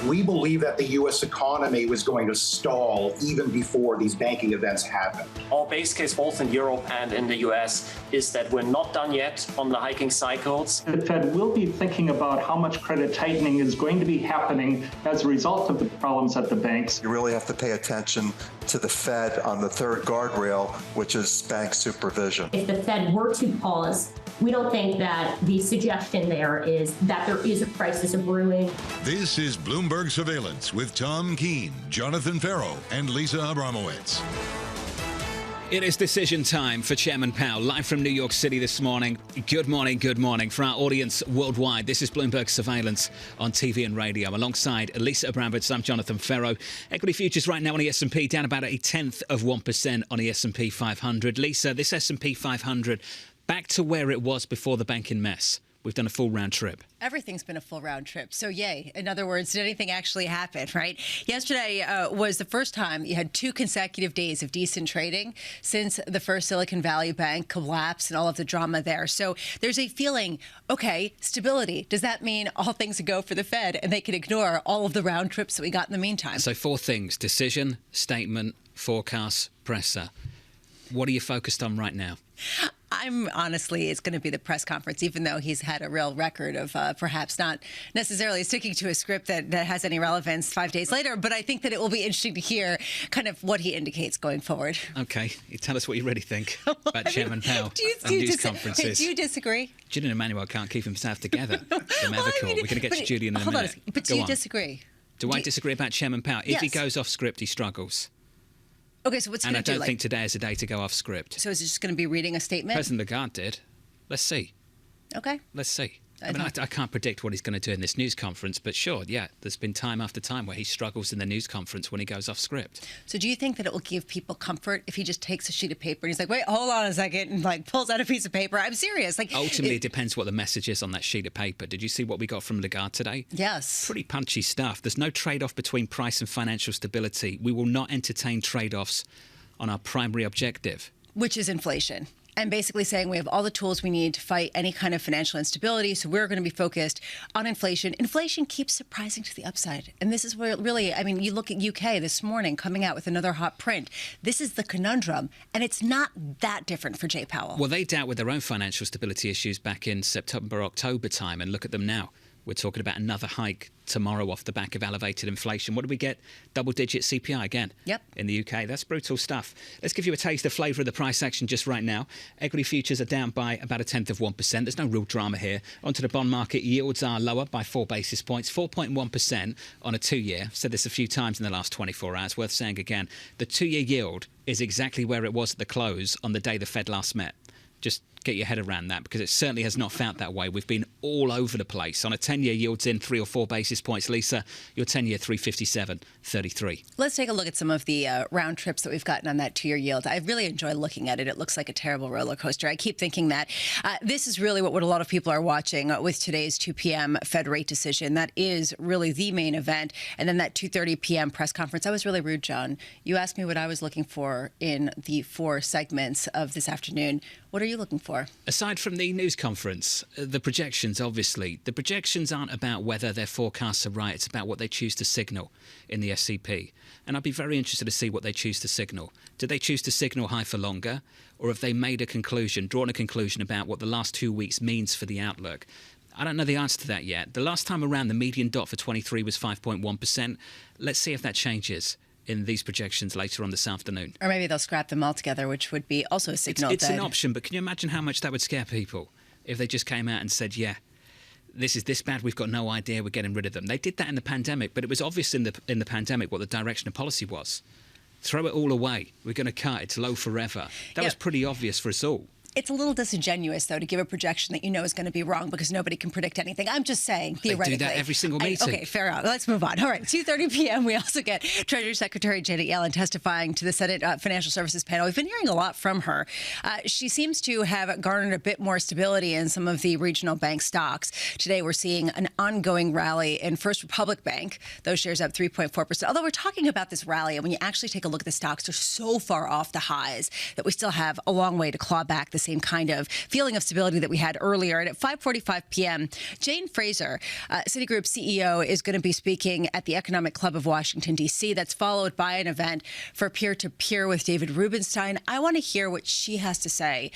We believe that the U.S. economy was going to stall even before these banking events happened. Our base case, both in Europe and in the U.S., is that we're not done yet on the hiking cycles. The Fed will be thinking about how much credit tightening is going to be happening as a result of the problems at the banks. You really have to pay attention to the Fed on the third guardrail, which is bank supervision. If the Fed were to pause, we don't think that the suggestion there is that there is a crisis of brewing. This is Bloomberg Surveillance with Tom Keene, Jonathan Ferro, and Lisa Abramowicz. It is decision time for Chairman Powell, live from New York City this morning. Good morning, good morning. For our audience worldwide, this is Bloomberg Surveillance on TV and radio. Alongside Alicia Abramowicz, I'm Jonathan Ferro. Equity futures right now on the S&P down about 0.1% on the S&P 500. Lisa, this S&P 500 back to where it was before the banking mess. We've done a full round trip. Everything's been a full round trip. So, yay. In other words, did anything actually happen, right? Yesterday was the first time you had 2 consecutive days of decent trading since the first Silicon Valley Bank collapse and all of the drama there. So there's a feeling, okay, stability. Does that mean all things go for the Fed and they can ignore all of the round trips that we got in the meantime? So 4 things: decision, statement, forecast, presser. What are you focused on right now? I'm honestly, it's going to be the press conference, even though he's had a real record of perhaps not necessarily sticking to a script that has any relevance 5 days later. But I think that it will be interesting to hear kind of what he indicates going forward. OK, you tell us what you really think about Chairman Powell and news conferences. Do you disagree? Julian Emmanuel can't keep himself together. From Evercore. We're going to get to Julian in a minute. But do you disagree? Do I disagree about Chairman Powell? If he goes off script, he struggles. Okay, so what's he going to do? And I don't think today is a day to go off script. So is it just going to be reading a statement? President Lagarde did. Let's see. Okay. Let's see. I can't predict what he's going to do in this news conference, but sure, yeah, there's been time after time where he struggles in the news conference when he goes off script. So do you think that it will give people comfort if he just takes a sheet of paper and he's like, wait, hold on a second, and like pulls out a piece of paper? I'm serious. Like, ultimately, it depends what the message is on that sheet of paper. Did you see what we got from Lagarde today? Yes. Pretty punchy stuff. There's no trade-off between price and financial stability. We will not entertain trade-offs on our primary objective, which is inflation. And basically saying we have all the tools we need to fight any kind of financial instability. So we're going to be focused on inflation. Inflation keeps surprising to the upside. And this is where really, I mean, you look at UK this morning coming out with another hot print. This is the conundrum. And it's not that different for Jay Powell. Well, they dealt with their own financial stability issues back in September, October time. And look at them now. We're talking about another hike tomorrow off the back of elevated inflation. What do we get? Double-digit CPI again. Yep. In the UK. That's brutal stuff. Let's give you a taste, the flavour of the price action just right now. Equity futures are down by about 0.1%. There's no real drama here. Onto the bond market, yields are lower by 4 basis points, 4.1% on a 2-year. I've said this a few times in the last 24 hours. Worth saying again, the 2-year yield is exactly where it was at the close on the day the Fed last met. Just get your head around that, because it certainly has not felt that way. We've been all over the place. On a 10-year, yields in 3 or 4 basis points. Lisa, your 10-year 357.33. Let's take a look at some of the round trips that we've gotten on that 2-year yield. I really enjoy looking at it. It looks like a terrible roller coaster. I keep thinking that this is really what a lot of people are watching with today's 2 p.m. Fed rate decision. That is really the main event. And then that 2:30 p.m. press conference. I was really rude, John. You asked me what I was looking for in the 4 segments of this afternoon. What are you looking for? Aside from the news conference, the projections, obviously. The projections aren't about whether their forecasts are right. It's about what they choose to signal in the SCP. And I'd be very interested to see what they choose to signal. Do they choose to signal high for longer? Or have they made a conclusion, drawn a conclusion about what the last 2 weeks means for the outlook? I don't know the answer to that yet. The last time around, the median dot for 23 was 5.1%. Let's see if that changes in these projections later on this afternoon. Or maybe they'll scrap them altogether, which would be also a signal. It's an option, but can you imagine how much that would scare people if they just came out and said, yeah, this is this bad, we've got no idea, we're getting rid of them. They did that in the pandemic, but it was obvious in the pandemic what the direction of policy was. Throw it all away. We're going to cut. It's low forever. That was pretty obvious for us all. It's a little disingenuous, though, to give a projection that you know is going to be wrong because nobody can predict anything. I'm just saying, theoretically. They do that every single meeting. Okay, fair enough. Let's move on. All right, 2:30 p.m. We also get Treasury Secretary Janet Yellen testifying to the Senate Financial Services panel. We've been hearing a lot from her. She seems to have garnered a bit more stability in some of the regional bank stocks. Today, we're seeing an ongoing rally in First Republic Bank. Those shares up 3.4%. Although we're talking about this rally, and when you actually take a look at the stocks, they're so far off the highs that we still have a long way to claw back the the same kind of feeling of stability that we had earlier. And at 5:45 p.m., Jane Fraser, Citigroup CEO, is going to be speaking at the Economic Club of Washington, D.C. That's followed by an event for peer-to-peer with David Rubenstein. I want to hear what she has to say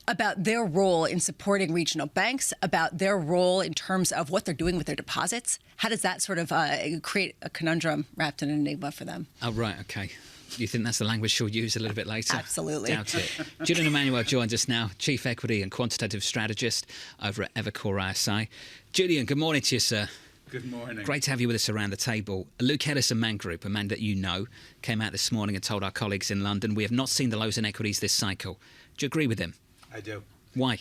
about their role in supporting regional banks, about their role in terms of what they're doing with their deposits. How does that sort of create a conundrum wrapped in an enigma for them? Oh, right, okay. You think that's the language she'll use a little bit later? Absolutely. Doubt it. Julian Emanuel joins us now, Chief Equity and Quantitative Strategist over at Evercore ISI. Julian, good morning to you, sir. Good morning. Great to have you with us around the table. Luke Ellis and Man Group, a man that you know, came out this morning and told our colleagues in London, we have not seen the lows in equities this cycle. Do you agree with him? I do. Why?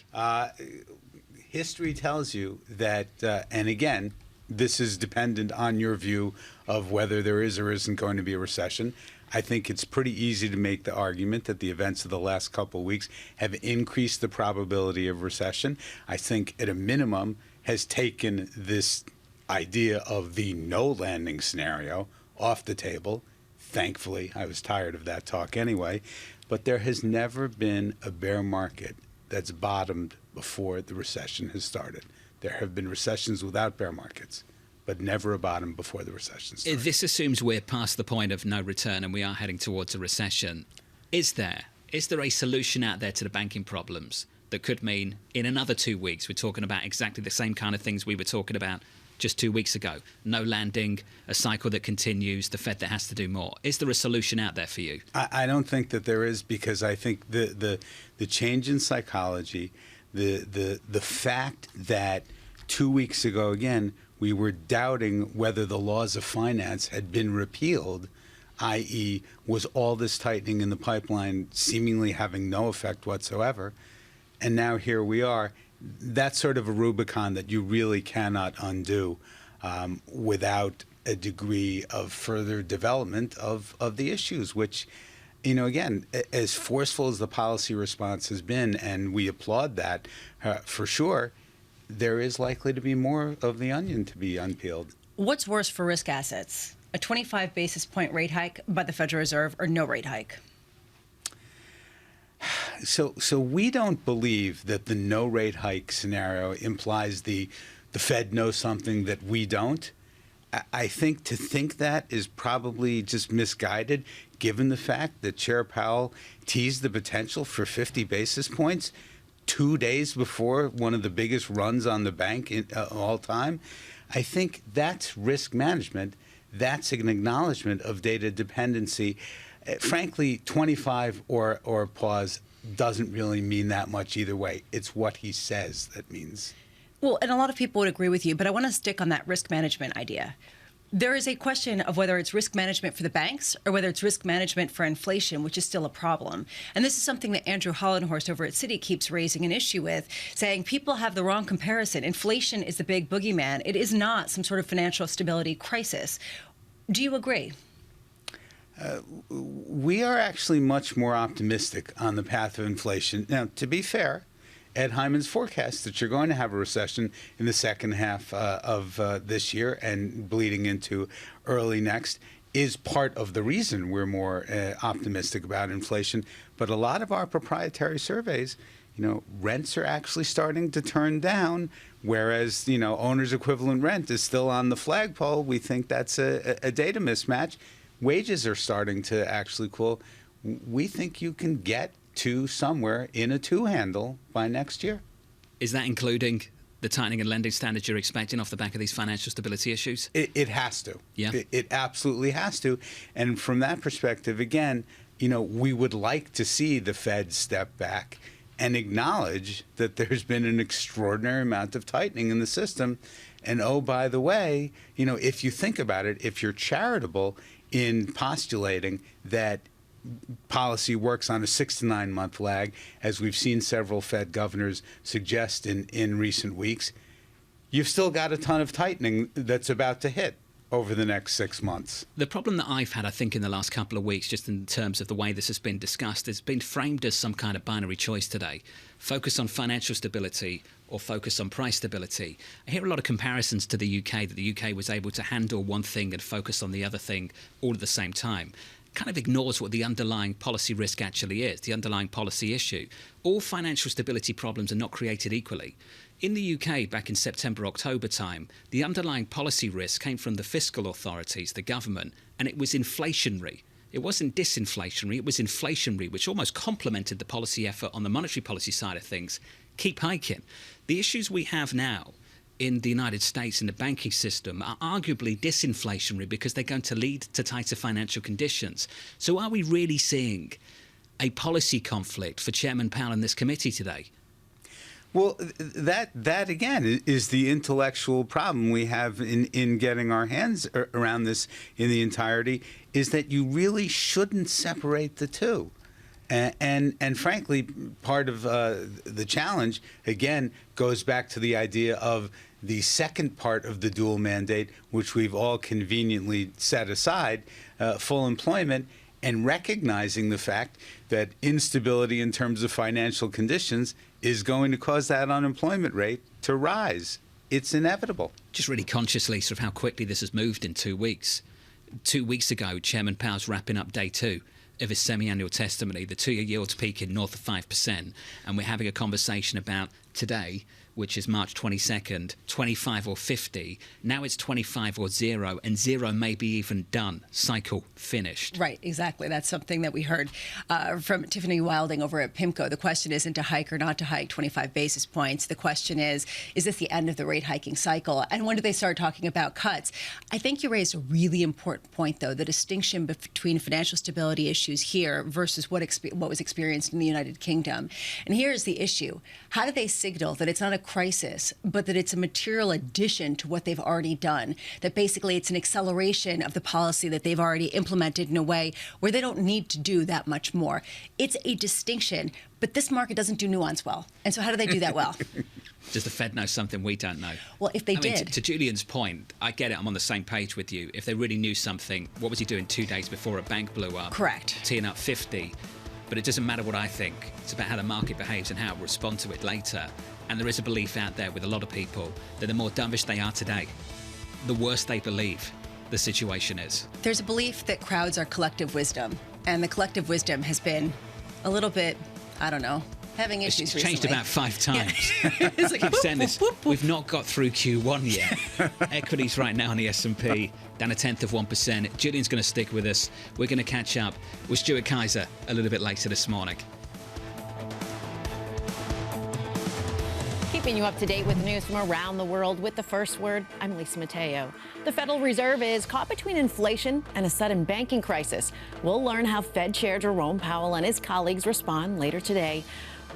History tells you that, and again, this is dependent on your view of whether there is or isn't going to be a recession. I think it's pretty easy to make the argument that the events of the last couple of weeks have increased the probability of recession. I think at a minimum has taken this idea of the no landing scenario off the table. Thankfully, I was tired of that talk anyway. But there has never been a bear market that's bottomed before the recession has started. There have been recessions without bear markets, but never a bottom before the recession started. This assumes we're past the point of no return and we are heading towards a recession. Is there a solution out there to the banking problems that could mean in another 2 weeks we're talking about exactly the same kind of things we were talking about just 2 weeks ago? No landing, a cycle that continues, the Fed that has to do more. Is there a solution out there for you? I don't think that there is, because I think the change in psychology, the fact that 2 weeks ago, again, we were doubting whether the laws of finance had been repealed, i.e., was all this tightening in the pipeline seemingly having no effect whatsoever. And now here we are. That's sort of a Rubicon that you really cannot undo without a degree of further development of the issues, which, you know, again, as forceful as the policy response has been, and we applaud that for sure, there is likely to be more of the onion to be unpeeled. What's worse for risk assets? A 25 basis point rate hike by the Federal Reserve or no rate hike? So we don't believe that the no rate hike scenario implies the Fed knows something that we don't. I think to think that is probably just misguided, given the fact that Chair Powell teased the potential for 50 basis points 2 days before one of the biggest runs on the bank in all time. I think that's risk management. That's an acknowledgement of data dependency. Frankly, 25 or pause doesn't really mean that much either way. It's what he says that means. Well, and a lot of people would agree with you, but I want to stick on that risk management idea. There is a question of whether it's risk management for the banks or whether it's risk management for inflation, which is still a problem. And this is something that Andrew Hollenhorst over at Citi keeps raising an issue with, saying people have the wrong comparison. Inflation is the big boogeyman. It is not some sort of financial stability crisis. Do you agree? We are actually much more optimistic on the path of inflation. Now, to be fair, Ed Hyman's forecast that you're going to have a recession in the second half of this year and bleeding into early next is part of the reason we're more optimistic about inflation. But a lot of our proprietary surveys, you know, rents are actually starting to turn down, whereas, you know, owner's equivalent rent is still on the flagpole. We think that's a data mismatch. Wages are starting to actually cool. We think you can get to somewhere in a two handle by next year. Is that including the tightening and lending standards you're expecting off the back of these financial stability issues? It has to. Yeah. It absolutely has to. And from that perspective, again, you know, we would like to see the Fed step back and acknowledge that there's been an extraordinary amount of tightening in the system. And oh, by the way, you know, if you think about it, if you're charitable in postulating that policy works on a 6 to 9 month lag, as we've seen several Fed governors suggest in recent weeks, you've still got a ton of tightening that's about to hit over the next 6 months. The problem that I've had, I think, in the last couple of weeks, just in terms of the way this has been discussed, has been framed as some kind of binary choice today. Focus on financial stability or focus on price stability. I hear a lot of comparisons to the UK, that the UK was able to handle one thing and focus on the other thing all at the same time. kind of ignores what the underlying policy risk actually is, the underlying policy issue. All financial stability problems are not created equally. In the UK, back in September, October time, the underlying policy risk came from the fiscal authorities, the government, and it was inflationary. It wasn't disinflationary, it was inflationary, which almost complemented the policy effort on the monetary policy side of things. Keep hiking. The issues we have now in the United States in the banking system are arguably disinflationary because they're going to lead to tighter financial conditions. So are we really seeing a policy conflict for Chairman Powell and this committee today? Well, that again is the intellectual problem we have in getting our hands around this in the entirety, is that you really shouldn't separate the two. And frankly, part of the challenge, again, goes back to the idea of the second part of the dual mandate, which we've all conveniently set aside, full employment, and recognizing the fact that instability in terms of financial conditions is going to cause that unemployment rate to rise. It's inevitable. Just really conscious, Lisa, of how quickly this has moved in 2 weeks. 2 weeks ago, Chairman Powell's wrapping up day 2 of his semi-annual testimony, the 2-year yield's peaking north of 5%, and we're having a conversation about today, which is March 22nd, 25 or 50. Now it's 25 or 0, and 0 may be even done. Cycle finished. Right, exactly. That's something that we heard from Tiffany Wilding over at PIMCO. The question isn't to hike or not to hike 25 basis points. The question is this the end of the rate hiking cycle? And when do they start talking about cuts? I think you raised a really important point, though, the distinction between financial stability issues here versus what was experienced in the United Kingdom. And here's the issue. How do they signal that it's not a crisis, but that it's a material addition to what they've already done, that basically it's an acceleration of the policy that they've already implemented in a way where they don't need to do that much more? It's a distinction, but this market doesn't do nuance well. And so how do they do that well? Does the Fed know something we don't know? Well, if they did. To Julian's point, I get it. I'm on the same page with you. If they really knew something, what was he doing 2 days before a bank blew up? Correct. Teeing up 50. But it doesn't matter what I think. It's about how the market behaves and how it will respond to it later. And there is a belief out there with a lot of people that the more dovish they are today, the worse they believe the situation is. There's a belief that crowds are collective wisdom. And the collective wisdom has been a little bit, I don't know, having issues recently. It's changed about 5 times. Yeah. It's like, I keep saying this. We've not got through Q1 yet. Equities right now on the S&P down 0.1%. Julian's going to stick with us. We're going to catch up with Stuart Kaiser a little bit later this morning. Keeping you up to date with news from around the world with the first word, I'm Lisa Mateo. The Federal Reserve is caught between inflation and a sudden banking crisis. We'll learn how Fed Chair Jerome Powell and his colleagues respond later today.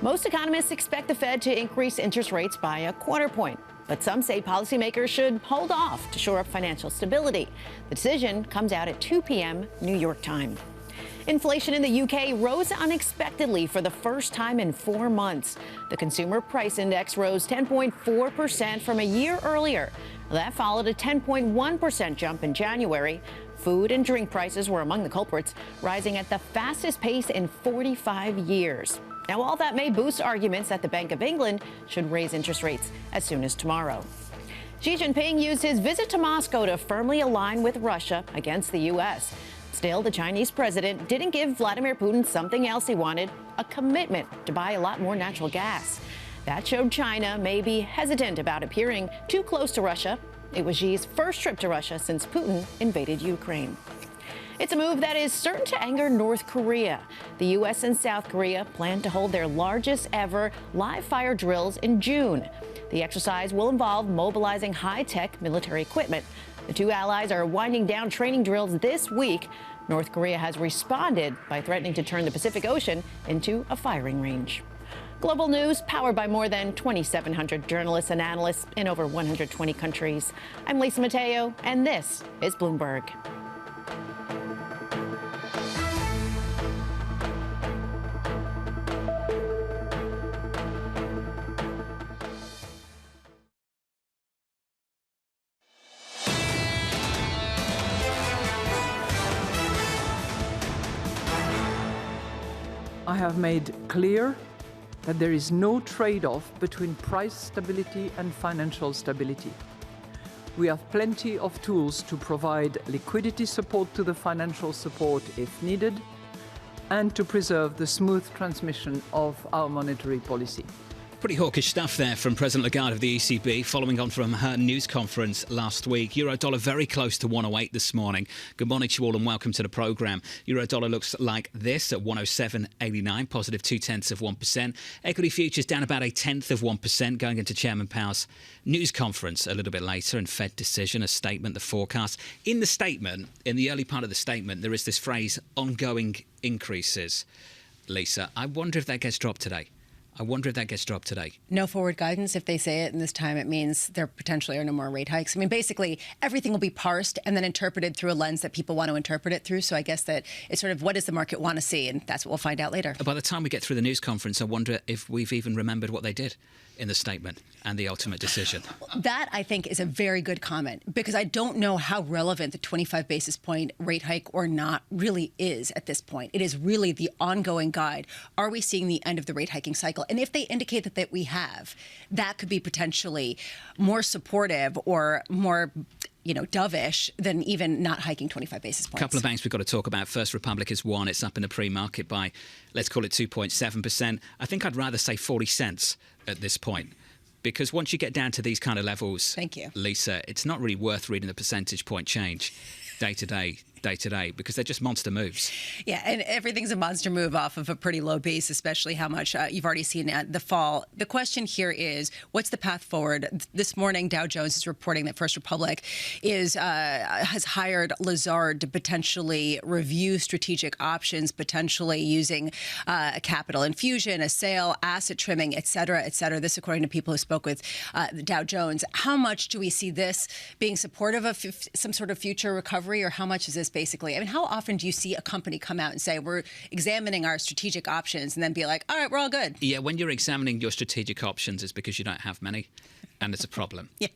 Most economists expect the Fed to increase interest rates by a quarter point, but some say policymakers should hold off to shore up financial stability. The decision comes out at 2 p.m. New York time. Inflation in the UK rose unexpectedly for the first time in 4 months. The Consumer Price Index rose 10.4% from a year earlier. That followed a 10.1% jump in January. Food and drink prices were among the culprits, rising at the fastest pace in 45 years. Now, all that may boost arguments that the Bank of England should raise interest rates as soon as tomorrow. Xi Jinping used his visit to Moscow to firmly align with Russia against the U.S. Still, the Chinese president didn't give Vladimir Putin something else he wanted, a commitment to buy a lot more natural gas. That showed China may be hesitant about appearing too close to Russia. It was Xi's first trip to Russia since Putin invaded Ukraine. It's a move that is certain to anger North Korea. The U.S. and South Korea plan to hold their largest ever live fire drills in June. The exercise will involve mobilizing high-tech military equipment. The two allies are winding down training drills this week. North Korea has responded by threatening to turn the Pacific Ocean into a firing range. Global news powered by more than 2,700 journalists and analysts in over 120 countries. I'm Lisa Mateo, and this is Bloomberg. I have made clear that there is no trade-off between price stability and financial stability. We have plenty of tools to provide liquidity support to the financial support if needed, and to preserve the smooth transmission of our monetary policy. Pretty hawkish stuff there from President Lagarde of the ECB, following on from her news conference last week. Euro-dollar very close to 108 this morning. Good morning to you all and welcome to the programme. Euro-dollar looks like this at 107.89, positive 0.2%. Equity futures down about 0.1%, going into Chairman Powell's news conference a little bit later, and Fed decision, a statement, the forecast. In the statement, in the early part of the statement, there is this phrase, ongoing increases. Lisa, I wonder if that gets dropped today. No forward guidance. If they say it in this time, it means there potentially are no more rate hikes. I mean, basically, everything will be parsed and then interpreted through a lens that people want to interpret it through. So I guess that it's sort of what does the market want to see? And that's what we'll find out later. By the time we get through the news conference, I wonder if we've even remembered what they did in the statement and the ultimate decision. That, I think, is a very good comment, because I don't know how relevant the 25 basis point rate hike or not really is at this point. It is really the ongoing guide. Are we seeing the end of the rate hiking cycle? And if they indicate that we have, that could be potentially more supportive or more dovish than even not hiking 25 basis points. A couple of banks we've got to talk about. First Republic is one. It's up in the pre-market by, let's call it 2.7%. I think I'd rather say 40 cents at this point, because once you get down to these kind of levels, thank you, Lisa, it's not really worth reading the percentage point change day to day, because they're just monster moves. Yeah, and everything's a monster move off of a pretty low base, especially how much you've already seen the fall. The question here is, what's the path forward? This morning, Dow Jones is reporting that First Republic has hired Lazard to potentially review strategic options, potentially using a capital infusion, a sale, asset trimming, et cetera, et cetera. This, according to people who spoke with Dow Jones. How much do we see this being supportive of some sort of future recovery, or how much is this basically? I mean, how often do you see a company come out and say, we're examining our strategic options, and then be like, all right, we're all good? Yeah, when you're examining your strategic options, it's because you don't have many, and it's a problem. Yes,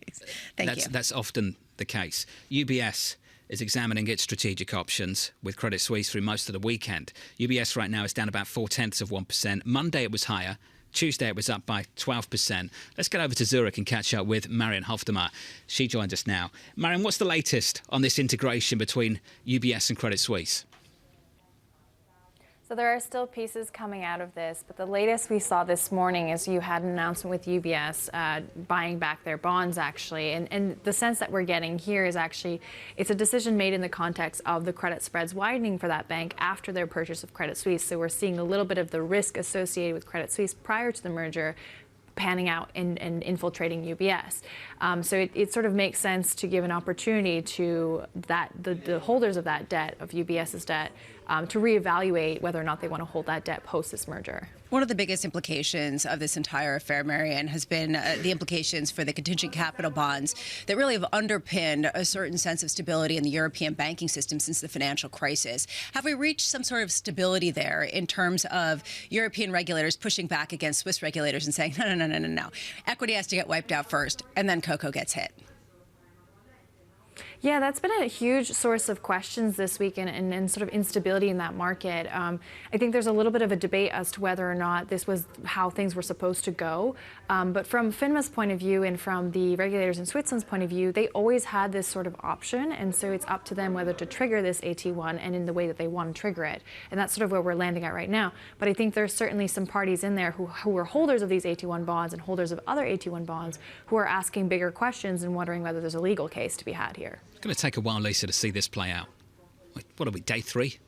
thank you. That's often the case. UBS is examining its strategic options with Credit Suisse through most of the weekend. UBS right now is down about 0.4%. Monday it was higher. Tuesday it was up by 12%. Let's get over to Zurich and catch up with Marion Hofdemer. She joins us now. Marion, what's the latest on this integration between UBS and Credit Suisse? So there are still pieces coming out of this, but the latest we saw this morning is you had an announcement with UBS buying back their bonds, actually. And the sense that we're getting here is actually it's a decision made in the context of the credit spreads widening for that bank after their purchase of Credit Suisse. So we're seeing a little bit of the risk associated with Credit Suisse prior to the merger panning out and infiltrating UBS. So it sort of makes sense to give an opportunity to the holders of that debt, of UBS's debt, to reevaluate whether or not they want to hold that debt post this merger. One of the biggest implications of this entire affair, Marianne, has been the implications for the contingent capital bonds that really have underpinned a certain sense of stability in the European banking system since the financial crisis. Have we reached some sort of stability there in terms of European regulators pushing back against Swiss regulators and saying, no. Equity has to get wiped out first, and then cocoa gets hit? Yeah, that's been a huge source of questions this week and sort of instability in that market. I think there's a little bit of a debate as to whether or not this was how things were supposed to go. But from FINMA's point of view and from the regulators in Switzerland's point of view, they always had this sort of option. And so it's up to them whether to trigger this AT1 and in the way that they want to trigger it. And that's sort of where we're landing at right now. But I think there's certainly some parties in there who are holders of these AT1 bonds and holders of other AT1 bonds who are asking bigger questions and wondering whether there's a legal case to be had here. It's going to take a while, Lisa, to see this play out. What are we, day 3?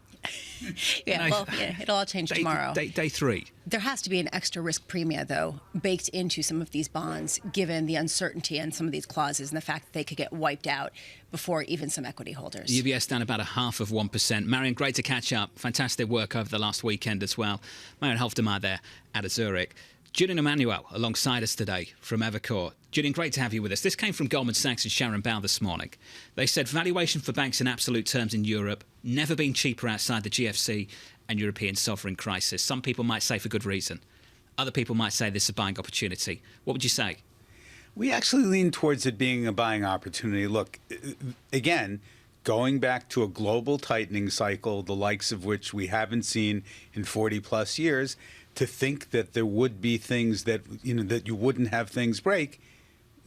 It'll all change tomorrow. Day 3. There has to be an extra risk premia, though, baked into some of these bonds, given the uncertainty and some of these clauses and the fact that they could get wiped out before even some equity holders. UBS down about 0.5%. Marion, great to catch up. Fantastic work over the last weekend as well. Marion Hofdemer there out of Zurich. Julian Emanuel alongside us today from Evercore. Julian, great to have you with us. This came from Goldman Sachs and Sharon Bow this morning. They said valuation for banks in absolute terms in Europe never been cheaper outside the GFC and European sovereign crisis. Some people might say for good reason. Other people might say this is a buying opportunity. What would you say? We actually lean towards it being a buying opportunity. Look, again, going back to a global tightening cycle, the likes of which we haven't seen in 40 plus years, to think that there would be things that, that you wouldn't have things break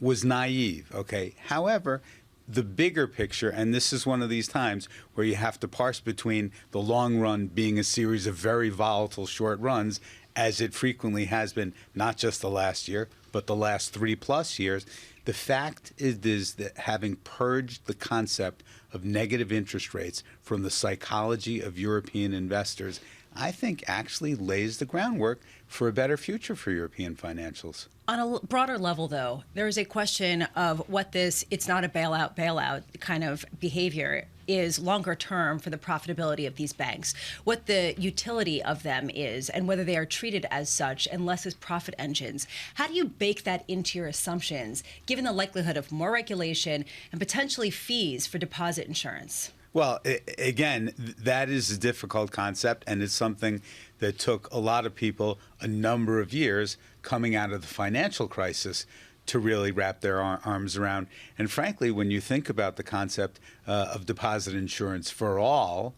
was naive, okay? However, the bigger picture, and this is one of these times where you have to parse between the long run being a series of very volatile short runs, as it frequently has been, not just the last year, but the last 3+ years. The fact is that having purged the concept of negative interest rates from the psychology of European investors, I think actually lays the groundwork for a better future for European financials. On a broader level, though, there is a question of what this "it's not a bailout" kind of behavior is longer term for the profitability of these banks, what the utility of them is, and whether they are treated as such and less as profit engines. How do you bake that into your assumptions, given the likelihood of more regulation and potentially fees for deposit insurance? Well, again, that is a difficult concept, and it's something that took a lot of people a number of years coming out of the financial crisis to really wrap their arms around. And frankly, when you think about the concept of deposit insurance for all,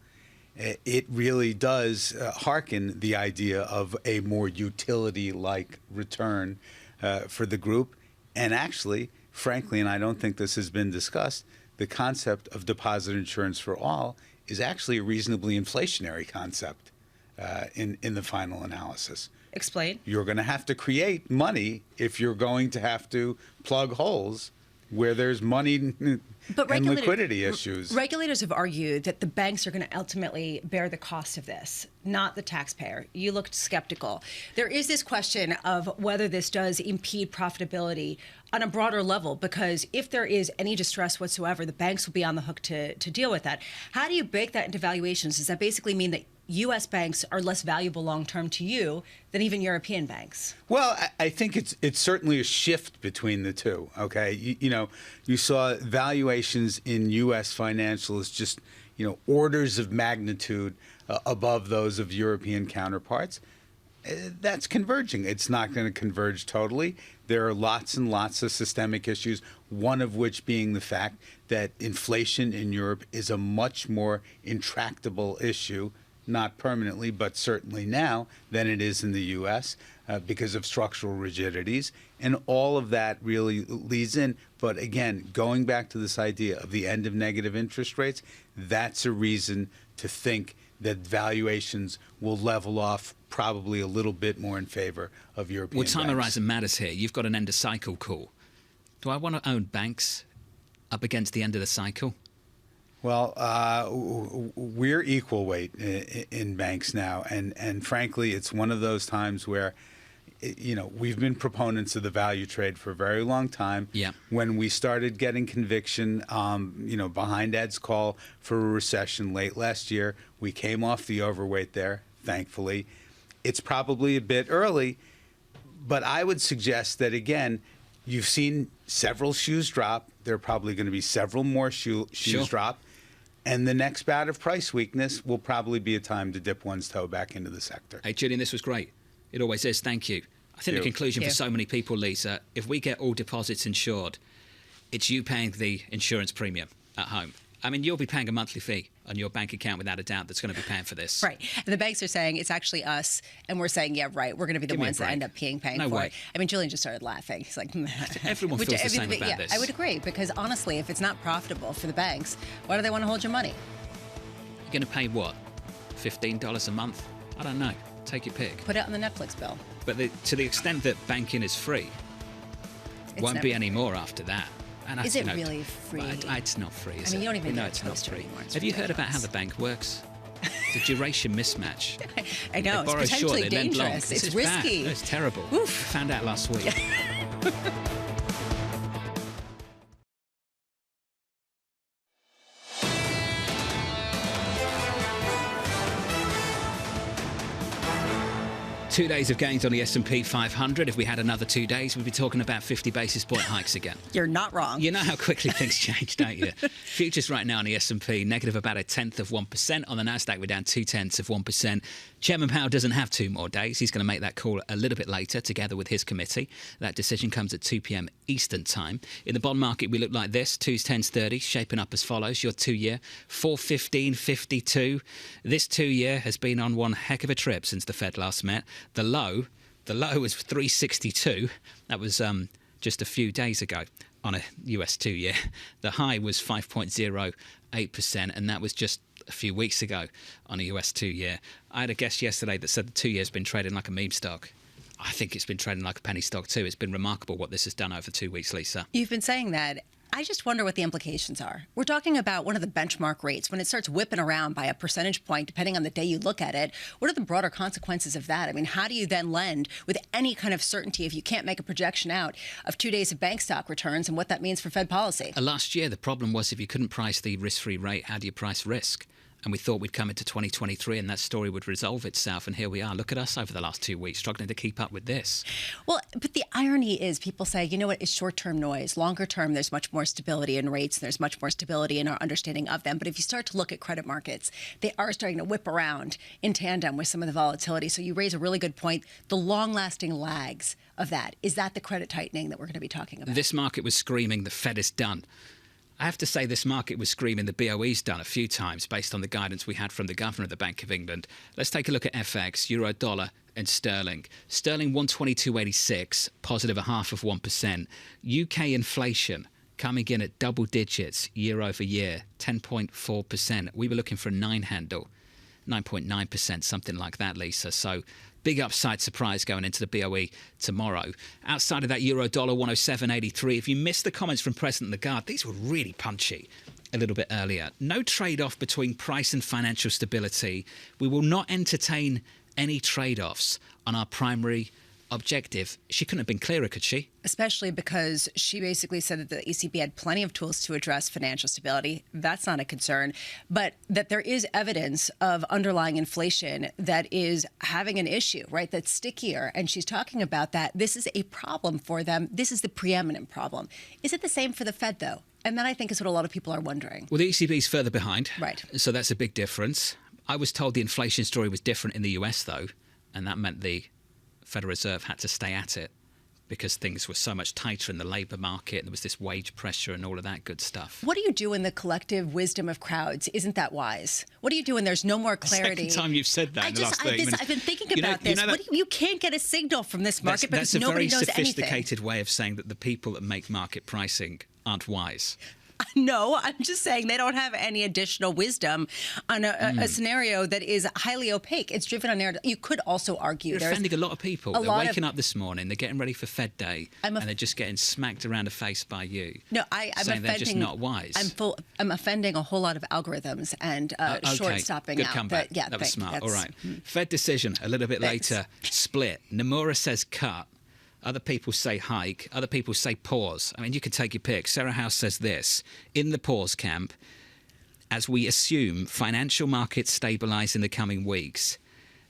it really does hearken the idea of a more utility-like return for the group. And actually, frankly, and I don't think this has been discussed, the concept of deposit insurance for all is actually a reasonably inflationary concept in the final analysis. Explain. You're going to have to create money if you're going to have to plug holes where there's money and liquidity issues. Regulators have argued that the banks are going to ultimately bear the cost of this, not the taxpayer. You looked skeptical. There is this question of whether this does impede profitability on a broader level, because if there is any distress whatsoever, the banks will be on the hook to deal with that. How do you bake that into valuations? Does that basically mean that U.S. banks are less valuable long-term to you than even European banks? Well, I think it's certainly a shift between the two, okay? You saw valuations in U.S. financials just, orders of magnitude above those of European counterparts. That's converging. It's not going to converge totally. There are lots and lots of systemic issues, one of which being the fact that inflation in Europe is a much more intractable issue, not permanently, but certainly now, than it is in the U.S. Because of structural rigidities. And all of that really leads in. But again, going back to this idea of the end of negative interest rates, that's a reason to think that valuations will level off probably a little bit more in favor of European banks. Well, time horizon matters here. You've got an end of cycle call. Do I want to own banks up against the end of the cycle? Well, we're equal weight in banks now, and frankly, it's one of those times where, we've been proponents of the value trade for a very long time. Yeah. When we started getting conviction, behind Ed's call for a recession late last year, we came off the overweight there, thankfully. It's probably a bit early, but I would suggest that, again, you've seen several shoes drop. There are probably going to be several more shoes drop. And the next bout of price weakness will probably be a time to dip one's toe back into the sector. Hey, Julian, this was great. It always is. Thank you. I think the conclusion for so many people, Lisa, if we get all deposits insured, it's you paying the insurance premium at home. I mean, you'll be paying a monthly fee on your bank account without a doubt that's going to be paying for this. Right. And the banks are saying it's actually us, and we're saying, yeah, right, we're going to be the ones that end up paying for it. I mean, Julian just started laughing. He's like, everyone feels the same about this. I would agree, because honestly, if it's not profitable for the banks, why do they want to hold your money? You're going to pay what? $15 a month? I don't know. Take your pick. Put it on the Netflix bill. But to the extent that banking is free, won't be any more after that. And is it really free? It's not free, is it? I mean, you don't even know it's not free. Anymore. Have you heard about how the bank works? The duration mismatch. I know, it's potentially dangerous. It's risky. It's terrible. I found out last week. Two days of gains on the S&P 500. If we had another 2 days, we'd be talking about 50 basis point hikes again. You're not wrong. You know how quickly things change, don't you? Futures right now on the S&P, negative about 0.1%. On the Nasdaq, we're down 0.2%. Chairman Powell doesn't have 2 more days. He's going to make that call a little bit later, together with his committee. That decision comes at 2 p.m. Eastern time. In the bond market, we look like this. 2s, 10s, 30s, shaping up as follows. Your 2-year, 4.1552. This 2-year has been on one heck of a trip since the Fed last met. The low was 3.62. That was just a few days ago on a US 2-year. The high was 5.08%, and that was just a few weeks ago on a US 2-year. I had a guest yesterday that said the 2-year's been trading like a meme stock. I think it's been trading like a penny stock too. It's been remarkable what this has done over 2 weeks, Lisa. You've been saying that. I just wonder what the implications are. We're talking about one of the benchmark rates. When it starts whipping around by a percentage point, depending on the day you look at it, what are the broader consequences of that? I mean, how do you then lend with any kind of certainty if you can't make a projection out of 2 days of bank stock returns and what that means for Fed policy? Last year, the problem was if you couldn't price the risk-free rate, how do you price risk? And we thought we'd come into 2023 and that story would resolve itself. And here we are. Look at us over the last 2 weeks, struggling to keep up with this. Well, but the irony is people say, you know what, it's short-term noise. Longer term, there's much more stability in rates. There's much more stability in our understanding of them. But if you start to look at credit markets, they are starting to whip around in tandem with some of the volatility. So you raise a really good point. The long-lasting lags of that, is that the credit tightening that we're going to be talking about? This market was screaming the Fed is done. I have to say this market was screaming the BOE's done a few times based on the guidance we had from the governor of the Bank of England. Let's take a look at FX, euro, dollar and sterling. Sterling 122.86, positive 0.5%. UK inflation coming in at double digits year over year, 10.4%. We were looking for a 9 handle, 9.9%, something like that, Lisa. So big upside surprise going into the BOE tomorrow. Outside of that, euro dollar 107.83. If you missed the comments from President Lagarde, these were really punchy a little bit earlier. No trade-off between price and financial stability. We will not entertain any trade-offs on our primary objective. She couldn't have been clearer, could she? Especially because she basically said that the ECB had plenty of tools to address financial stability. That's not a concern. But that there is evidence of underlying inflation that is having an issue, right? That's stickier. And she's talking about that. This is a problem for them. This is the preeminent problem. Is it the same for the Fed, though? And that, I think, is what a lot of people are wondering. Well, the ECB is further behind. Right. So that's a big difference. I was told the inflation story was different in the US, though. And that meant the Federal Reserve had to stay at it because things were so much tighter in the labour market and there was this wage pressure and all of that good stuff. What do you do in the collective wisdom of crowds? Isn't that wise? What do you do when there's no more clarity? Second time you've said that in the last 30 minutes. I've been thinking about this. You can't get a signal from this market because nobody knows anything. That's a very sophisticated way of saying that the people that make market pricing aren't wise. No, I'm just saying they don't have any additional wisdom on a scenario that is highly opaque. It's driven on narrative. You could also argue you're offending a lot of people. They're waking up this morning, they're getting ready for Fed Day, and they're just getting smacked around the face by you. No, I'm saying they're just not wise. I'm offending a whole lot of algorithms and short-stopping out. Good comeback. That was smart. All right. Fed decision a little bit later. Split. Nomura says cut. Other people say hike. Other people say pause. I mean, you can take your pick. Sarah House says this. In the pause camp, as we assume financial markets stabilise in the coming weeks,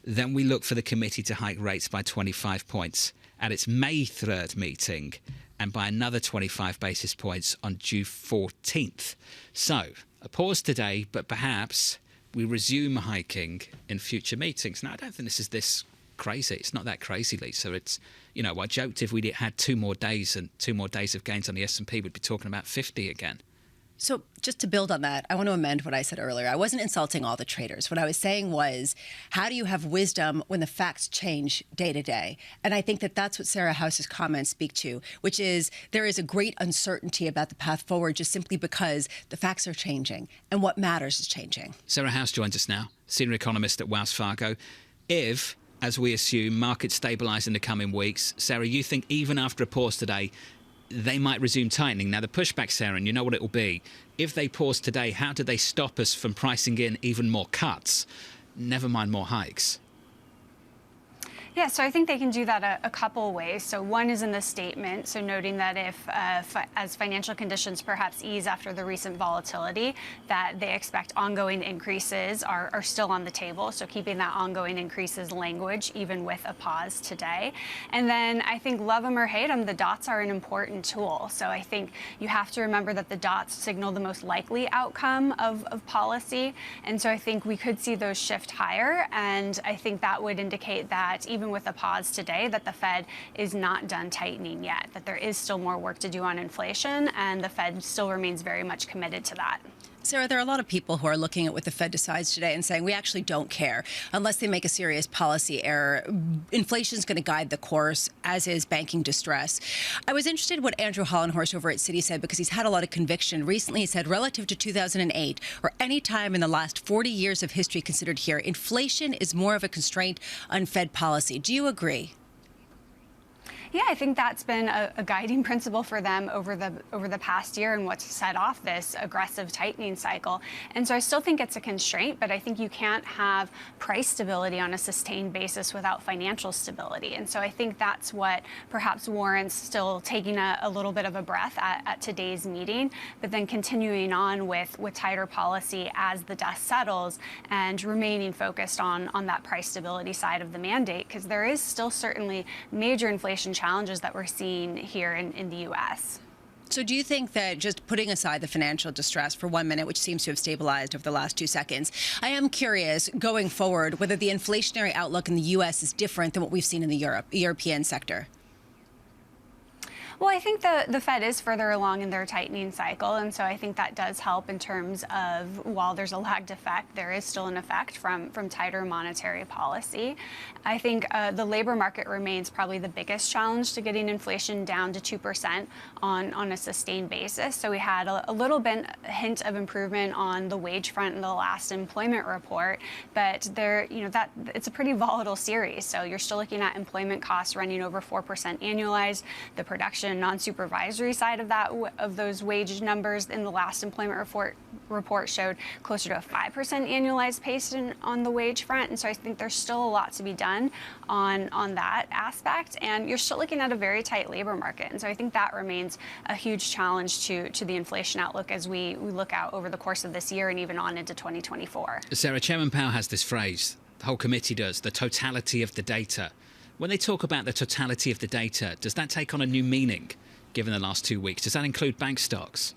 then we look for the committee to hike rates by 25 points at its May 3rd meeting and by another 25 basis points on June 14th. So, a pause today, but perhaps we resume hiking in future meetings. Now, I don't think this is this crazy. It's not that crazy, Lisa. It's, you know, I joked if we had 2 more days and 2 more days of gains on the S&P, we'd be talking about 50 again. So just to build on that, I want to amend what I said earlier. I wasn't insulting all the traders. What I was saying was, how do you have wisdom when the facts change day to day? And I think that that's what Sarah House's comments speak to, which is there is a great uncertainty about the path forward just simply because the facts are changing and what matters is changing. Sarah House joins us now, senior economist at Wells Fargo. If, as we assume, markets stabilise in the coming weeks, Sarah, you think even after a pause today, they might resume tightening? Now, the pushback, Sarah, and you know what it will be. If they pause today, how do they stop us from pricing in even more cuts? Never mind more hikes. Yeah, so I think they can do that a couple ways. So one is in the statement, so noting that if, as financial conditions perhaps ease after the recent volatility, that they expect ongoing increases are still on the table. So keeping that ongoing increases language, even with a pause today. And then I think love them or hate them, the dots are an important tool. So I think you have to remember that the dots signal the most likely outcome of policy. And so I think we could see those shift higher. And I think that would indicate that even with a pause today, that the Fed is not done tightening yet, that there is still more work to do on inflation, and the Fed still remains very much committed to that. Sarah, there are a lot of people who are looking at what the Fed decides today and saying we actually don't care unless they make a serious policy error. Inflation is going to guide the course, as is banking distress. I was interested in what Andrew Hollenhorst over at Citi said because he's had a lot of conviction. Recently, he said relative to 2008 or any time in the last 40 years of history considered here, inflation is more of a constraint on Fed policy. Do you agree? Yeah, I think that's been a guiding principle for them over the past year and what's set off this aggressive tightening cycle. And so I still think it's a constraint, but I think you can't have price stability on a sustained basis without financial stability. And so I think that's what perhaps warrants still taking a little bit of a breath at today's meeting, but then continuing on with tighter policy as the dust settles and remaining focused on that price stability side of the mandate, because there is still certainly major inflation challenges that we're seeing here in the U.S. So do you think that, just putting aside the financial distress for 1 minute, which seems to have stabilized over the last 2 seconds, I am curious, going forward, whether the inflationary outlook in the U.S. is different than what we've seen in the European sector? Well, I think the Fed is further along in their tightening cycle, and so I think that does help in terms of, while there's a lagged effect, there is still an effect from tighter monetary policy. I think the labor market remains probably the biggest challenge to getting inflation down to 2% on a sustained basis. So we had a little bit hint of improvement on the wage front in the last employment report, but that it's a pretty volatile series. So you're still looking at employment costs running over 4% annualized. The production non-supervisory side of those wage numbers in the last employment report showed closer to a 5% annualized pace on the wage front. And so I think there's still a lot to be done on that aspect. And you're still looking at a very tight labor market. And so I think that remains a huge challenge to the inflation outlook as we look out over the course of this year and even on into 2024. Sarah, Chairman Powell has this phrase, the whole committee does, the totality of the data. When they talk about the totality of the data, does that take on a new meaning given the last 2 weeks? Does that include bank stocks?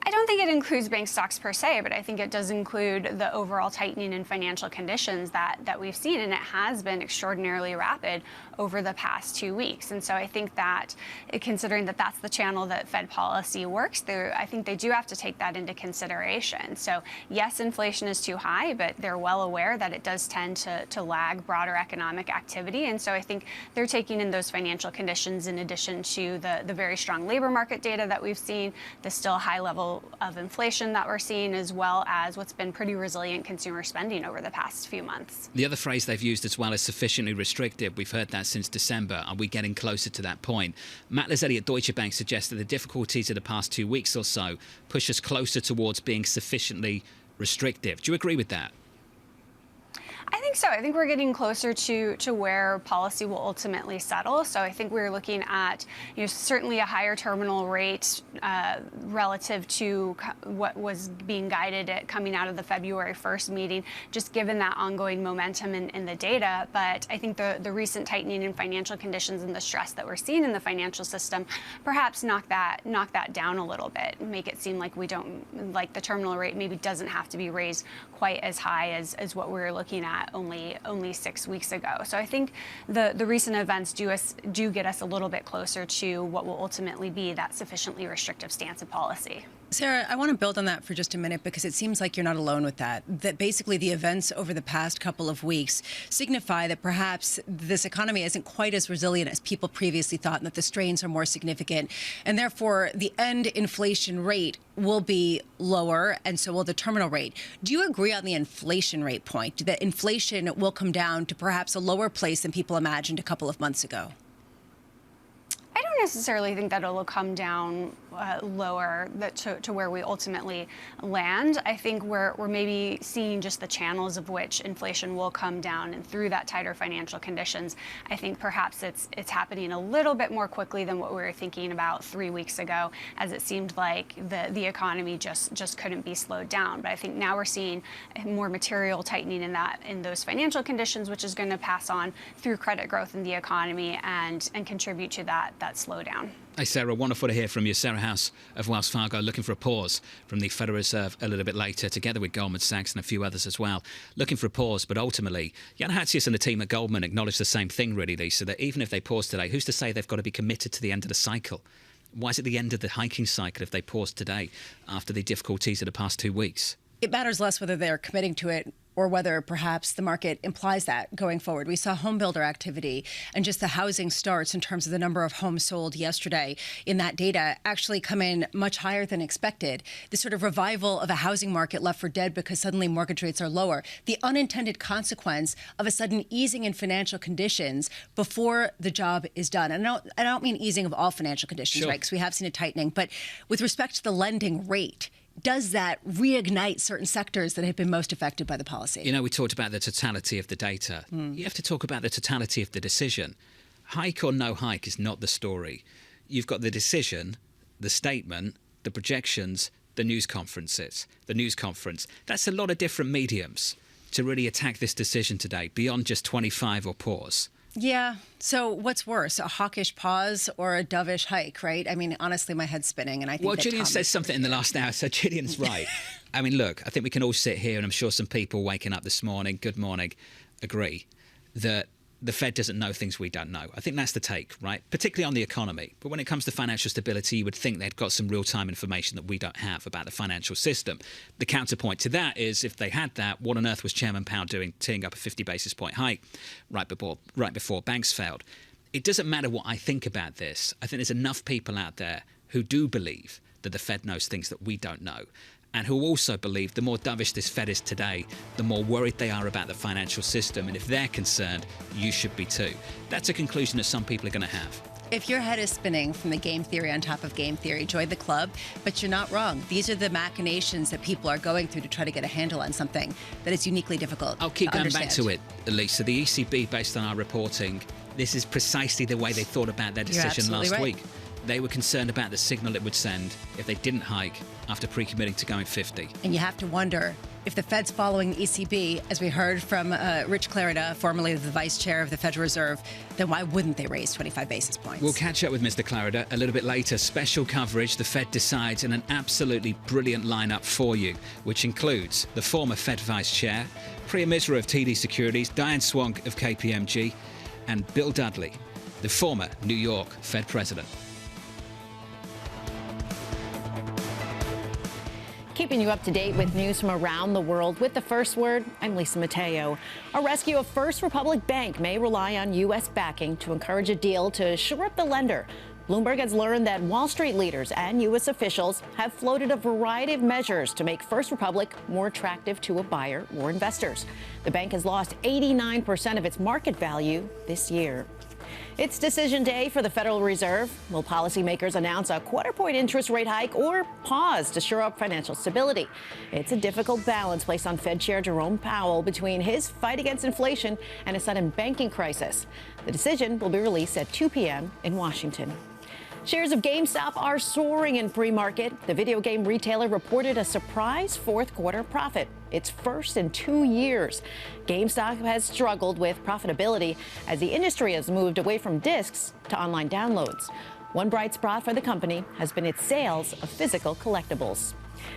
I don't think it includes bank stocks per se, but I think it does include the overall tightening in financial conditions that we've seen, and it has been extraordinarily rapid over the past 2 weeks. And so I think that, considering that that's the channel that Fed policy works through, I think they do have to take that into consideration. So yes, inflation is too high, but they're well aware that it does tend to lag broader economic activity. And so I think they're taking in those financial conditions in addition to the very strong labor market data that we've seen, the still high level of inflation that we're seeing, as well as what's been pretty resilient consumer spending over the past few months. The other phrase they've used as well is sufficiently restrictive. We've heard that since December. Are we getting closer to that point? Matt Lazzetti at Deutsche Bank suggests that the difficulties of the past 2 weeks or so push us closer towards being sufficiently restrictive. Do you agree with that? I think so. I think we're getting closer to where policy will ultimately settle. So I think we're looking at certainly a higher terminal rate relative to what was being guided at coming out of the February 1st meeting, just given that ongoing momentum in the data. But I think the recent tightening in financial conditions and the stress that we're seeing in the financial system perhaps knock that down a little bit, make it seem like the terminal rate maybe doesn't have to be raised quite as high as what we were looking at only 6 weeks ago. So I think the recent events do get us a little bit closer to what will ultimately be that sufficiently restrictive stance of policy. Sarah, I want to build on that for just a minute because it seems like you're not alone with that. That basically the events over the past couple of weeks signify that perhaps this economy isn't quite as resilient as people previously thought, and that the strains are more significant. And therefore, the end inflation rate will be lower, and so will the terminal rate. Do you agree on the inflation rate point, that inflation will come down to perhaps a lower place than people imagined a couple of months ago? I don't necessarily think that it'll come down lower to where we ultimately land. I think we're maybe seeing just the channels of which inflation will come down, and through that tighter financial conditions, I think perhaps it's happening a little bit more quickly than what we were thinking about 3 weeks ago, as it seemed like the economy just couldn't be slowed down. But I think now we're seeing more material tightening in those financial conditions, which is going to pass on through credit growth in the economy and contribute to that slowdown. Hey, Sarah, wonderful to hear from you. Sarah House of Wells Fargo, looking for a pause from the Federal Reserve a little bit later, together with Goldman Sachs and a few others as well. Looking for a pause, but ultimately, Jan Hatzius and the team at Goldman acknowledge the same thing, really, Lisa, that even if they pause today, who's to say they've got to be committed to the end of the cycle? Why is it the end of the hiking cycle if they pause today after the difficulties of the past 2 weeks? It matters less whether they're committing to it or whether perhaps the market implies that going forward. We saw home builder activity and just the housing starts in terms of the number of homes sold yesterday in that data actually come in much higher than expected. The sort of revival of a housing market left for dead because suddenly mortgage rates are lower. The unintended consequence of a sudden easing in financial conditions before the job is done. And I don't mean easing of all financial conditions, Sure. right? Because we have seen a tightening. But with respect to the lending rate, does that reignite certain sectors that have been most affected by the policy? You know, we talked about the totality of the data. You have to talk about the totality of the decision. Hike or no hike is not the story. You've got the decision, the statement, the projections, the news conferences, the news conference. That's a lot of different mediums to really attack this decision today, beyond just 25 or pause. Yeah. So what's worse, a hawkish pause or a dovish hike, right? I mean, honestly, my head's spinning, and I think Well, that Gillian Tom says something in the last hour, so Gillian's right. I mean, look, I think we can all sit here, and I'm sure some people waking up this morning, good morning, agree that the Fed doesn't know things we don't know. I think that's the take, right? Particularly on the economy. But when it comes to financial stability, you would think they'd got some real-time information that we don't have about the financial system. The counterpoint to that is, if they had that, what on earth was Chairman Powell doing, teeing up a 50 basis point hike right before banks failed? It doesn't matter what I think about this. I think there's enough people out there who do believe that the Fed knows things that we don't know, and who also believe the more dovish this Fed is today, the more worried they are about the financial system. And if they're concerned, you should be too. That's a conclusion that some people are going to have. If your head is spinning from the game theory on top of game theory, join the club. But you're not wrong. These are the machinations that people are going through to try to get a handle on something that is uniquely difficult. I'll keep to going back understand. to it, Alicia. The ECB, based on our reporting, this is precisely the way they thought about their decision last right. week. They were concerned about the signal it would send if they didn't hike after pre-committing to going 50. And you have to wonder if the Fed's following the ECB, as we heard from Rich Clarida, formerly the vice chair of the Federal Reserve, then why wouldn't they raise 25 basis points? We'll catch up with Mr. Clarida a little bit later. Special coverage, the Fed decides, and an absolutely brilliant lineup for you, which includes the former Fed vice chair, Priya Misra of TD Securities, Diane Swank of KPMG, and Bill Dudley, the former New York Fed president. Keeping you up to date with news from around the world with the first word, I'm Lisa Mateo. A rescue of First Republic Bank may rely on U.S. backing to encourage a deal to shore up the lender. Bloomberg has learned that Wall Street leaders and U.S. officials have floated a variety of measures to make First Republic more attractive to a buyer or investors. The bank has lost 89% of its market value this year. It's decision day for the Federal Reserve. Will policymakers announce a quarter-point interest rate hike or pause to shore up financial stability? It's a difficult balance placed on Fed Chair Jerome Powell between his fight against inflation and a sudden banking crisis. The decision will be released at 2 p.m. in Washington. Shares of GameStop are soaring in pre-market. The video game retailer reported a surprise fourth quarter profit, its first in 2 years. GameStop has struggled with profitability as the industry has moved away from discs to online downloads. One bright spot for the company has been its sales of physical collectibles.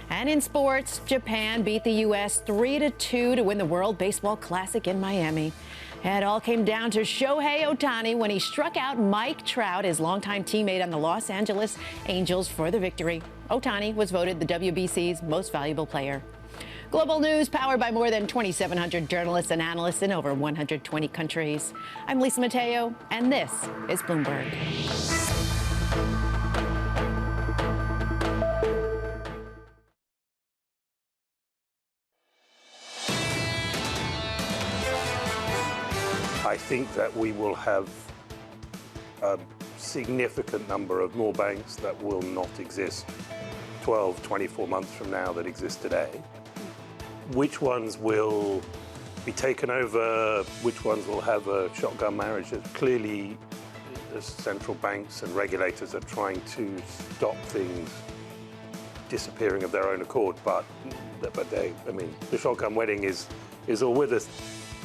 And in sports, Japan beat the U.S. 3-2 to win the World Baseball Classic in Miami. It all came down to Shohei Ohtani when he struck out Mike Trout, his longtime teammate on the Los Angeles Angels, for the victory. Ohtani was voted the WBC's most valuable player. Global news powered by more than 2,700 journalists and analysts in over 120 countries. I'm Lisa Mateo, and this is Bloomberg. I think that we will have a significant number of more banks that will not exist 12, 24 months from now that exist today. Which ones will be taken over? Which ones will have a shotgun marriage? Clearly, the central banks and regulators are trying to stop things disappearing of their own accord, but the shotgun wedding is all with us.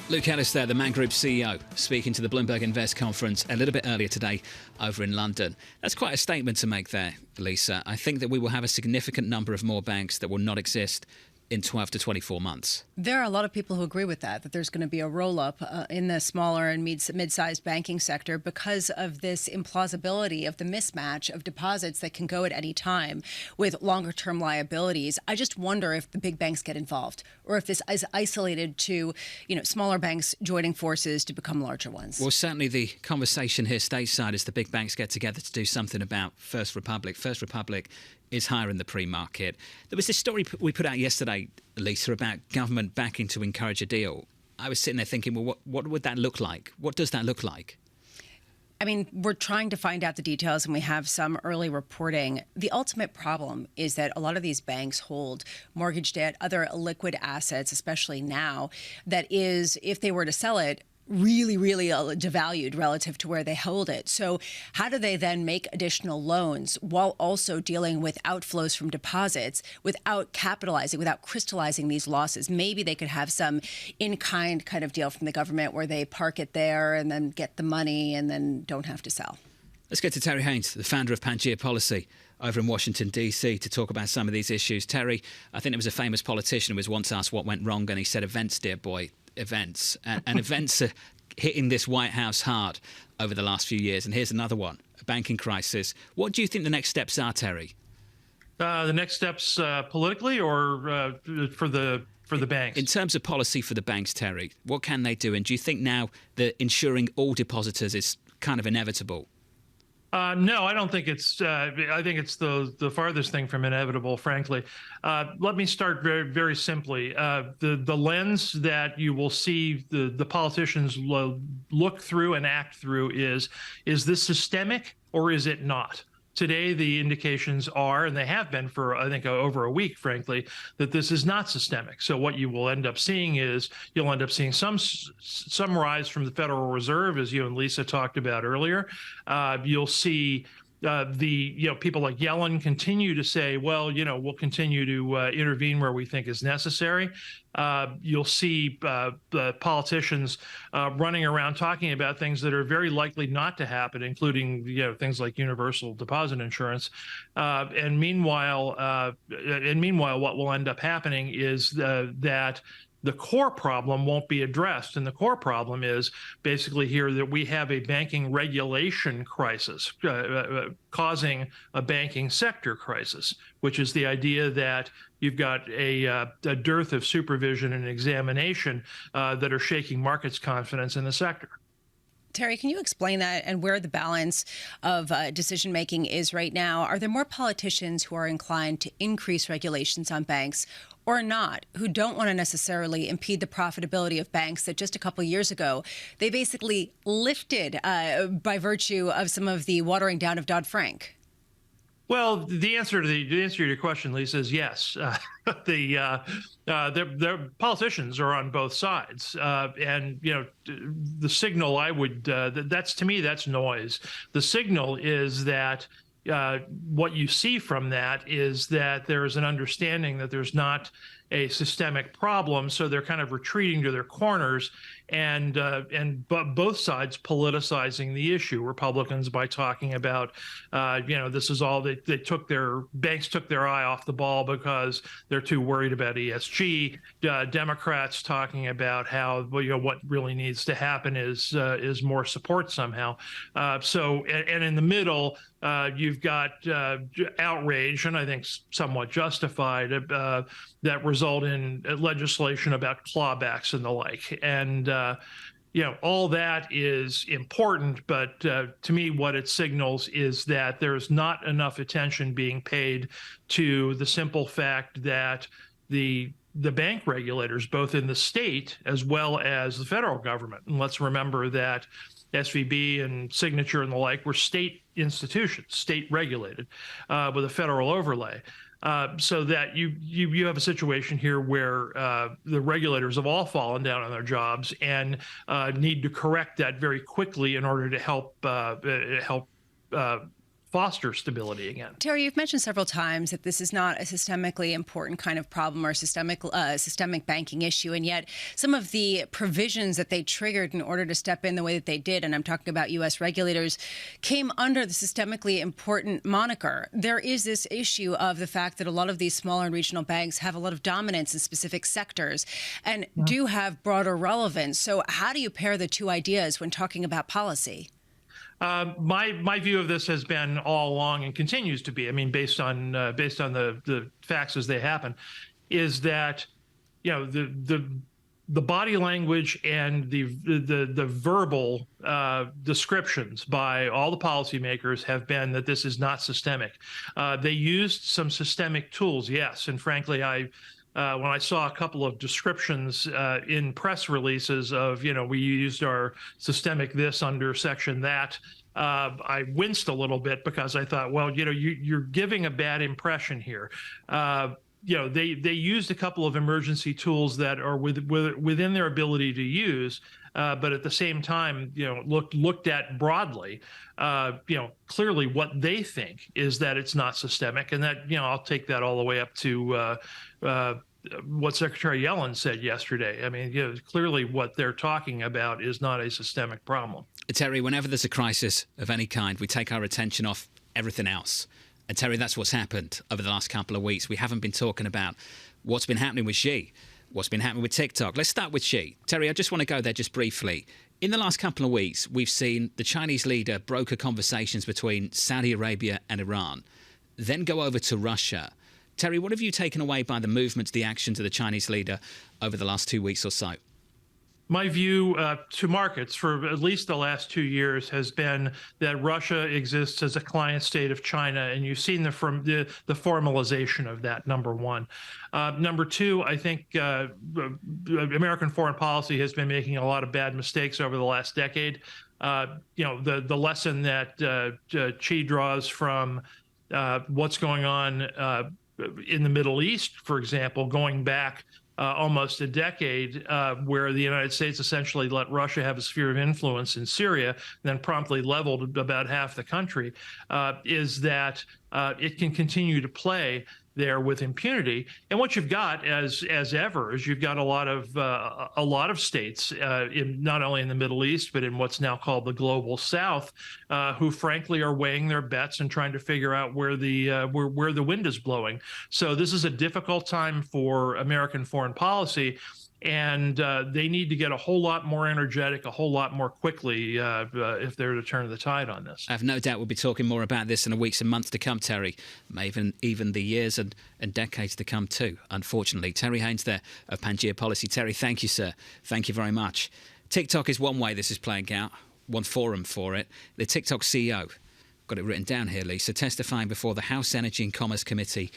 Luke Ellis there, the Man Group CEO, speaking to the Bloomberg Invest Conference a little bit earlier today over in London. That's quite a statement to make there, Lisa. I think that we will have a significant number of more banks that will not exist in 12 to 24 months. There are a lot of people who agree with that there's going to be a roll-up in the smaller and mid-sized banking sector because of this implausibility of the mismatch of deposits that can go at any time with longer-term liabilities. I just wonder if the big banks get involved or if this is isolated to, smaller banks joining forces to become larger ones. Well, certainly the conversation here stateside is the big banks get together to do something about First Republic. First Republic is higher in the pre-market. There was this story we put out yesterday, Lisa, about government backing to encourage a deal. I was sitting there thinking, well, what would that look like? What does that look like? I mean, we're trying to find out the details, and we have some early reporting. The ultimate problem is that a lot of these banks hold mortgage debt, other liquid assets, especially now, that is, if they were to sell it, really, really devalued relative to where they hold it. So how do they then make additional loans while also dealing with outflows from deposits without capitalizing, without crystallizing these losses? Maybe they could have some in-kind kind of deal from the government where they park it there and then get the money and then don't have to sell. Let's get to Terry Haynes, the founder of Pangea Policy over in Washington, D.C., to talk about some of these issues. Terry, I think there was a famous politician who was once asked what went wrong, and he said, events, dear boy. Events. And events are hitting this White House hard over the last few years. And here's another one, a banking crisis. What do you think the next steps are, Terry? The next steps politically or for the banks? In terms of policy for the banks, Terry, what can they do? And do you think now that ensuring all depositors is kind of inevitable? No, I don't think it's. I think it's the farthest thing from inevitable, frankly. Let me start very, very simply. The lens that you will see the politicians look through and act through is this systemic or is it not? Today, the indications are, and they have been for, I think, over a week, frankly, that this is not systemic. So what you will end up seeing is you'll end up seeing some rise from the Federal Reserve, as you and Lisa talked about earlier. You'll see people like Yellen continue to say, well, we'll continue to intervene where we think is necessary. You'll see the politicians running around talking about things that are very likely not to happen, including things like universal deposit insurance. And meanwhile, what will end up happening is that the core problem won't be addressed. And the core problem is basically here that we have a banking regulation crisis causing a banking sector crisis, which is the idea that you've got a dearth of supervision and examination that are shaking markets' confidence in the sector. Terry, can you explain that and where the balance of decision-making is right now? Are there more politicians who are inclined to increase regulations on banks or not, who don't want to necessarily impede the profitability of banks that just a couple of years ago, they basically lifted by virtue of some of the watering down of Dodd-Frank? Well, the answer to your question, Lisa, is yes. The politicians are on both sides, and the signal I would that's to me that's noise. The signal is that what you see from that is that there is an understanding that there's not a systemic problem, so they're kind of retreating to their corners, and both sides politicizing the issue. Republicans by talking about, this is all banks took their eye off the ball because they're too worried about ESG. Democrats talking about how what really needs to happen is more support somehow. And in the middle, you've got outrage, and I think somewhat justified, that result in legislation about clawbacks and the like. And all that is important, but to me, what it signals is that there's not enough attention being paid to the simple fact that the bank regulators, both in the state as well as the federal government, and let's remember that SVB and Signature and the like were state institutions, state regulated, with a federal overlay. So that you have a situation here where the regulators have all fallen down on their jobs and foster stability again. Terry, you've mentioned several times that this is not a systemically important kind of problem or systemic banking issue, and yet some of the provisions that they triggered in order to step in the way that they did, and I'm talking about U.S. regulators, came under the systemically important moniker. There is this issue of the fact that a lot of these smaller and regional banks have a lot of dominance in specific sectors and do have broader relevance. So how do you pair the two ideas when talking about policy? My view of this has been all along and continues to be, I mean, based on the facts as they happen, is that, you know, the body language and the verbal descriptions by all the policymakers have been that this is not systemic. They used some systemic tools, yes, and frankly, when I saw a couple of descriptions in press releases of, you know, we used our systemic this under section that, I winced a little bit because I thought, well, you know, you're giving a bad impression here. You know, they used a couple of emergency tools that are within their ability to use, but at the same time, you know, looked at broadly, you know, clearly what they think is that it's not systemic, and that, you know, I'll take that all the way up to what Secretary Yellen said yesterday. I mean, you know, clearly what they're talking about is not a systemic problem. Terry, whenever there's a crisis of any kind, we take our attention off everything else. And Terry, that's what's happened over the last couple of weeks. We haven't been talking about what's been happening with Xi, what's been happening with TikTok. Let's start with Xi. Terry, I just want to go there just briefly. In the last couple of weeks, we've seen the Chinese leader broker conversations between Saudi Arabia and Iran, then go over to Russia. Terry, what have you taken away by the movements, the actions of the Chinese leader over the last 2 weeks or so? My view to markets for at least the last 2 years has been that Russia exists as a client state of China, and you've seen the formalization of that, number one. Number two, I think American foreign policy has been making a lot of bad mistakes over the last decade. You know, the lesson that Xi draws from what's going on in the Middle East, for example, going back almost a decade, where the United States essentially let Russia have a sphere of influence in Syria, then promptly leveled about half the country, is that it can continue to play there with impunity. And what you've got, as ever, is you've got a lot of states, not only in the Middle East, but in what's now called the global South, who frankly are weighing their bets and trying to figure out where the wind is blowing. So this is a difficult time for American foreign policy, and they need to get a whole lot more energetic, a whole lot more quickly if they're to turn the tide on this. I have no doubt we'll be talking more about this in the weeks and months to come, Terry, even the years and decades to come too, unfortunately. Terry Haynes there of Pangea Policy. Terry, thank you, sir. Thank you very much. TikTok is one way this is playing out, one forum for it. The TikTok CEO, got it written down here, Lisa, testifying before the House Energy and Commerce Committee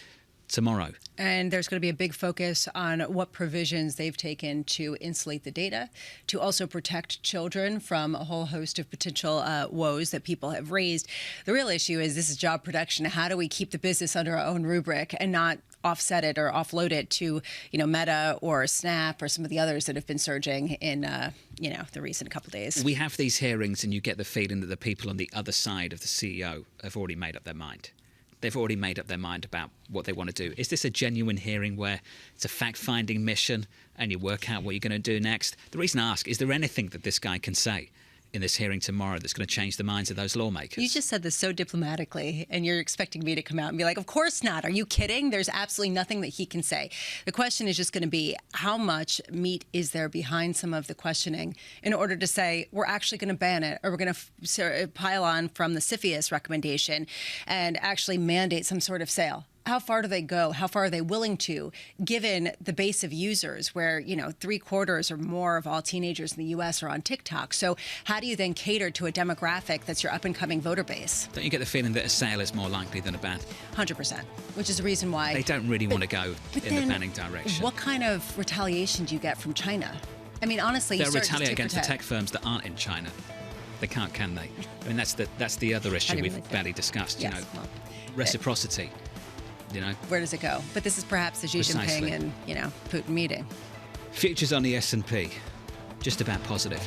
tomorrow. And there's going to be a big focus on what provisions they've taken to insulate the data, to also protect children from a whole host of potential woes that people have raised. The real issue is this is job protection. How do we keep the business under our own rubric and not offset it or offload it to, you know, Meta or Snap or some of the others that have been surging in, you know, the recent couple of days? We have these hearings and you get the feeling that the people on the other side of the CEO have already made up their mind. They've already made up their mind about what they want to do. Is this a genuine hearing where it's a fact-finding mission and you work out what you're going to do next? The reason I ask, is there anything that this guy can say in this hearing tomorrow that's going to change the minds of those lawmakers? You just said this so diplomatically, and you're expecting me to come out and be like, of course not. Are you kidding? There's absolutely nothing that he can say. The question is just going to be, how much meat is there behind some of the questioning in order to say, we're actually going to ban it, or we're going to pile on from the CFIUS recommendation and actually mandate some sort of sale? How far do they go? How far are they willing to, given the base of users where, you know, 3/4 or more of all teenagers in the U.S. are on TikTok? So how do you then cater to a demographic that's your up-and-coming voter base? Don't you get the feeling that a sale is more likely than a ban? 100%, which is the reason why... They don't really want to go in the banning direction. What kind of retaliation do you get from China? I mean, honestly... They'll retaliate against the tech firms that aren't in China. They can't, can they? I mean, that's the other issue we've barely discussed, yes, you know, reciprocity. You know, where does it go? But this is perhaps the Xi Jinping and, you know, Putin meeting. Futures on the S&P, just about positive.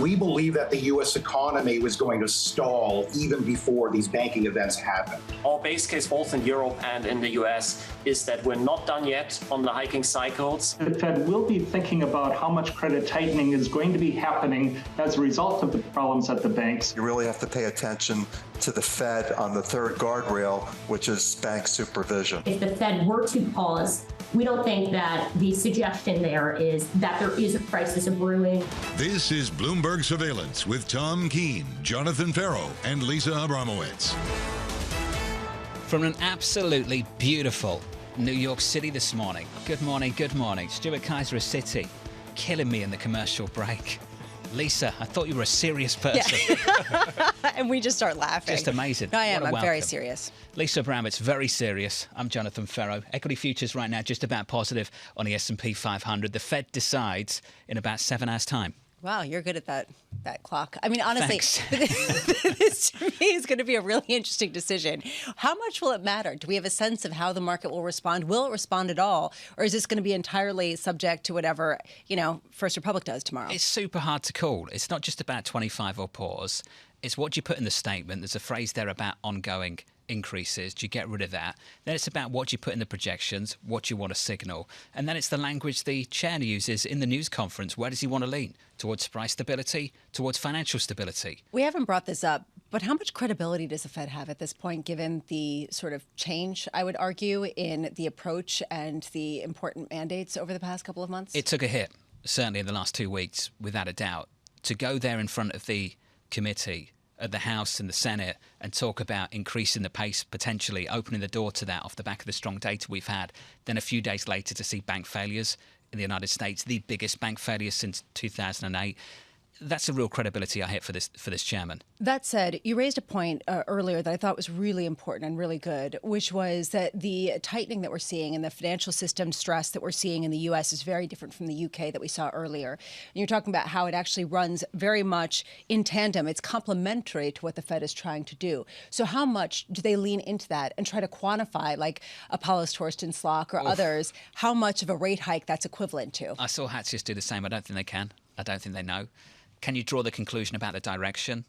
We believe that the U.S. economy was going to stall even before these banking events happened. Our base case, both in Europe and in the US, is that we're not done yet on the hiking cycles. The Fed will be thinking about how much credit tightening is going to be happening as a result of the problems at the banks. You really have to pay attention to the Fed on the third guardrail, which is bank supervision. If the Fed were to pause, we don't think that the suggestion there is that there is a crisis of brewing. This is Bloomberg Surveillance with Tom Keene, Jonathan Ferro, and Lisa Abramowicz. From an absolutely beautiful New York City this morning. Good morning, good morning. Stuart Kaiser of Citi, killing me in the commercial break. Lisa, I thought you were a serious person. Yeah. And we just start laughing. Just amazing. I am. I'm very welcome. serious. Lisa Abramowicz, very serious. I'm Jonathan Ferro. Equity futures right now just about positive on the S&P 500. The Fed decides in about 7 hours' time. Wow, you're good at that clock. I mean, honestly, Thanks. this to me is going to be a really interesting decision. How much will it matter? Do we have a sense of how the market will respond? Will it respond at all? Or is this going to be entirely subject to whatever, First Republic does tomorrow? It's super hard to call. It's not just about 25 or pause. It's what you put in the statement. There's a phrase there about ongoing increases. Do you get rid of that? Then it's about what you put in the projections, what you want to signal. And then it's the language the chair uses in the news conference. Where does he want to lean? Towards price stability, towards financial stability. We haven't brought this up, but how much credibility does the Fed have at this point, given the sort of change, I would argue, in the approach and the important mandates over the past couple of months? It took a hit, certainly in the last 2 weeks, without a doubt. To go there in front of the committee at the House and the Senate and talk about increasing the pace, potentially opening the door to that off the back of the strong data we've had. Then a few days later to see bank failures in the United States, the biggest bank failure since 2008. That's a real credibility I hit for this chairman. That said, you raised a point earlier that I thought was really important and really good, which was that the tightening that we're seeing and the financial system stress that we're seeing in the U.S. is very different from the UK that we saw earlier. And you're talking about how it actually runs very much in tandem. It's complementary to what the Fed is trying to do. So how much do they lean into that and try to quantify, like Apollo's Torsten Slok or others, how much of a rate hike that's equivalent to? I saw Hatzius do the same. I don't think they can. I don't think they know. Can you draw the conclusion about the direction,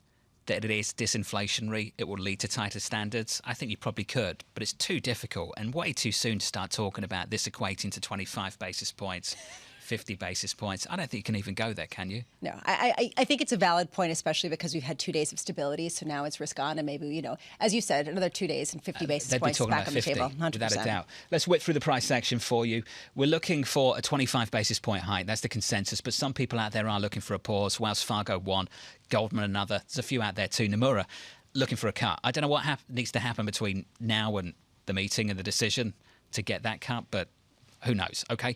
that it is disinflationary, it will lead to tighter standards? I think you probably could, but it's too difficult and way too soon to start talking about this equating to 25 basis points, 50 basis points. I don't think you can even go there, can you? No, I think it's a valid point, especially because we've had 2 days of stability, so now it's risk on, and maybe, as you said, another 2 days and 50 basis points back on the table. 100%. Without a doubt. Let's whip through the price action for you. We're looking for a 25 basis point hike. That's the consensus, but some people out there are looking for a pause. Wells Fargo one, Goldman another. There's a few out there too. Nomura looking for a cut. I don't know what needs to happen between now and the meeting and the decision to get that cut, but who knows? Okay.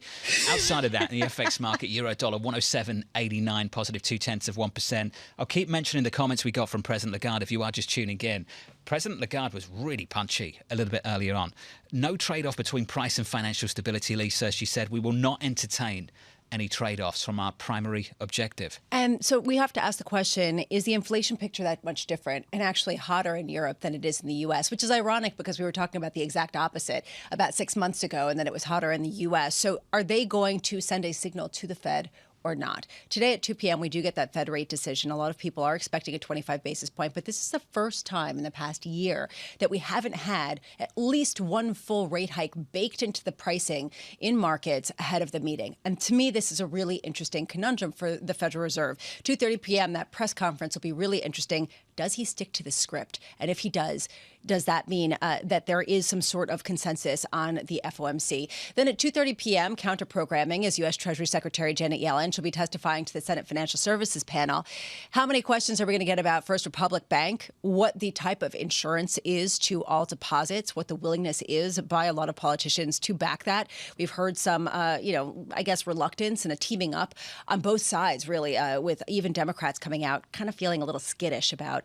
Outside of that, in the FX market, euro dollar 107.89, positive 0.2%. I'll keep mentioning the comments we got from President Lagarde if you are just tuning in. President Lagarde was really punchy a little bit earlier on. No trade-off between price and financial stability, Lisa. She said, we will not entertain any trade-offs from our primary objective. And so we have to ask the question, is the inflation picture that much different and actually hotter in Europe than it is in the U.S., which is ironic because we were talking about the exact opposite about 6 months ago, and then it was hotter in the U.S. So are they going to send a signal to the Fed or not? Today at 2 p.m., we do get that Fed rate decision. A lot of people are expecting a 25 basis point, but this is the first time in the past year that we haven't had at least one full rate hike baked into the pricing in markets ahead of the meeting. And to me, this is a really interesting conundrum for the Federal Reserve. 2:30 p.m., that press conference will be really interesting. Does he stick to the script? And if he does that mean that there is some sort of consensus on the FOMC? Then at 2:30 p.m., counter-programming is U.S. Treasury Secretary Janet Yellen. She'll be testifying to the Senate Financial Services panel. How many questions are we going to get about First Republic Bank, what the type of insurance is to all deposits, what the willingness is by a lot of politicians to back that? We've heard some, I guess, reluctance and a teaming up on both sides, really, with even Democrats coming out kind of feeling a little skittish about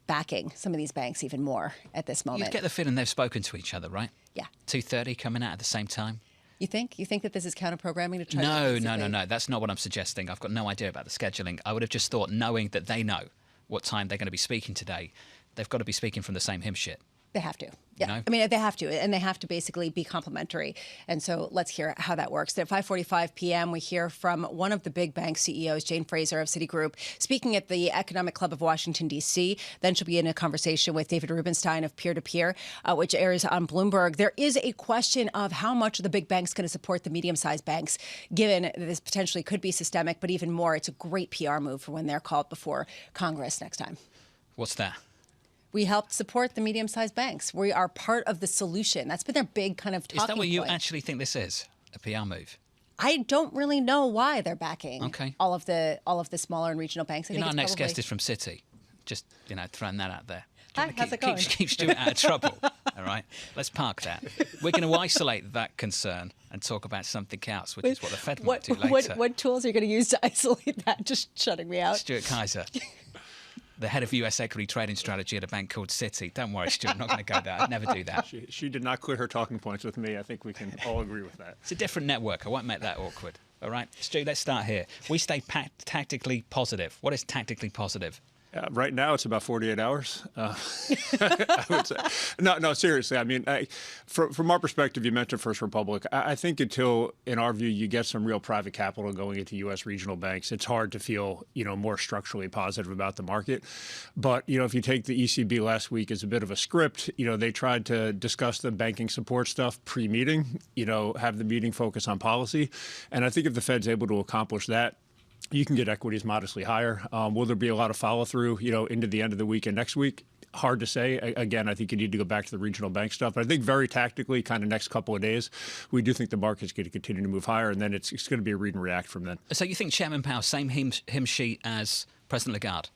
backing some of these banks even more at this moment. You get the feeling they've spoken to each other, right? Yeah. 2:30 coming out at the same time. You think? You think that this is counter-programming to try No. That's not what I'm suggesting. I've got no idea about the scheduling. I would have just thought, knowing that they know what time they're going to be speaking today, they've got to be speaking from the same hymn sheet. They have to. Yeah, no? I mean, they have to, and they have to basically be complementary. And so let's hear how that works. At 5:45 p.m., we hear from one of the big bank CEOs, Jane Fraser of Citigroup, speaking at the Economic Club of Washington, D.C. Then she'll be in a conversation with David Rubenstein of Peer to Peer, which airs on Bloomberg. There is a question of how much the big bank's going to support the medium-sized banks, given that this potentially could be systemic, but even more, it's a great PR move for when they're called before Congress next time. What's that? We helped support the medium-sized banks. We are part of the solution. That's been their big kind of talking point. Is that what you actually think this is, a PR move? I don't really know why they're backing all of the smaller and regional banks. Our next guest is from Citi. Just, throwing that out there. Hi, how's it going? Keep Stuart out of trouble. All right, let's park that. We're going to isolate that concern and talk about something else, which is what the Fed might do later. What tools are you going to use to isolate that? Just shutting me out. Stuart Kaiser. The head of US equity trading strategy at a bank called Citi. Don't worry, Stuart, I'm not going to go there. I'd never do that. She did not clear her talking points with me. I think we can all agree with that. It's a different network. I won't make that awkward. All right, Stu, let's start here. We stay tactically positive. What is tactically positive? Right now, it's about 48 hours. I would say. No, seriously. I mean, from our perspective, you mentioned First Republic. I think until, in our view, you get some real private capital going into U.S. regional banks, it's hard to feel, more structurally positive about the market. But, if you take the ECB last week as a bit of a script, they tried to discuss the banking support stuff pre-meeting, have the meeting focus on policy. And I think if the Fed's able to accomplish that, you can get equities modestly higher. Will there be a lot of follow-through, into the end of the week and next week? Hard to say. Again, I think you need to go back to the regional bank stuff. But I think very tactically, kind of next couple of days, we do think the market's going to continue to move higher, and then it's going to be a read and react from then. So you think Chairman Powell, same hymn sheet as President Lagarde?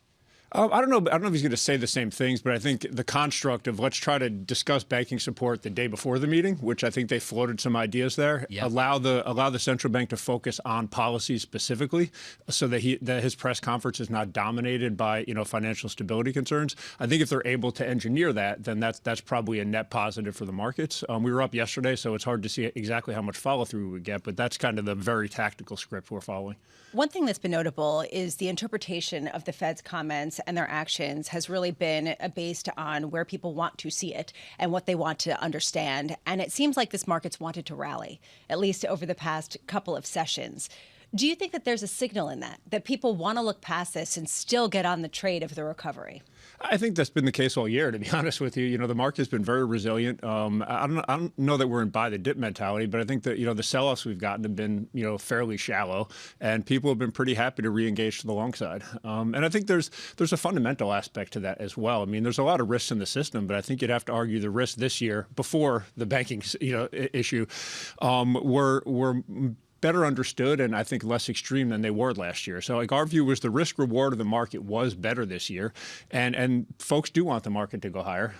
I don't know if he's going to say the same things, but I think the construct of let's try to discuss banking support the day before the meeting, which I think they floated some ideas there. Yep. Allow the central bank to focus on policy specifically, so that his press conference is not dominated by financial stability concerns. I think if they're able to engineer that, then that's probably a net positive for the markets. We were up yesterday, so it's hard to see exactly how much follow through we would get, but that's kind of the very tactical script we're following. One thing that's been notable is the interpretation of the Fed's comments and their actions has really been based on where people want to see it and what they want to understand. And it seems like this market's wanted to rally, at least over the past couple of sessions. Do you think that there's a signal in that people want to look past this and still get on the trade of the recovery? I think that's been the case all year, to be honest with you. The market's been very resilient. I don't know that we're in buy the dip mentality, but I think that, the sell-offs we've gotten have been, fairly shallow, and people have been pretty happy to re-engage to the long side. And I think there's a fundamental aspect to that as well. I mean, there's a lot of risks in the system, but I think you'd have to argue the risks this year, before the banking, issue, were better understood and I think less extreme than they were last year. So our view was the risk reward of the market was better this year, and folks do want the market to go higher.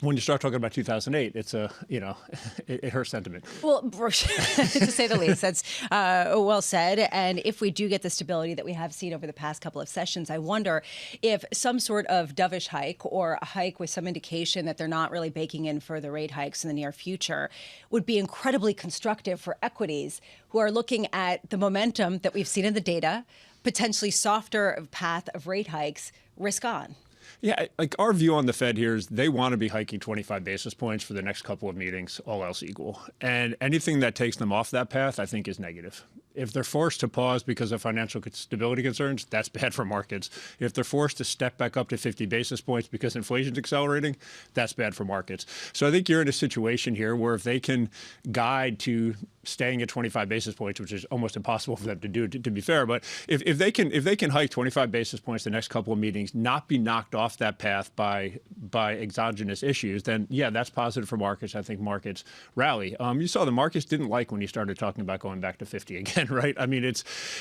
When you start talking about 2008, it's it hurts sentiment. Well, to say the least, that's well said. And if we do get the stability that we have seen over the past couple of sessions, I wonder if some sort of dovish hike or a hike with some indication that they're not really baking in further rate hikes in the near future would be incredibly constructive for equities who are looking at the momentum that we've seen in the data, potentially softer path of rate hikes, risk on. Yeah, our view on the Fed here is they want to be hiking 25 basis points for the next couple of meetings, all else equal. And anything that takes them off that path, I think, is negative. If they're forced to pause because of financial stability concerns, that's bad for markets. If they're forced to step back up to 50 basis points because inflation's accelerating, that's bad for markets. So I think you're in a situation here where if they can guide to staying at 25 basis points, which is almost impossible for them to do, to be fair, but if they can hike 25 basis points the next couple of meetings, not be knocked off that path by exogenous issues, then yeah, that's positive for markets. I think markets rally. You saw the markets didn't like when you started talking about going back to 50 again, right? I mean,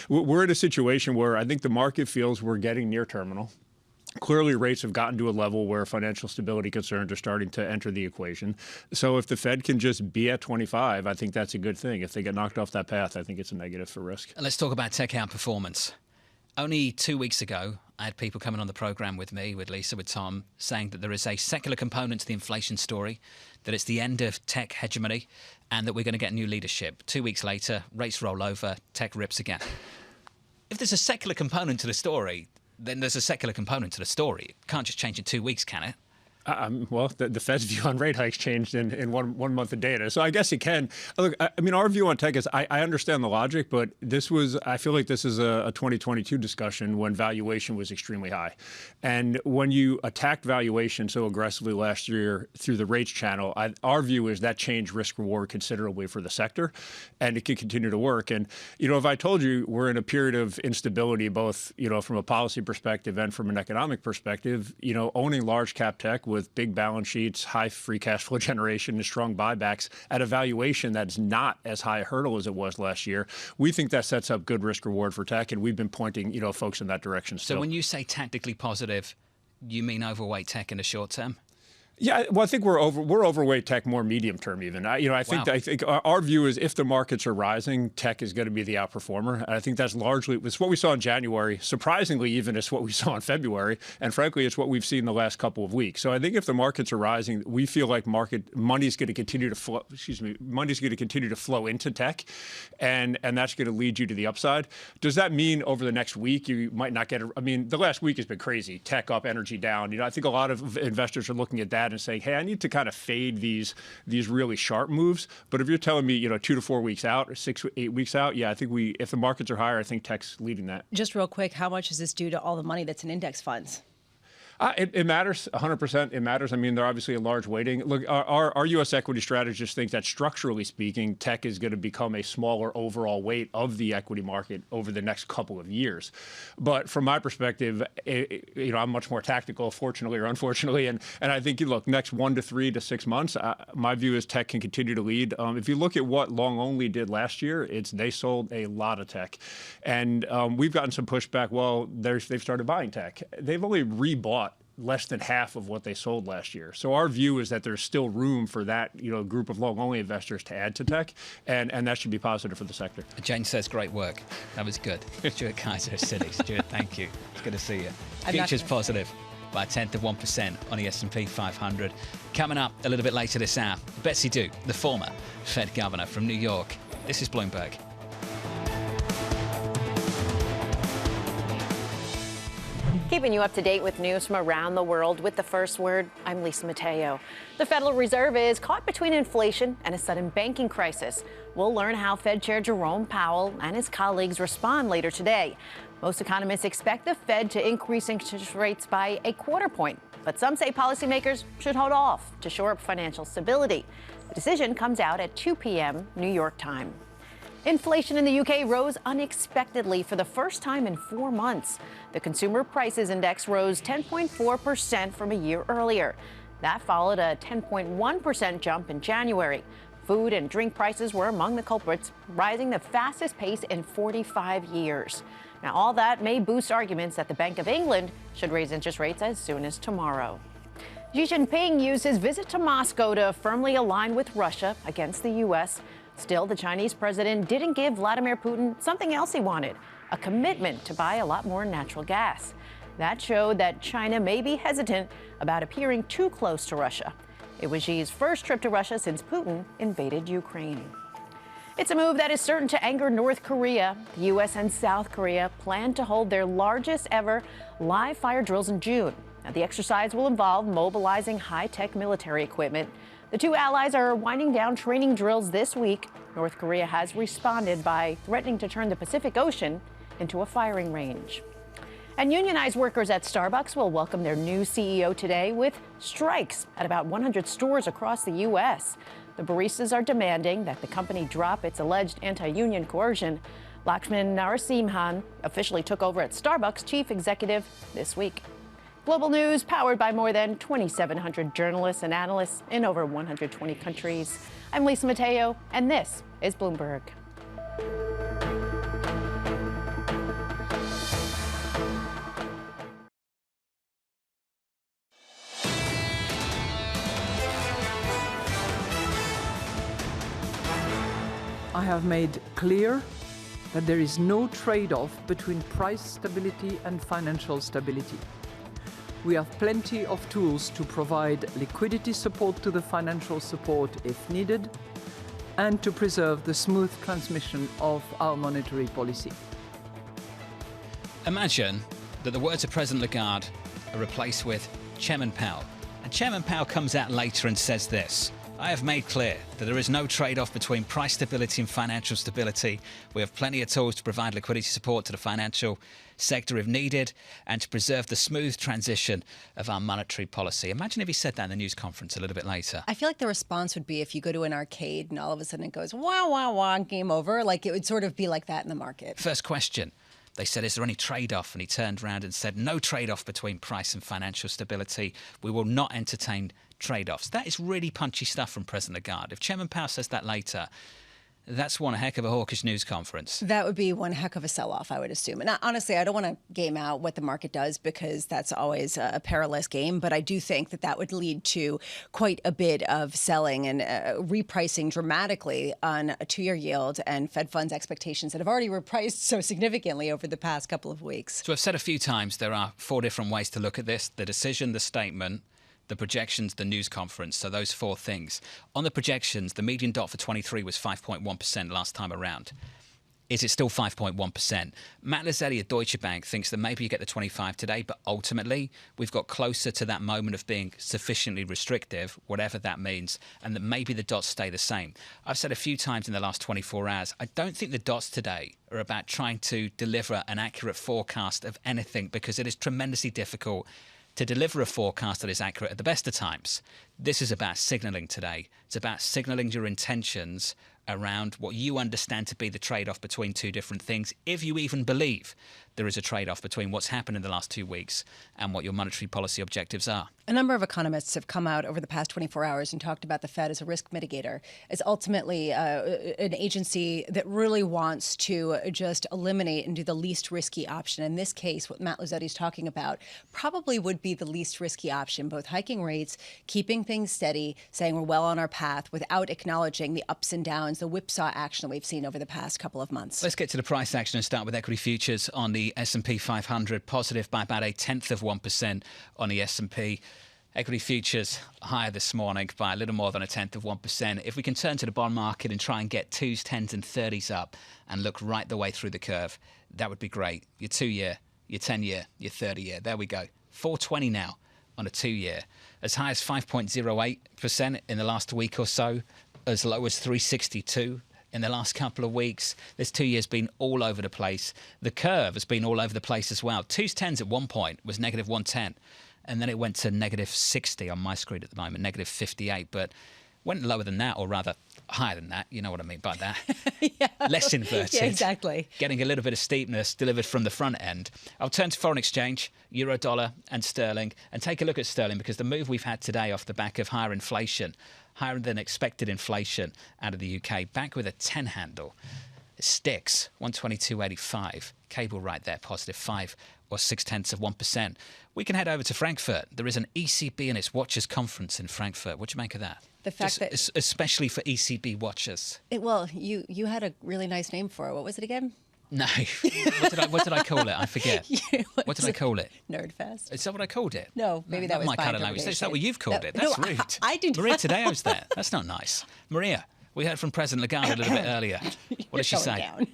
we're in a situation where I think the market feels we're getting near terminal. Clearly, rates have gotten to a level where financial stability concerns are starting to enter the equation. So if the Fed can just be at 25, I think that's a good thing. If they get knocked off that path, I think it's a negative for risk. Let's talk about tech outperformance. Only 2 weeks ago, I had people coming on the program with me, with Lisa, with Tom, saying that there is a secular component to the inflation story, that it's the end of tech hegemony, and that we're going to get new leadership. 2 weeks later, rates roll over, tech rips again. If there's a secular component to the story, then there's a secular component to the story. It can't just change in 2 weeks, can it? Well, the Fed's view on rate hikes changed in one month of data. So I guess you can. Look, I mean, our view on tech is I understand the logic, but I feel like this is a 2022 discussion when valuation was extremely high. And when you attacked valuation so aggressively last year through the rates channel, our view is that changed risk reward considerably for the sector, and it can continue to work. And, if I told you we're in a period of instability, both, from a policy perspective and from an economic perspective, owning large cap tech with big balance sheets, high free cash flow generation, and strong buybacks at a valuation that's not as high a hurdle as it was last year, we think that sets up good risk reward for tech, and we've been pointing, folks in that direction still. So when you say tactically positive, you mean overweight tech in the short term? Yeah, well, I think we're overweight tech more medium term even. I think our view is if the markets are rising, tech is going to be the outperformer. And I think that's largely it's what we saw in January. Surprisingly, even it's what we saw in February, and frankly, it's what we've seen the last couple of weeks. So I think if the markets are rising, we feel like money's going to continue to flow. Money's going to continue to flow into tech, and that's going to lead you to the upside. Does that mean over the next week you might not get? The last week has been crazy. Tech up, energy down. I think a lot of investors are looking at that and saying, hey, I need to kind of fade these really sharp moves. But if you're telling me, 2 to 4 weeks out or 6 to 8 weeks out, yeah, I think if the markets are higher, I think tech's leading that. Just real quick, how much is this due to all the money that's in index funds? It matters, 100%. It matters. They're obviously a large weighting. Look, our U.S. equity strategists think that structurally speaking, tech is going to become a smaller overall weight of the equity market over the next couple of years. But from my perspective, I'm much more tactical, fortunately or unfortunately. And I think, next 1 to 3 to 6 months, my view is tech can continue to lead. If you look at what long only did last year, they sold a lot of tech. And we've gotten some pushback. Well, they've started buying tech. They've only rebought less than half of what they sold last year. So our view is that there's still room for that, group of long-only investors to add to tech, and that should be positive for the sector. Jane says, great work. That was good. Stuart Kaiser, Citi. Stuart, thank you. It's good to see you. Futures positive by 0.1% on the S&P 500. Coming up a little bit later this hour, Betsy Duke, the former Fed governor from New York. This is Bloomberg. Keeping you up to date with news from around the world with the first word, I'm Lisa Mateo. The Federal Reserve is caught between inflation and a sudden banking crisis. We'll learn how Fed Chair Jerome Powell and his colleagues respond later today. Most economists expect the Fed to increase interest rates by a quarter point, but some say policymakers should hold off to shore up financial stability. The decision comes out at 2 p.m. New York time. Inflation in the UK rose unexpectedly for the first time in 4 months. The Consumer Prices Index rose 10.4% from a year earlier. That followed a 10.1% jump in January. Food and drink prices were among the culprits, rising the fastest pace in 45 years. Now, all that may boost arguments that the Bank of England should raise interest rates as soon as tomorrow. Xi Jinping used his visit to Moscow to firmly align with Russia against the U.S. Still, the Chinese president didn't give Vladimir Putin something else he wanted, a commitment to buy a lot more natural gas. That showed that China may be hesitant about appearing too close to Russia. It was Xi's first trip to Russia since Putin invaded Ukraine. It's a move that is certain to anger North Korea. The U.S. and South Korea plan to hold their largest ever live fire drills in June. Now, the exercise will involve mobilizing high-tech military equipment. The two allies are winding down training drills this week. North Korea has responded by threatening to turn the Pacific Ocean into a firing range. And unionized workers at Starbucks will welcome their new CEO today with strikes at about 100 stores across the U.S. The baristas are demanding that the company drop its alleged anti-union coercion. Lakshman Narasimhan officially took over at Starbucks chief executive this week. Global news powered by more than 2,700 journalists and analysts in over 120 countries. I'm Lisa Mateo, and this is Bloomberg. I have made clear that there is no trade-off between price stability and financial stability. We have plenty of tools to provide liquidity support to the financial support if needed, and to preserve the smooth transmission of our monetary policy. Imagine that the words of President Lagarde are replaced with Chairman Powell. And Chairman Powell comes out later and says this: I have made clear that there is no trade-off between price stability and financial stability. We have plenty of tools to provide liquidity support to the financial sector if needed and to preserve the smooth transition of our monetary policy. Imagine if he said that in the news conference a little bit later. I feel like the response would be if you go to an arcade and all of a sudden it goes, wah, wah, wah, game over. Like it would sort of be like that in the market. First question. They said, is there any trade-off? And he turned around and said, no trade-off between price and financial stability. We will not entertain trade-offs. That is really punchy stuff from President Lagarde. If Chairman Powell says that later, that's one heck of a hawkish news conference. That would be one heck of a sell-off, I would assume. And honestly, I don't want to game out what the market does because that's always a perilous game. But I do think that that would lead to quite a bit of selling and repricing dramatically on a two-year yield and Fed funds expectations that have already repriced so significantly over the past couple of weeks. So I've said a few times there are 4 different ways to look at this: the decision, the statement, the projections, the news conference. So those 4 things. On the projections, the median dot for 23 was 5.1% last time around. Is it still 5.1%? Matt Lazzetti at Deutsche Bank thinks that maybe you get the 25 today, but ultimately we've got closer to that moment of being sufficiently restrictive, whatever that means, and that maybe the dots stay the same. I've said a few times in the last 24 hours, I don't think the dots today are about trying to deliver an accurate forecast of anything, because it is tremendously difficult to deliver a forecast that is accurate at the best of times. This is about signalling today. It's about signalling your intentions around what you understand to be the trade-off between 2 different things, if you even believe there is a trade-off between what's happened in the last 2 weeks and what your monetary policy objectives are. A number of economists have come out over the past 24 hours and talked about the Fed as a risk mitigator, as ultimately an agency that really wants to just eliminate and do the least risky option. In this case, what Matt Lazzetti is talking about probably would be the least risky option, both hiking rates, keeping things steady, saying we're well on our path without acknowledging the ups and downs, the whipsaw action that we've seen over the past couple of months. Let's get to the price action and start with equity futures on the S&P 500, positive by about 0.1% on the S&P. Equity futures higher this morning by a little more than 0.1%. If we can turn to the bond market and try and get 2s, 10s and 30s up and look right the way through the curve, that would be great. Your 2-year, your 10-year, your 30-year. There we go. 420 now on a 2-year. As high as 5.08% in the last week or so, as low as 362 in the last couple of weeks. This 2 years been all over the place. The curve has been all over the place as well. 2s, 10s at one point was negative 110, and then it went to negative 60 on my screen at the moment, negative 58, but went lower than that, or rather higher than that. You know what I mean by that. Yeah. Less inverted. Yeah, exactly. Getting a little bit of steepness delivered from the front end. I'll turn to foreign exchange, euro, dollar and sterling, and take a look at sterling, because the move we've had today off the back of higher inflation, higher than expected inflation out of the UK, back with a 10 handle. It sticks, 122.85. Cable right there, positive 5 or 0.6%. We can head over to Frankfurt. There is an ECB and its watchers conference in Frankfurt. What do you make of that? The fact that, especially for ECB watchers. Well, you had a really nice name for it. What was it again? No. What did I call it? I forget. What did I call it? Nerdfest. Is that what I called it? No, maybe that was my kind of language. Is that what you've called it? That's rude. I did. Maria Tadeo's there. That's not nice. Maria, we heard from President Lagarde a little bit earlier. What did she say? Down.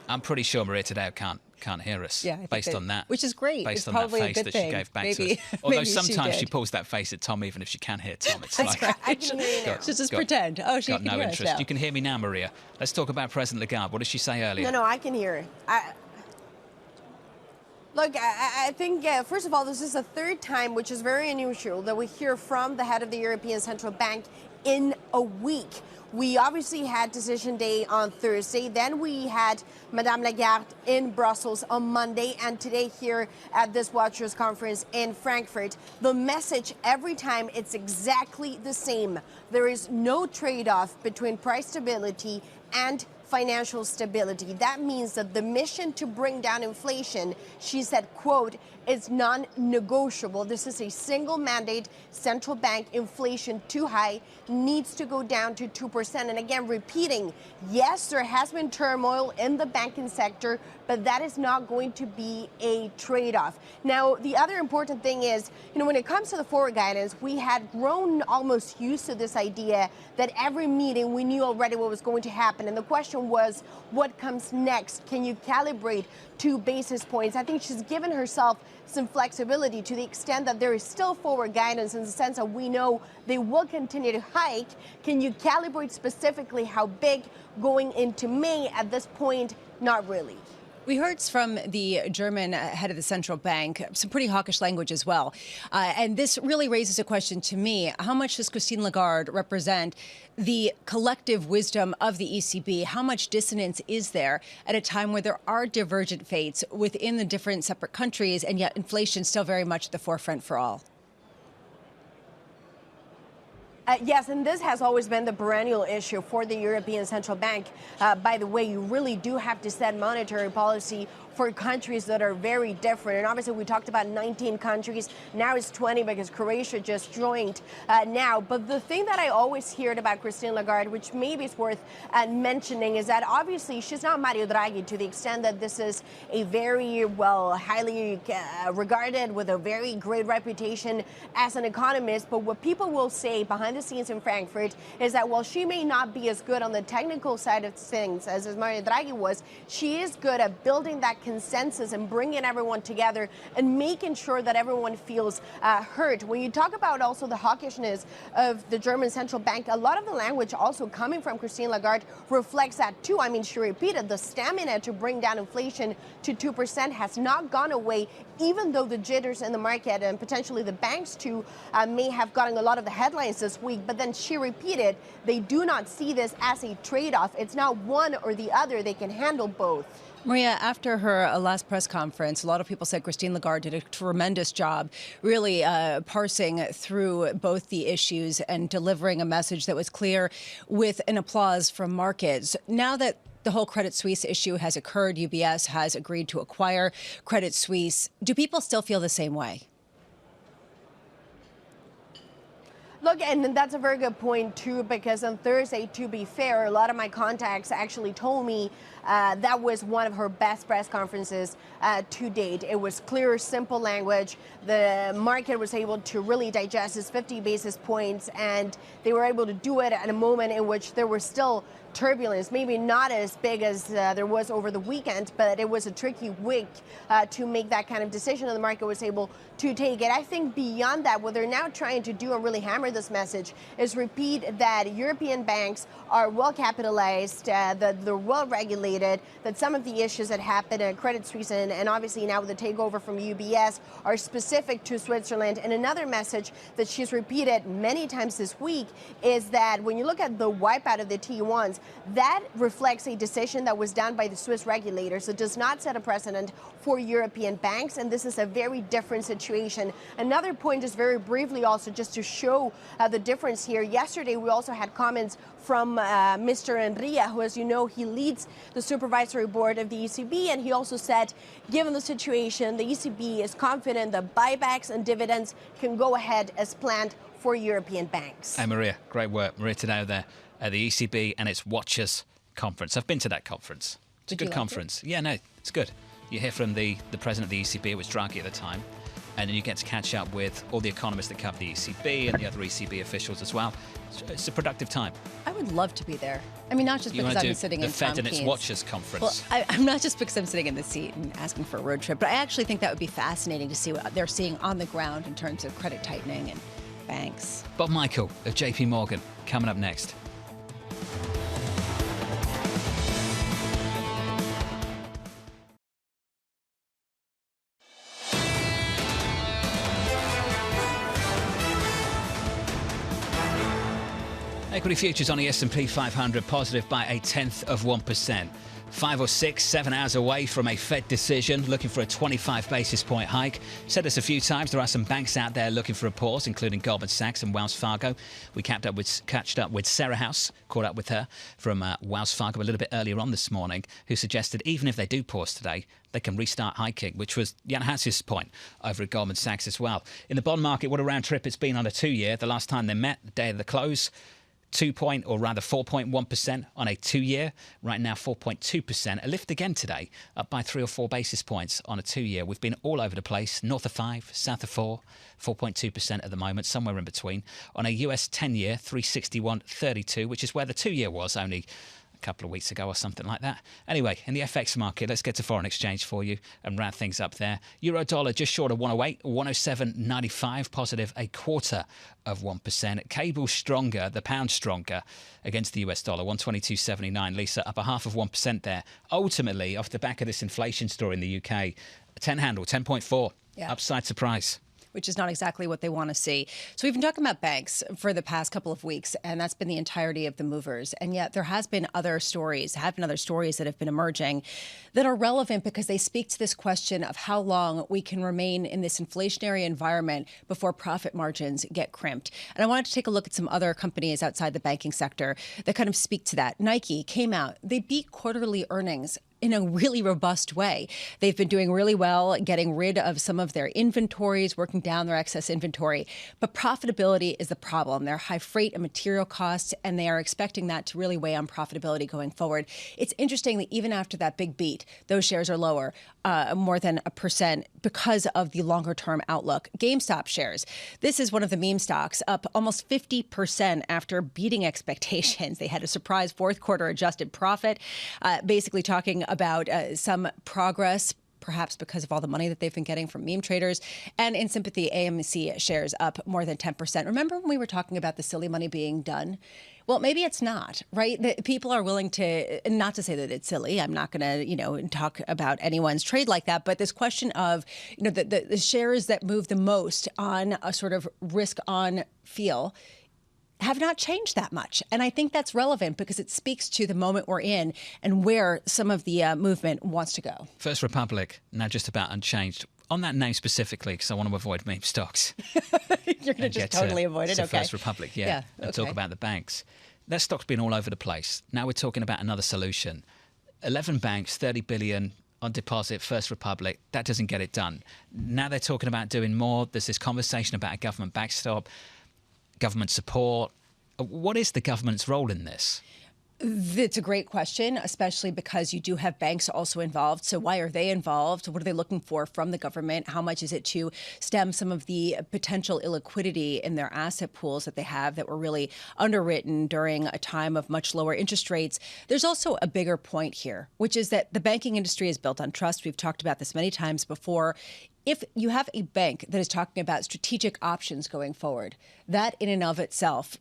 I'm pretty sure Maria Tadeo can't hear us. Yeah, based on that, which is great. Based it's on that probably face a good that thing. she gave back maybe, to us. Although maybe sometimes she did. pulls that face at Tom, even if she can hear Tom. It's That's like right. So just pretend. Oh, she got can no hear interest. us now. You can hear me now, Maria. Let's talk about President Lagarde. What did she say earlier? No, I can hear it. Look, I think, first of all, this is the 3rd time, which is very unusual, that we hear from the head of the European Central Bank in a week. We obviously had decision day on Thursday. Then we had Madame Lagarde in Brussels on Monday, and today here at this Watchers Conference in Frankfurt. The message every time, it's exactly the same. There is no trade-off between price stability and financial stability. That means that the mission to bring down inflation, she said, quote, is non-negotiable. This is a single mandate. Central bank inflation too high needs to go down to 2%. And again, repeating, yes, there has been turmoil in the banking sector, but that is not going to be a trade-off. Now, the other important thing is, when it comes to the forward guidance, we had grown almost used to this idea that every meeting we knew already what was going to happen. And the question question was, what comes next? Can you calibrate 2 basis points? I think she's given herself some flexibility to the extent that there is still forward guidance in the sense that we know they will continue to hike. Can you calibrate specifically how big going into May? At this point, not really. We heard from the German head of the central bank some pretty hawkish language as well. And this really raises a question to me. How much does Christine Lagarde represent the collective wisdom of the ECB? How much dissonance is there at a time where there are divergent fates within the different separate countries, and yet inflation still very much at the forefront for all? Yes, and this has always been the perennial issue for the European Central Bank. By the way, you really do have to set monetary policy for countries that are very different. And obviously, we talked about 19 countries. Now it's 20 because Croatia just joined now. But the thing that I always heard about Christine Lagarde, which maybe is worth mentioning, is that obviously she's not Mario Draghi to the extent that this is a very, well, highly regarded with a very great reputation as an economist. But what people will say behind the scenes in Frankfurt is that while she may not be as good on the technical side of things as Mario Draghi was, she is good at building that consensus and bringing everyone together and making sure that everyone feels heard. When you talk about also the hawkishness of the German central bank, a lot of the language also coming from Christine Lagarde reflects that too. I mean, she repeated the stamina to bring down inflation to 2% has not gone away, even though the jitters in the market and potentially the banks too may have gotten a lot of the headlines this week. But then she repeated they do not see this as a trade-off. It's not one or the other. They can handle both. Maria, after her last press conference, a lot of people said Christine Lagarde did a tremendous job really parsing through both the issues and delivering a message that was clear with an applause from markets. Now that the whole Credit Suisse issue has occurred, UBS has agreed to acquire Credit Suisse. Do people still feel the same way? Look, and that's a very good point, too, because on Thursday, to be fair, a lot of my contacts actually told me that was one of her best press conferences to date. It was clear, simple language. The market was able to really digest his 50 basis points, and they were able to do it at a moment in which there was still turbulence, maybe not as big as there was over the weekend, but it was a tricky week to make that kind of decision, and the market was able to take it. I think beyond that, what they're now trying to do and really hammer this message is repeat that European banks are well capitalized, that they're well regulated, that some of the issues that happened at Credit Suisse and obviously now with the takeover from UBS are specific to Switzerland. And another message that she's repeated many times this week is that when you look at the wipeout of the T1s, that reflects a decision that was done by the Swiss regulators. It does not set a precedent for European banks, and this is a very different situation. Another point, just very briefly also, just to show the difference here. Yesterday, we also had comments from Mr. Enria, who, as you know, he leads the supervisory board of the ECB, and he also said, given the situation, the ECB is confident that buybacks and dividends can go ahead as planned for European banks. Hey, Maria, great work. Maria Tadeo there at the ECB and its Watchers Conference. I've been to that conference. It's a good conference. Yeah, no, it's good. You hear from the president of the ECB, it was Draghi at the time, and then you get to catch up with all the economists that cover the ECB and the other ECB officials as well. It's a productive time. I would love to be there. I mean, not just because I'm sitting in the Fed Tom and its Keene's. Watchers Conference. Well, I'm not just because I'm sitting in the seat and asking for a road trip, but I actually think that would be fascinating to see what they're seeing on the ground in terms of credit tightening and banks. Bob Michael of JP Morgan coming up next. Equity futures on the S&P 500 positive by 0.1%. 5 or 6, 7 hours away from a Fed decision, looking for a 25 basis point hike. Said this a few times, there are some banks out there looking for a pause, including Goldman Sachs and Wells Fargo. We catched up with Sarah House, caught up with her from Wells Fargo a little bit earlier on this morning, who suggested even if they do pause today, they can restart hiking, which was Jan Hatz's point over at Goldman Sachs as well. In the bond market, what a round trip it's been on a 2-year. The last time they met, the day of the close, 4.1% on a 2-year. Right now, 4.2%. A lift again today, up by 3 or 4 basis points on a 2-year. We've been all over the place, north of 5, south of 4, 4.2% at the moment, somewhere in between. On a US 10-year, 361.32, which is where the 2-year was only a couple of weeks ago or something like that. Anyway, in the FX market, let's get to foreign exchange for you and round things up there. Euro dollar just short of 108, 107.95, positive a quarter of 1%. Cable stronger, the pound stronger against the US dollar, 122.79. Lisa, up a half of 1% there. Ultimately, off the back of this inflation story in the UK, 10 handle, 10.4, upside surprise. Which is not exactly what they want to see. So we've been talking about banks for the past couple of weeks, and that's been the entirety of the movers. And yet there have been other stories that have been emerging that are relevant because they speak to this question of how long we can remain in this inflationary environment before profit margins get crimped. And I wanted to take a look at some other companies outside the banking sector that kind of speak to that. Nike came out. They beat quarterly earnings in a really robust way. They've been doing really well, getting rid of some of their inventories, working down their excess inventory. But profitability is the problem. Their high freight and material costs, and they are expecting that to really weigh on profitability going forward. It's interesting that even after that big beat, those shares are lower, more than 1% because of the longer term outlook. GameStop shares. This is one of the meme stocks, up almost 50% after beating expectations. They had a surprise fourth quarter adjusted profit, basically talking about some progress, perhaps because of all the money that they've been getting from meme traders. And in sympathy, AMC shares up more than 10%. Remember when we were talking about the silly money being done? Well, maybe it's not, right? People are willing to, not to say that it's silly. I'm not going to, talk about anyone's trade like that. But this question of, the shares that move the most on a sort of risk on feel have not changed that much. And I think that's relevant because it speaks to the moment we're in and where some of the movement wants to go. First Republic, now just about unchanged. On that name specifically, because I want to avoid meme stocks. You're going to just totally avoid it, okay. First Republic, and talk about the banks. That stock's been all over the place. Now we're talking about another solution. 11 banks, 30 billion on deposit, First Republic. That doesn't get it done. Now they're talking about doing more. There's this conversation about a government backstop, government support. What is the government's role in this? It's a great question, especially because you do have banks also involved. So why are they involved? What are they looking for from the government? How much is it to stem some of the potential illiquidity in their asset pools that they have that were really underwritten during a time of much lower interest rates? There's also a bigger point here, which is that the banking industry is built on trust. We've talked about this many times before. If you have a bank that is talking about strategic options going forward, that in and of itself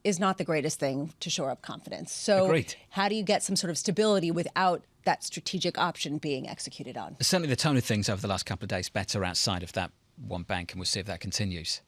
is not the greatest thing to shore up confidence. So Agreed. How do you get some sort of stability without that strategic option being executed on? Certainly the tone of things over the last couple of days better outside of that one bank, and we'll see if that continues.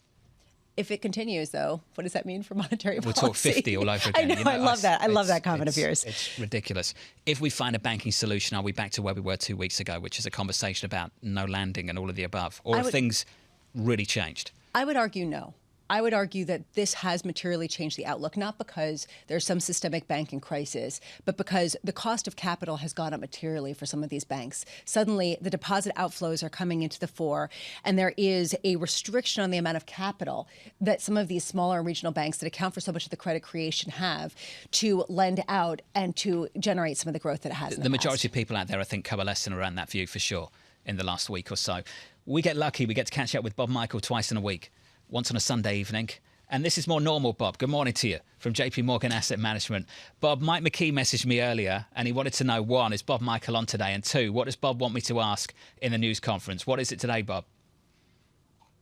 If it continues, though, what does that mean for monetary policy? We'll talk 50 all over again. I know, I love that. I love that comment of yours. It's ridiculous. If we find a banking solution, are we back to where we were 2 weeks ago, which is a conversation about no landing and all of the above? Or have things really changed? I would argue no. I would argue that this has materially changed the outlook, not because there's some systemic banking crisis, but because the cost of capital has gone up materially for some of these banks. Suddenly, the deposit outflows are coming into the fore, and there is a restriction on the amount of capital that some of these smaller and regional banks that account for so much of the credit creation have to lend out and to generate some of the growth that it has in the majority of people out there, I think, coalescing around that view for sure in the last week or so. We get lucky. We get to catch up with Bob Michael twice in a week. Once on a Sunday evening. And this is more normal, Bob. Good morning to you from JP Morgan Asset Management. Bob, Mike McKee messaged me earlier and he wanted to know, one, is Bob Michael on today? And two, what does Bob want me to ask in the news conference? What is it today, Bob?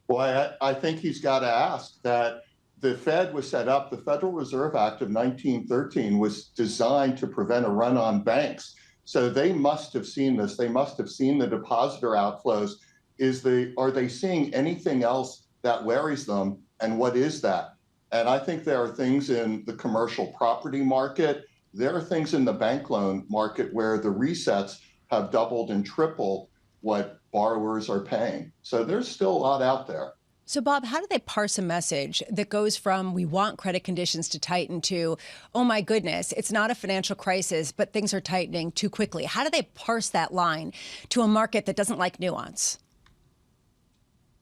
Well, I think he's got to ask that the Fed was set up, the Federal Reserve Act of 1913 was designed to prevent a run on banks. So they must have seen this. They must have seen the depositor outflows. Are they seeing anything else that worries them, and what is that? And I think there are things in the commercial property market, there are things in the bank loan market where the resets have doubled and tripled what borrowers are paying. So there's still a lot out there. So, Bob, how do they parse a message that goes from we want credit conditions to tighten to, oh, my goodness, it's not a financial crisis, but things are tightening too quickly? How do they parse that line to a market that doesn't like nuance?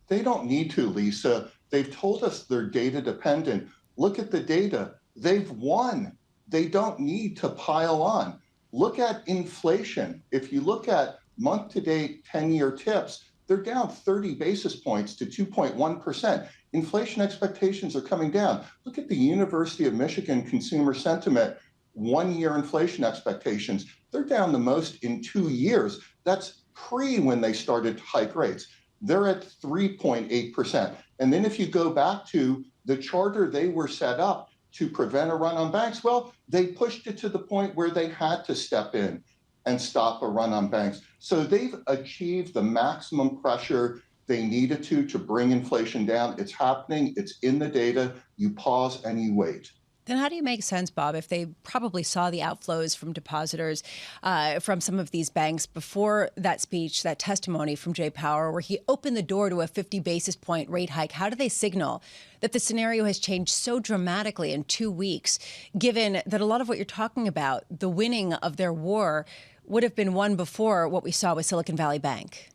They don't need to, Lisa. They've told us they're data dependent. Look at the data. They've won. They don't need to pile on. Look at inflation. If you look at month-to-date 10-year tips, they're down 30 basis points to 2.1%. Inflation expectations are coming down. Look at the University of Michigan consumer sentiment one-year inflation expectations, they're down the most in 2 years. That's pre when they started to hike rates. They're at 3.8%. And then if you go back to the charter they were set up to prevent a run on banks, well, they pushed it to the point where they had to step in and stop a run on banks. So they've achieved the maximum pressure they needed to bring inflation down. It's happening. It's in the data. You pause and you wait. Then how do you make sense, Bob, if they probably saw the outflows from depositors from some of these banks before that speech, that testimony from Jay Powell, where he opened the door to a 50 basis point rate hike? How do they signal that the scenario has changed so dramatically in 2 weeks, given that a lot of what you're talking about, the winning of their war, would have been won before what we saw with Silicon Valley Bank?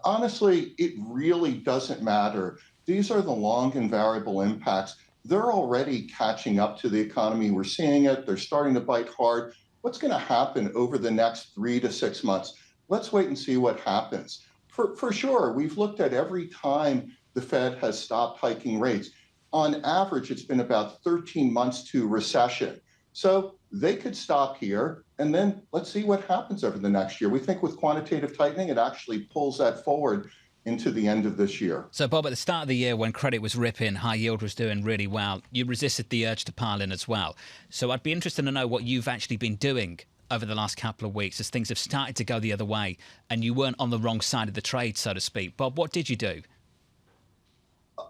Honestly, it really doesn't matter. These are the long and variable impacts. They're already catching up to the economy. We're seeing it. They're starting to bite hard. What's going to happen over the next 3 to 6 months? Let's wait and see what happens. For sure, we've looked at every time the Fed has stopped hiking rates. On average, it's been about 13 months to recession. So they could stop here, and then let's see what happens over the next year. We think with quantitative tightening, it actually pulls that forward into the end of this year. So, Bob, at the start of the year when credit was ripping, high yield was doing really well, you resisted the urge to pile in as well. So I'd be interested to know what you've actually been doing over the last couple of weeks as things have started to go the other way and you weren't on the wrong side of the trade, so to speak. Bob, what did you do?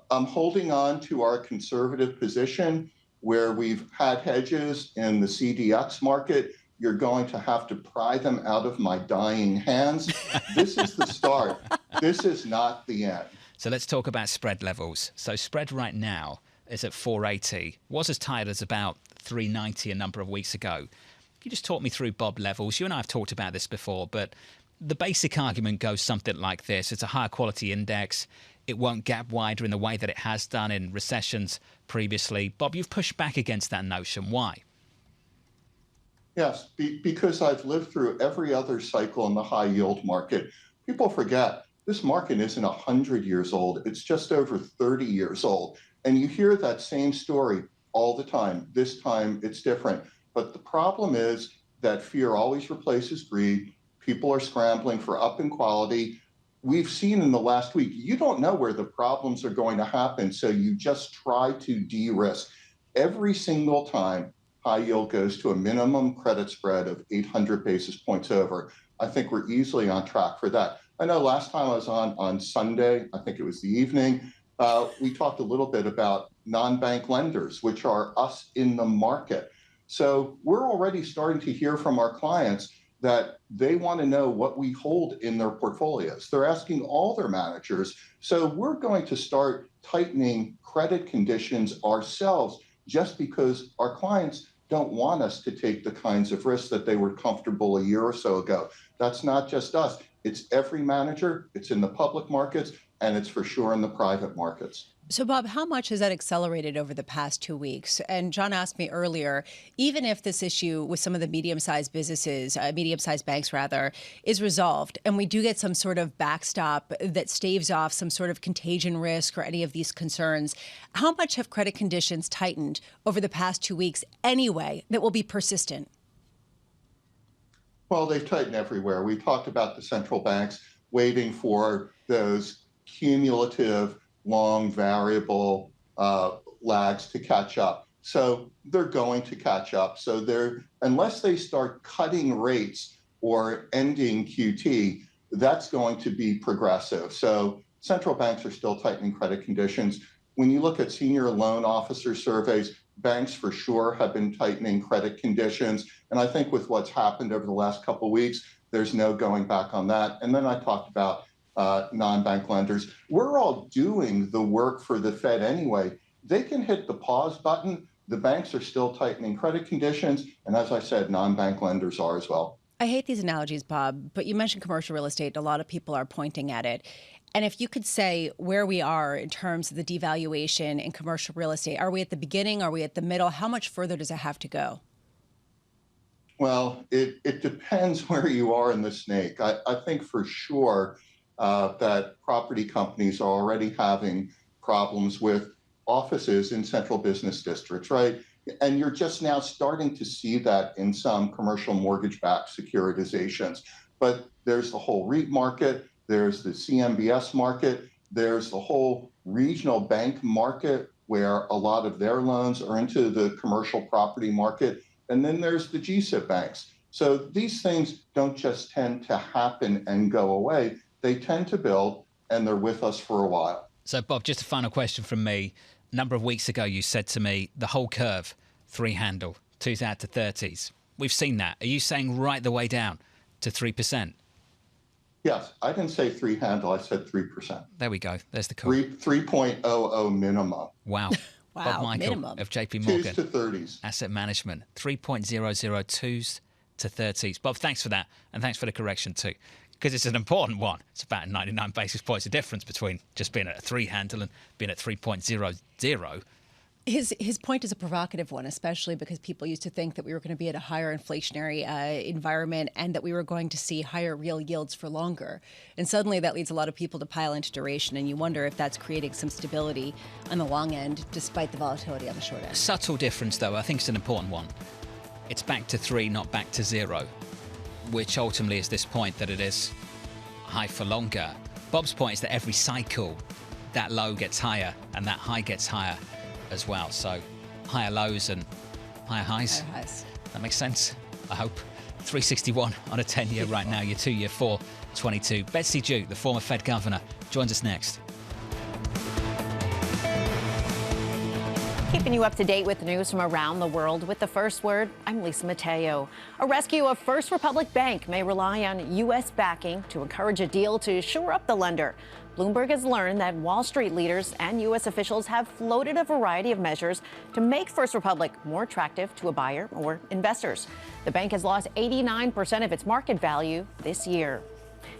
I'm holding on to our conservative position where we've had hedges in the CDX market. You're going to have to pry them out of my dying hands. This is the start. This is not the end. So let's talk about spread levels. So spread right now is at 480. Was as tight as about 390 a number of weeks ago. Can you just talk me through, Bob, levels? You and I have talked about this before, but the basic argument goes something like this. It's a higher quality index. It won't gap wider in the way that it has done in recessions previously. Bob, you've pushed back against that notion. Why? Yes, because I've lived through every other cycle in the high yield market. People forget this market isn't 100 years old. It's just over 30 years old. And you hear that same story all the time. This time it's different. But the problem is that fear always replaces greed. People are scrambling for up in quality. We've seen in the last week, you don't know where the problems are going to happen. So you just try to de-risk. Every single time high yield goes to a minimum credit spread of 800 basis points over. I think we're easily on track for that. I know last time I was on Sunday, I think it was the evening, we talked a little bit about non-bank lenders, which are us in the market. So we're already starting to hear from our clients that they want to know what we hold in their portfolios. They're asking all their managers. So we're going to start tightening credit conditions ourselves just because our clients don't want us to take the kinds of risks that they were comfortable a year or so ago. That's not just us. It's every manager, it's in the public markets, and it's for sure in the private markets. So, Bob, how much has that accelerated over the past 2 weeks? And John asked me earlier, even if this issue with some of the medium-sized businesses, medium-sized banks rather, is resolved, and we do get some sort of backstop that staves off some sort of contagion risk or any of these concerns, how much have credit conditions tightened over the past 2 weeks anyway that will be persistent? Well, they've tightened everywhere. We talked about the central banks waiting for those cumulative long variable lags to catch up. So they're going to catch up. So unless they start cutting rates or ending QT, that's going to be progressive. So central banks are still tightening credit conditions. When you look at senior loan officer surveys, banks for sure have been tightening credit conditions. And I think with what's happened over the last couple of weeks, there's no going back on that. And then I talked about non-bank lenders. We're all doing the work for the Fed anyway. They can hit the pause button. The banks are still tightening credit conditions. And as I said, non-bank lenders are as well. I hate these analogies, Bob, but you mentioned commercial real estate. A lot of people are pointing at it. And if you could say where we are in terms of the devaluation in commercial real estate, are we at the beginning? Are we at the middle? How much further does it have to go? Well, it depends where you are in the snake. I think for sure that property companies are already having problems with offices in central business districts, right? And you're just now starting to see that in some commercial mortgage-backed securitizations. But there's the whole REIT market, there's the CMBS market, there's the whole regional bank market where a lot of their loans are into the commercial property market. And then there's the GSIB banks. So these things don't just tend to happen and go away. They tend to build, and they're with us for a while. So, Bob, just a final question from me. A number of weeks ago, you said to me, the whole curve, 3-handle, 2s out to 30s. We've seen that. Are you saying right the way down to 3%? Yes, I didn't say 3-handle. I said 3%. There we go. There's the call. 3.00 minimum. Wow. Wow, Bob Michael minimum. of JP Morgan. 2s to 30s. Asset Management, 3.002s to 30s. Bob, thanks for that. And thanks for the correction too. Because it's an important one. It's about 99 basis points of difference between just being at a 3-handle and being at 3.00. His point is a provocative one, especially because people used to think that we were going to be at a higher inflationary environment and that we were going to see higher real yields for longer. And suddenly that leads a lot of people to pile into duration, and you wonder if that's creating some stability on the long end, despite the volatility on the short end. Subtle difference, though. I think it's an important one. It's back to 3, not back to 0, which ultimately is this point that it is high for longer. Bob's point is that every cycle, that low gets higher and that high gets higher as well. So higher lows and higher highs. Higher highs. That makes sense, I hope. 361 on a 10-year right now, your 2-year 4.22. Betsy Duke, the former Fed governor, joins us next. Keeping you up to date with the news from around the world with the first word, I'm Lisa Mateo. A rescue of First Republic Bank may rely on U.S. backing to encourage a deal to shore up the lender. Bloomberg has learned that Wall Street leaders and U.S. officials have floated a variety of measures to make First Republic more attractive to a buyer or investors. The bank has lost 89% of its market value this year.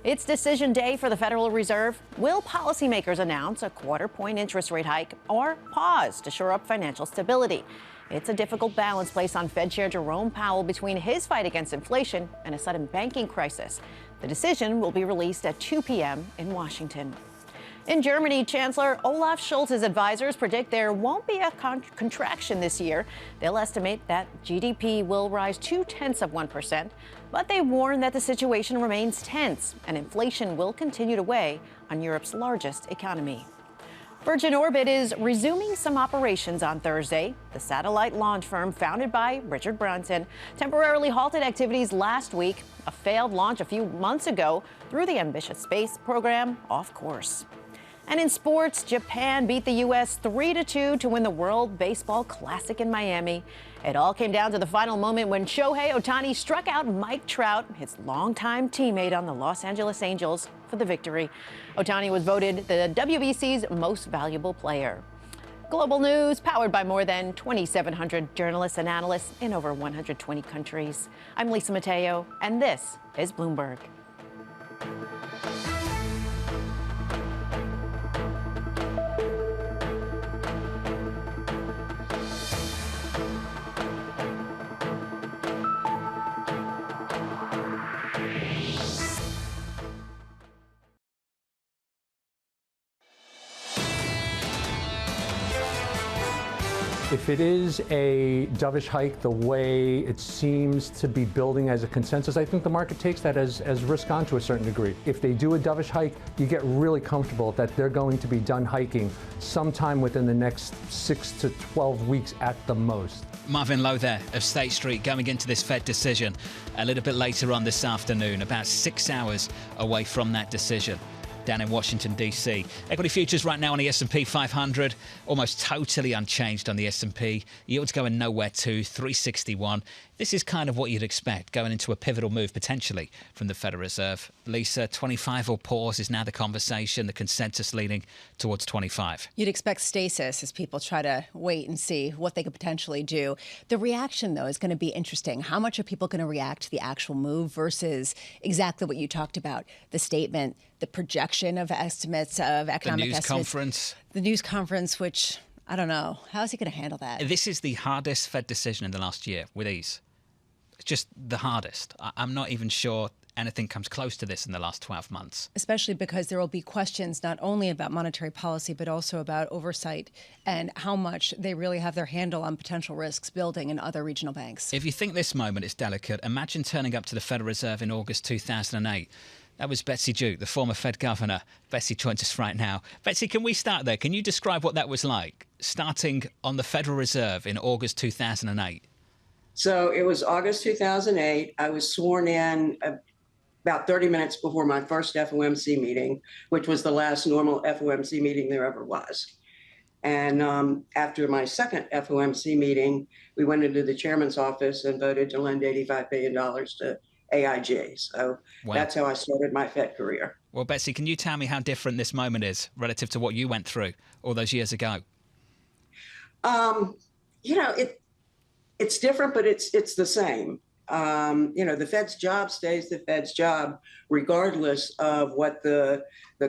It's decision day for the Federal Reserve. Will policymakers announce a quarter-point interest rate hike or pause to shore up financial stability? It's a difficult balance placed on Fed Chair Jerome Powell between his fight against inflation and a sudden banking crisis. The decision will be released at 2 p.m. in Washington. In Germany, Chancellor Olaf Scholz's advisors predict there won't be a contraction this year. They'll estimate that GDP will rise 0.2%, but they warn that the situation remains tense and inflation will continue to weigh on Europe's largest economy. Virgin Orbit is resuming some operations on Thursday. The satellite launch firm founded by Richard Branson temporarily halted activities last week. A failed launch a few months ago threw the ambitious space program off course. And in sports, Japan beat the U.S. 3-2 to win the World Baseball Classic in Miami. It all came down to the final moment when Shohei Ohtani struck out Mike Trout, his longtime teammate on the Los Angeles Angels, for the victory. Ohtani was voted the WBC's most valuable player. Global news powered by more than 2,700 journalists and analysts in over 120 countries. I'm Lisa Mateo, and this is Bloomberg. If it is a dovish hike the way it seems to be building as a consensus, I think the market takes that as risk on to a certain degree. If they do a dovish hike, you get really comfortable that they're going to be done hiking sometime within the next 6 to 12 weeks at the most. Marvin Lowe there of State Street going into this Fed decision a little bit later on this afternoon, about 6 hours away from that decision down in Washington, D.C. Equity futures right now on the S&P 500, almost totally unchanged on the S&P. Yields going nowhere to 361. This is kind of what you'd expect going into a pivotal move potentially from the Federal Reserve. Lisa, 25 or pause is now the conversation, the consensus leaning towards 25. You'd expect stasis as people try to wait and see what they could potentially do. The reaction, though, is going to be interesting. How much are people going to react to the actual move versus exactly what you talked about, the statement, the projection of estimates of economic estimates. The news conference, which, I don't know. How is he going to handle that? This is the hardest Fed decision in the last year with ease. It's just the hardest. I'm not even sure anything comes close to this in the last 12 months. Especially because there will be questions not only about monetary policy, but also about oversight and how much they really have their handle on potential risks building in other regional banks. If you think this moment is delicate, imagine turning up to the Federal Reserve in August 2008. That was Betsy Duke, the former Fed governor. Betsy joins us right now. Betsy, can we start there? Can you describe what that was like, starting on the Federal Reserve in August 2008? So it was August 2008. I was sworn in about 30 minutes before my first FOMC meeting, which was the last normal FOMC meeting there ever was. And after my second FOMC meeting, we went into the chairman's office and voted to lend $85 billion to AIG. So That's how I started my Fed career. Well, Betsy, can you tell me how different this moment is relative to what you went through all those years ago? It's different, but it's the same. The Fed's job stays the Fed's job, regardless of what the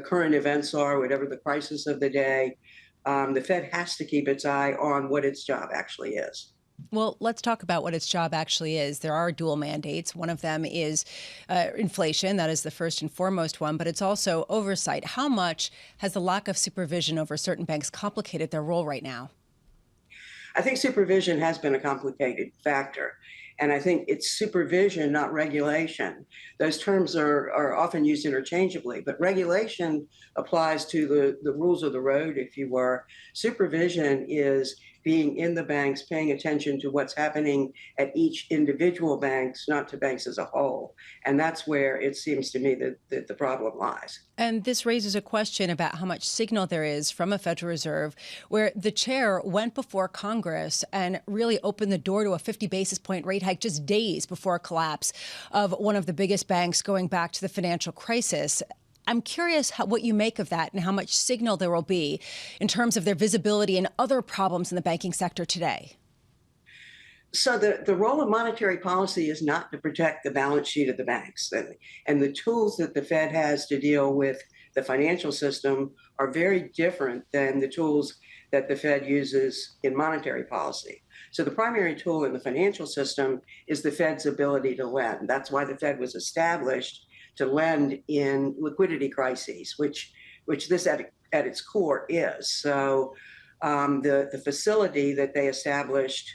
current events are, whatever the crisis of the day. The Fed has to keep its eye on what its job actually is. Well, let's talk about what its job actually is. There are dual mandates. One of them is inflation. That is the first and foremost one, but it's also oversight. How much has the lack of supervision over certain banks complicated their role right now? I think supervision has been a complicated factor. And I think it's supervision, not regulation. Those terms are often used interchangeably, but regulation applies to the rules of the road, if you were. Supervision is being in the banks, paying attention to what's happening at each individual banks, not to banks as a whole. And that's where it seems to me that the problem lies. And this raises a question about how much signal there is from a Federal Reserve, where the chair went before Congress and really opened the door to a 50 basis point rate hike just days before a collapse of one of the biggest banks going back to the financial crisis. I'm curious what you make of that and how much signal there will be in terms of their visibility and other problems in the banking sector today. So the role of monetary policy is not to protect the balance sheet of the banks. And the tools that the Fed has to deal with the financial system are very different than the tools that the Fed uses in monetary policy. So the primary tool in the financial system is the Fed's ability to lend. That's why the Fed was established, to lend in liquidity crises, which this at its core is. So the facility that they established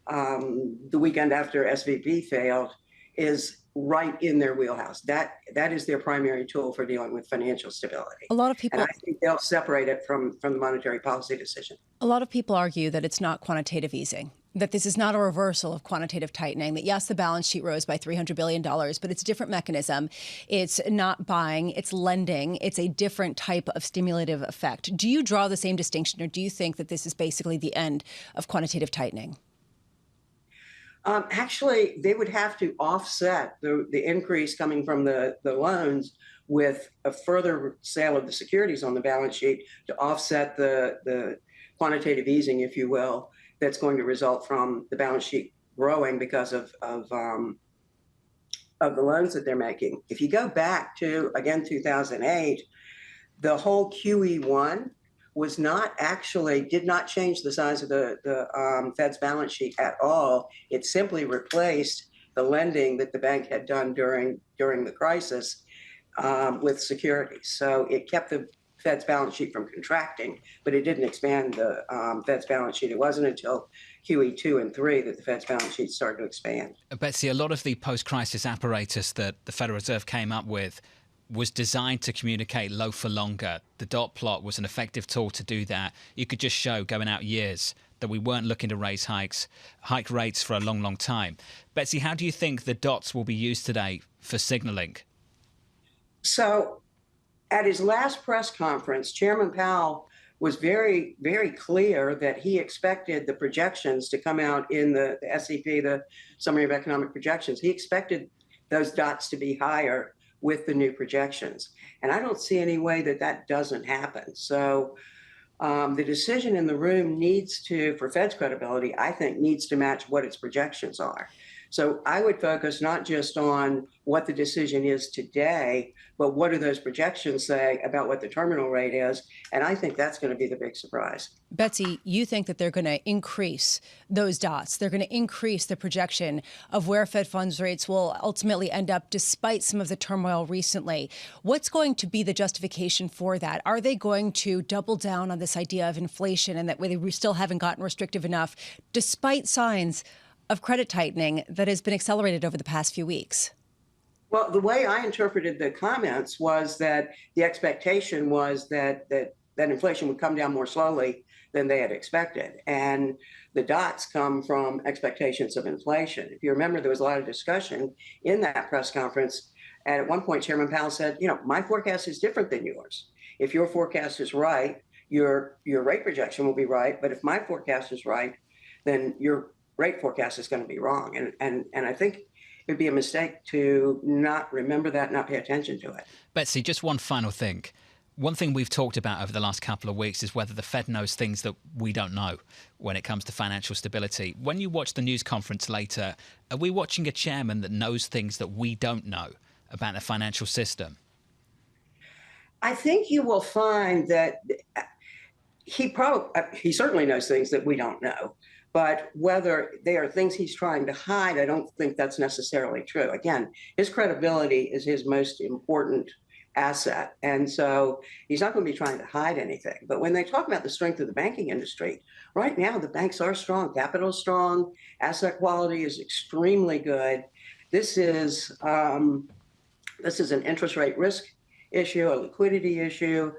the weekend after SVB failed is right in their wheelhouse. That is their primary tool for dealing with financial stability. A lot of people, and I think they'll separate it from the monetary policy decision. A lot of people argue that it's not quantitative easing, that this is not a reversal of quantitative tightening, that yes, the balance sheet rose by $300 billion, but it's a different mechanism. It's not buying, it's lending. It's a different type of stimulative effect. Do you draw the same distinction, or do you think that this is basically the end of quantitative tightening? Actually, they would have to offset the increase coming from the loans with a further sale of the securities on the balance sheet to offset the quantitative easing, if you will, that's going to result from the balance sheet growing because of the loans that they're making. If you go back to, again, 2008, the whole QE1 was not actually, did not change the size of the Fed's balance sheet at all. It simply replaced the lending that the bank had done during the crisis with securities. So it kept the Fed's balance sheet from contracting, but it didn't expand the Fed's balance sheet. It wasn't until QE2 and 3 that the Fed's balance sheet started to expand. Betsy, a lot of the post-crisis apparatus that the Federal Reserve came up with was designed to communicate low for longer. The dot plot was an effective tool to do that. You could just show, going out years, that we weren't looking to hike rates for a long, long time. Betsy, how do you think the dots will be used today for signaling? So at his last press conference, Chairman Powell was very, very clear that he expected the projections to come out in the SEP, the Summary of Economic Projections. He expected those dots to be higher with the new projections. And I don't see any way that doesn't happen. So the decision in the room needs to, for Fed's credibility, I think needs to match what its projections are. So I would focus not just on what the decision is today, but what do those projections say about what the terminal rate is? And I think that's going to be the big surprise. Betsy, you think that they're going to increase those dots. They're going to increase the projection of where Fed funds rates will ultimately end up despite some of the turmoil recently. What's going to be the justification for that? Are they going to double down on this idea of inflation and that we still haven't gotten restrictive enough despite signs of credit tightening that has been accelerated over the past few weeks? Well, the way I interpreted the comments was that the expectation was that inflation would come down more slowly than they had expected. And the dots come from expectations of inflation. If you remember, there was a lot of discussion in that press conference. And at one point, Chairman Powell said, my forecast is different than yours. If your forecast is right, your rate projection will be right. But if my forecast is right, then your rate forecast is going to be wrong. And I think it'd be a mistake to not remember that, not pay attention to it. Betsy, just one final thing. One thing we've talked about over the last couple of weeks is whether the Fed knows things that we don't know when it comes to financial stability. When you watch the news conference later, are we watching a chairman that knows things that we don't know about the financial system? I think you will find that he certainly knows things that we don't know. But whether they are things he's trying to hide, I don't think that's necessarily true. Again, his credibility is his most important asset. And so he's not going to be trying to hide anything. But when they talk about the strength of the banking industry, right now the banks are strong, capital is strong, asset quality is extremely good. This is an interest rate risk issue, a liquidity issue.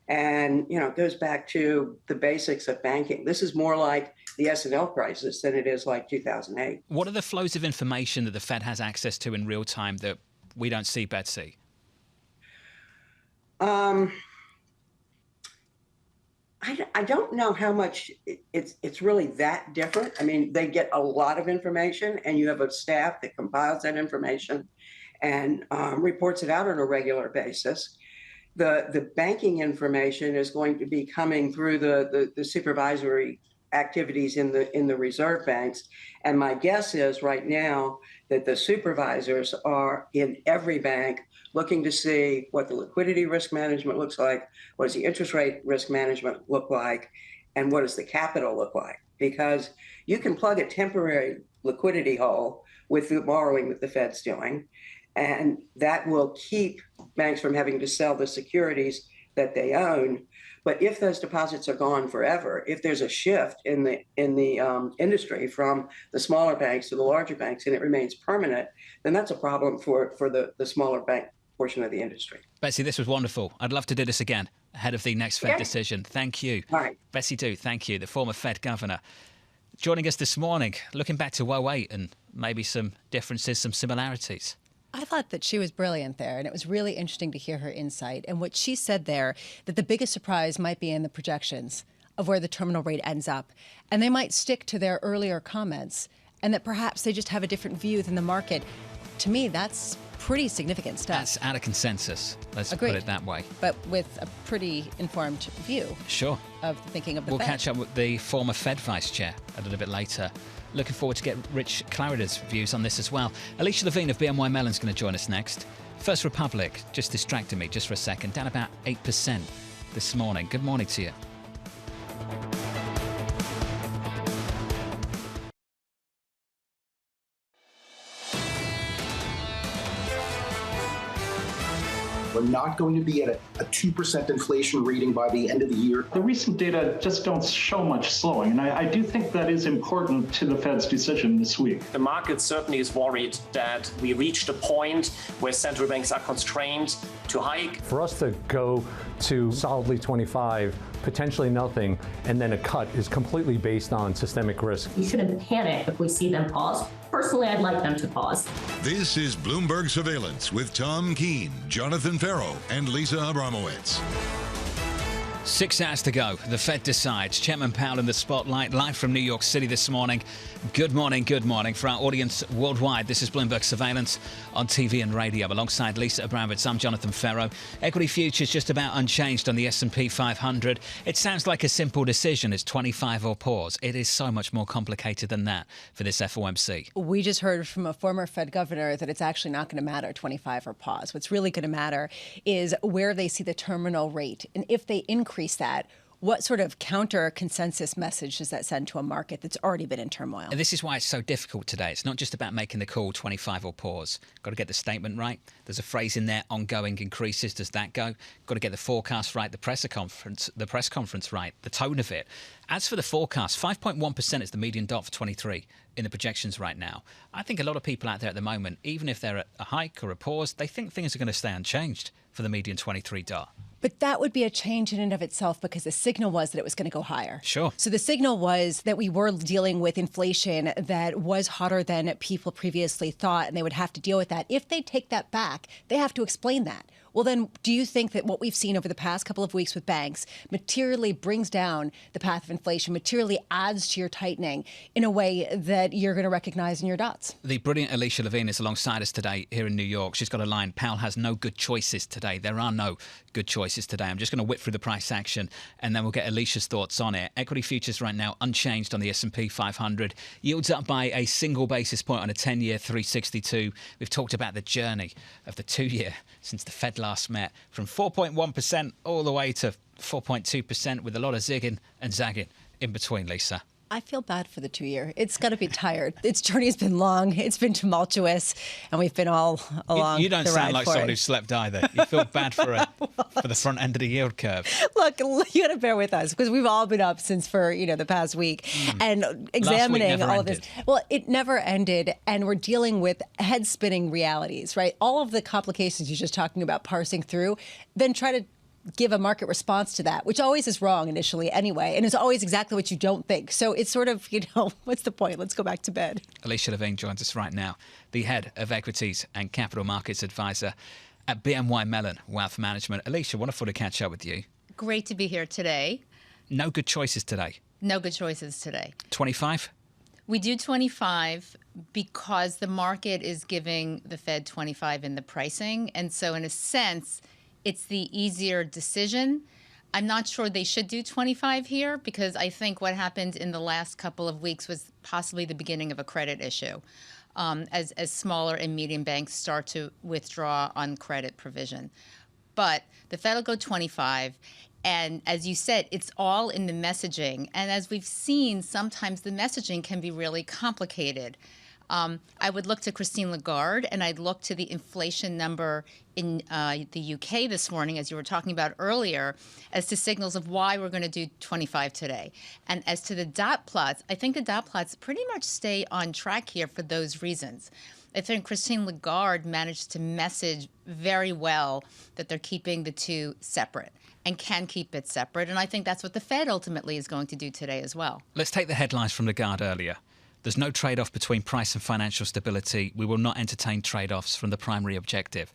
And, it goes back to the basics of banking. This is more like the S&L crisis than it is like 2008. What are the flows of information that the Fed has access to in real time that we don't see, Betsy? I don't know how much it's really that different. I mean, they get a lot of information, and you have a staff that compiles that information and reports it out on a regular basis. The banking information is going to be coming through the supervisory activities in the reserve banks. And my guess is right now that the supervisors are in every bank looking to see what the liquidity risk management looks like, what does the interest rate risk management look like, and what does the capital look like? Because you can plug a temporary liquidity hole with the borrowing that the Fed's doing, and that will keep banks from having to sell the securities that they own. But if those deposits are gone forever, if there's a shift in the industry from the smaller banks to the larger banks, and it remains permanent, then that's a problem for the smaller bank portion of the industry. Betsy, this was wonderful. I'd love to do this again ahead of the next Fed decision. Thank you. All right. Betsy Duke, thank you, the former Fed governor. Joining us this morning, looking back to 2008 and maybe some differences, some similarities. I thought that she was brilliant there, and it was really interesting to hear her insight. And what she said there, that the biggest surprise might be in the projections of where the terminal rate ends up. And they might stick to their earlier comments, and that perhaps they just have a different view than the market. To me, that's pretty significant stuff. That's out of consensus. Let's Agreed. put it that way. But with a pretty informed view. Sure. Of the thinking of the Fed. We'll catch up with the former Fed vice chair a little bit later. Looking forward to get Rich Clarida's views on this as well. Alicia Levine of BNY Mellon's going to join us next. First Republic just distracted me just for a second, down about 8% this morning. Good morning to you. We're not going to be at a 2% inflation reading by the end of the year. The recent data just don't show much slowing, and I do think that is important to the Fed's decision this week. The market certainly is worried that we reached a point where central banks are constrained to hike. For us to go to solidly 25, potentially nothing, and then a cut is completely based on systemic risk. You shouldn't panic if we see them pause. Personally, I'd like them to pause. This is Bloomberg Surveillance with Tom Keene, Jonathan Ferro, and Lisa Abramowicz. 6 hours to go. The Fed decides. Chairman Powell in the spotlight, live from New York City this morning. Good morning, good morning. For our audience worldwide, this is Bloomberg Surveillance on TV and radio. Alongside Alicia Abramowicz, I'm Jonathan Ferro. Equity futures just about unchanged on the S&P 500. It sounds like a simple decision. It's 25 or pause. It is so much more complicated than that for this FOMC. We just heard from a former Fed governor that it's actually not going to matter 25 or pause. What's really going to matter is where they see the terminal rate. And if they increase that, what sort of counter consensus message does that send to a market that's already been in turmoil? And this is why it's so difficult today. It's not just about making the call 25 or pause. Got to get the statement right. There's a phrase in there, ongoing increases. Does that go? Got to get the forecast right, the press conference right, the tone of it. As for the forecast, 5.1% is the median dot for 23 in the projections right now. I think a lot of people out there at the moment, even if they're at a hike or a pause, they think things are going to stay unchanged for the median 23 dot. But that would be a change in and of itself because the signal was that it was going to go higher. Sure. So the signal was that we were dealing with inflation that was hotter than people previously thought, and they would have to deal with that. If they take that back, they have to explain that. Well, then, do you think that what we've seen over the past couple of weeks with banks materially brings down the path of inflation, materially adds to your tightening in a way that you're going to recognize in your dots? The brilliant Alicia Levine is alongside us today here in New York. She's got a line, Powell has no good choices today. There are no good choices today. I'm just going to whip through the price action and then we'll get Alicia's thoughts on it. Equity futures right now unchanged on the S&P 500. Yields up by a single basis point on a 10-year 362. We've talked about the journey of the 2-year since the Fed last met, from 4.1% all the way to 4.2% with a lot of zigging and zagging in between, Lisa. I feel bad for the 2-year. It's got to be tired. Its journey has been long. It's been tumultuous, and we've been all along. You don't sound like someone who slept either. You feel bad for the front end of the yield curve. Look, you got to bear with us because we've all been up since for the past week and examining all of this. Well, it never ended, and we're dealing with head spinning realities, right? All of the complications you're just talking about parsing through, then try to give a market response to that, which always is wrong initially anyway, and it's always exactly what you don't think. So it's sort of, what's the point? Let's go back to bed. Alicia Levine joins us right now, the head of equities and capital markets advisor at BNY Mellon Wealth Management. Alicia, wonderful to catch up with you. Great to be here today. No good choices today. No good choices today. 25? We do 25 because the market is giving the Fed 25 in the pricing. And so in a sense, it's the easier decision. I'm not sure they should do 25 here because I think what happened in the last couple of weeks was possibly the beginning of a credit issue as smaller and medium banks start to withdraw on credit provision. But the Fed will go 25. And as you said, it's all in the messaging. And as we've seen, sometimes the messaging can be really complicated. I would look to Christine Lagarde, and I'd look to the inflation number in the UK this morning, as you were talking about earlier, as to signals of why we're going to do 25 today. And as to the dot plots, I think the dot plots pretty much stay on track here for those reasons. I think Christine Lagarde managed to message very well that they're keeping the two separate and can keep it separate. And I think that's what the Fed ultimately is going to do today as well. Let's take the headlines from Lagarde earlier. There's no trade-off between price and financial stability. We will not entertain trade-offs from the primary objective.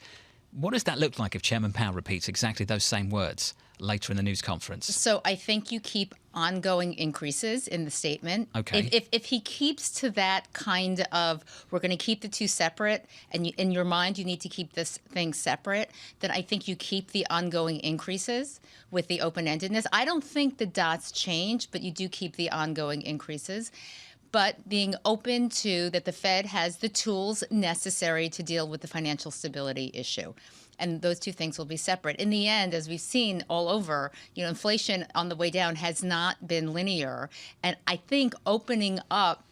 What does that look like if Chairman Powell repeats exactly those same words later in the news conference? So I think you keep ongoing increases in the statement. Okay. If he keeps to that kind of, we're going to keep the two separate, and in your mind you need to keep this thing separate, then I think you keep the ongoing increases with the open-endedness. I don't think the dots change, but you do keep the ongoing increases. But being open to that the Fed has the tools necessary to deal with the financial stability issue. And those two things will be separate. In the end, as we've seen all over, inflation on the way down has not been linear. And I think opening up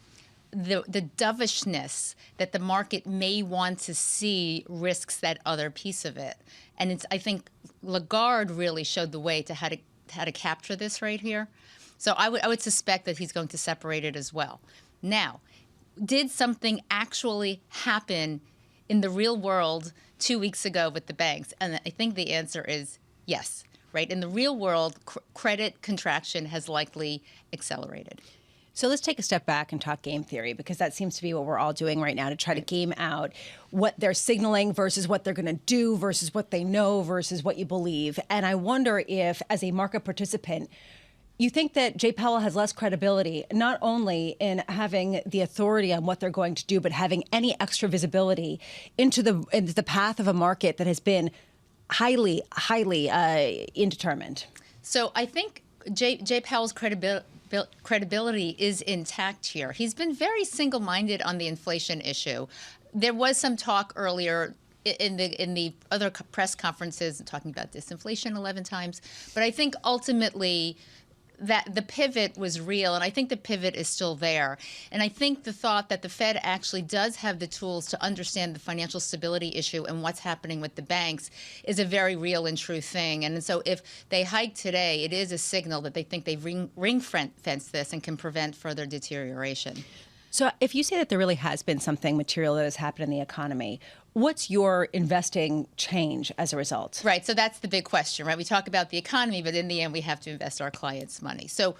the dovishness that the market may want to see risks that other piece of it. And I think Lagarde really showed the way to how to capture this right here. So I would suspect that he's going to separate it as well. Now, did something actually happen in the real world 2 weeks ago with the banks? And I think the answer is yes, right? In the real world, credit contraction has likely accelerated. So let's take a step back and talk game theory, because that seems to be what we're all doing right now, to try to game out what they're signaling versus what they're going to do versus what they know versus what you believe. And I wonder if, as a market participant, you think that Jay Powell has less credibility, not only in having the authority on what they're going to do, but having any extra visibility into the path of a market that has been highly indeterminate. So I think Jay Powell's credibility is intact here. He's been very single-minded on the inflation issue. There was some talk earlier in the other press conferences talking about disinflation 11 times, but I think ultimately that the pivot was real, and I think the pivot is still there. And I think the thought that the Fed actually does have the tools to understand the financial stability issue and what's happening with the banks is a very real and true thing. And so if they hike today, it is a signal that they think they've ring-fenced this and can prevent further deterioration. So if you say that there really has been something material that has happened in the economy, what's your investing change as a result? Right. So that's the big question, right? We talk about the economy, but in the end, we have to invest our clients' money. So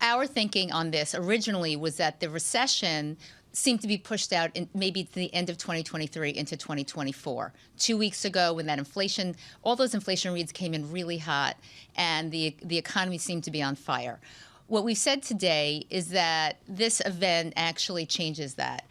our thinking on this originally was that the recession seemed to be pushed out maybe to the end of 2023 into 2024. 2 weeks ago, when that inflation, all those inflation reads came in really hot, and the economy seemed to be on fire. What we've said today is that this event actually changes that.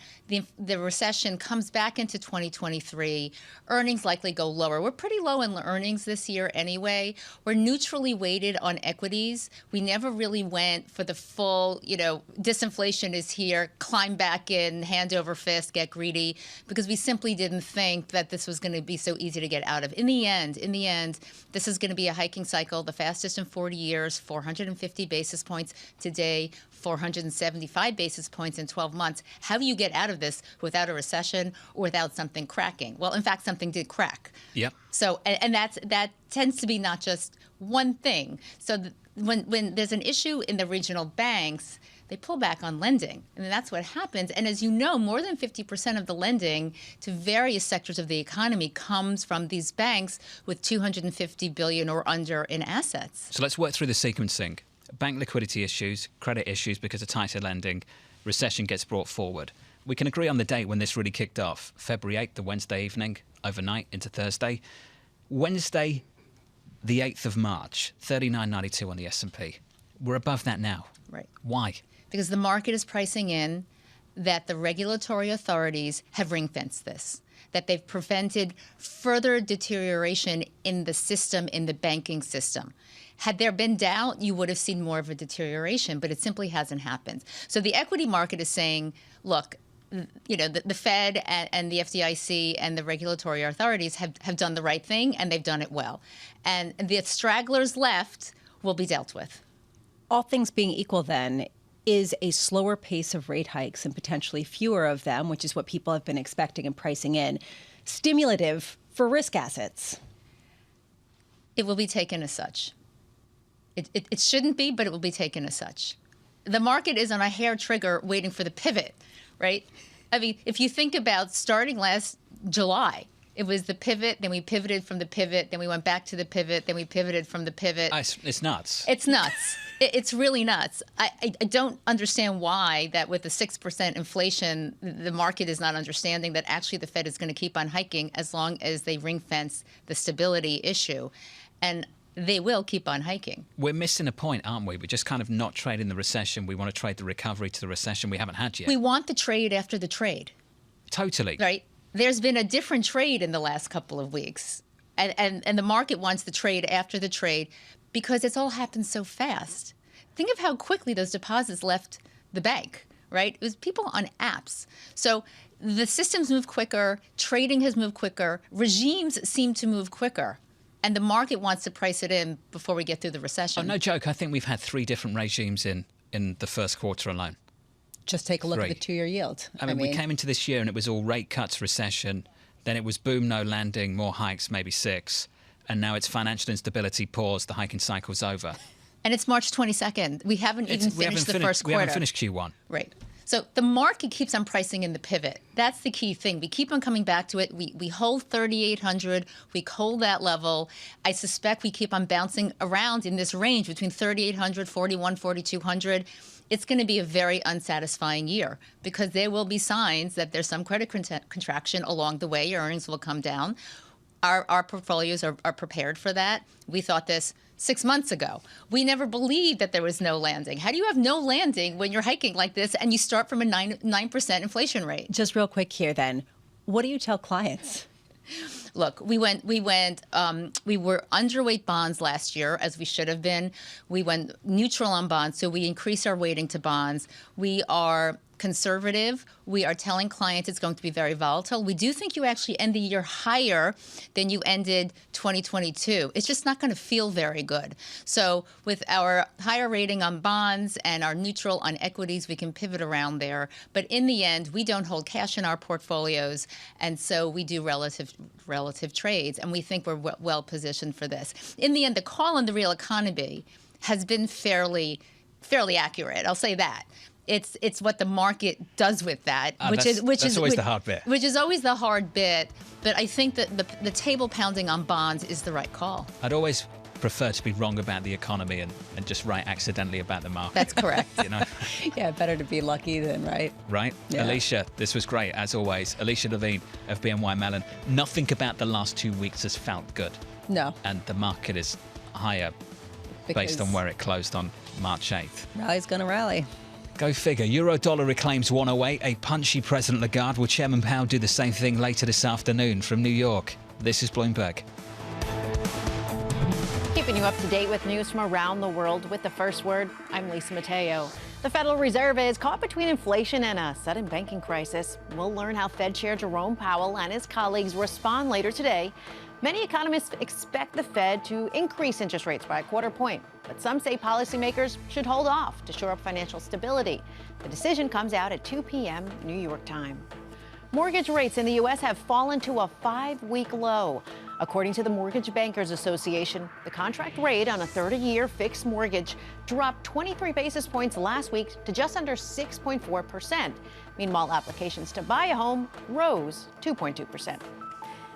The recession comes back into 2023. Earnings likely go lower. We're pretty low in earnings this year anyway. We're neutrally weighted on equities. We never really went for the full, disinflation is here, climb back in, hand over fist, get greedy, because we simply didn't think that this was going to be so easy to get out of. In the end, this is going to be a hiking cycle, the fastest in 40 years, 450 basis points today, 475 basis points in 12 months. How do you get out of this without a recession or without something cracking? Well, in fact, something did crack. Yep. So, and that tends to be not just one thing. So when there's an issue in the regional banks, they pull back on lending, and that's what happens. And as you know, more than 50% of the lending to various sectors of the economy comes from these banks with $250 billion or under in assets. So let's work through the sequencing. Bank liquidity issues, credit issues because of tighter lending, recession gets brought forward. We can agree on the date when this really kicked off. February 8th, the Wednesday evening, overnight into Thursday. Wednesday, the 8th of March, 39.92 on the S&P. We're above that now. Right. Why? Because the market is pricing in that the regulatory authorities have ring-fenced this, that they've prevented further deterioration in the system, in the banking system. Had there been doubt, you would have seen more of a deterioration, but it simply hasn't happened. So the equity market is saying, look, the Fed and the FDIC and the regulatory authorities have done the right thing, and they've done it well. And the stragglers left will be dealt with. All things being equal, then, is a slower pace of rate hikes and potentially fewer of them, which is what people have been expecting and pricing in, stimulative for risk assets? It will be taken as such. It shouldn't be, but it will be taken as such. The market is on a hair trigger waiting for the pivot, right? I mean, if you think about starting last July, it was the pivot, then we pivoted from the pivot, then we went back to the pivot, then we pivoted from the pivot. It's nuts. It's nuts. It's really nuts. I don't understand why that with the 6% inflation, the market is not understanding that actually the Fed is going to keep on hiking as long as they ring fence the stability issue. And they will keep on hiking. We're missing a point, aren't we? We're just kind of not trading the recession. We want to trade the recovery to the recession we haven't had yet. We want the trade after the trade. Totally. Right? There's been a different trade in the last couple of weeks. And the market wants the trade after the trade because it's all happened so fast. Think of how quickly those deposits left the bank, right? It was people on apps. So the systems move quicker, trading has moved quicker, regimes seem to move quicker. And the market wants to price it in before we get through the recession. Oh, no joke. I think we've had 3 different regimes in the first quarter alone. Just take a look at the 2-year yield. I mean, we came into this year and it was all rate cuts, recession. Then it was boom, no landing, more hikes, maybe 6. And now it's financial instability, pause, the hiking cycle's over. And it's March 22nd. We haven't even finished the first quarter. We haven't finished Q1. Right. So the market keeps on pricing in the pivot. That's the key thing. We keep on coming back to it. We hold 3,800. We hold that level. I suspect we keep on bouncing around in this range between 3,800, 41, 4,200. it's going to be a very unsatisfying year because there will be signs that there's some credit contraction along the way. Your earnings will come down. Our portfolios are prepared for that. We thought this 6 months ago. We never believed that there was no landing. How do you have no landing when you're hiking like this and you start from a 9% inflation rate? Just real quick here then, what do you tell clients? Look, we were underweight bonds last year, as we should have been. We went neutral on bonds, so we increased our weighting to bonds. We are conservative. We are telling clients it's going to be very volatile. We do think you actually end the year higher than you ended 2022. It's just not going to feel very good. So with our higher rating on bonds and our neutral on equities, we can pivot around there. But in the end, we don't hold cash in our portfolios, and so we do relative trades, and we think we're well positioned for this. In the end, the call on the real economy has been fairly accurate. I'll say that. It's what the market does with that, which is always the hard bit. Which is always the hard bit. But I think that the table pounding on bonds is the right call. I'd always prefer to be wrong about the economy and just right accidentally about the market. That's correct. You know? Yeah, better to be lucky than right. Right? Yeah. Alicia, this was great, as always. Alicia Levine of BNY Mellon. Nothing about the last 2 weeks has felt good. No. And the market is higher based on where it closed on March 8th. Rally's going to rally. Go figure. Euro-dollar reclaims 108. A punchy President Lagarde. Will Chairman Powell do the same thing later this afternoon from New York? This is Bloomberg. Keeping you up to date with news from around the world with the first word, I'm Lisa Mateo. The Federal Reserve is caught between inflation and a sudden banking crisis. We'll learn how Fed Chair Jerome Powell and his colleagues respond later today. Many economists expect the Fed to increase interest rates by a quarter point, but some say policymakers should hold off to shore up financial stability. The decision comes out at 2 p.m. New York time. Mortgage rates in the U.S. have fallen to a 5-week low. According to the Mortgage Bankers Association, the contract rate on a 30-year fixed mortgage dropped 23 basis points last week to just under 6.4%. Meanwhile, applications to buy a home rose 2.2%.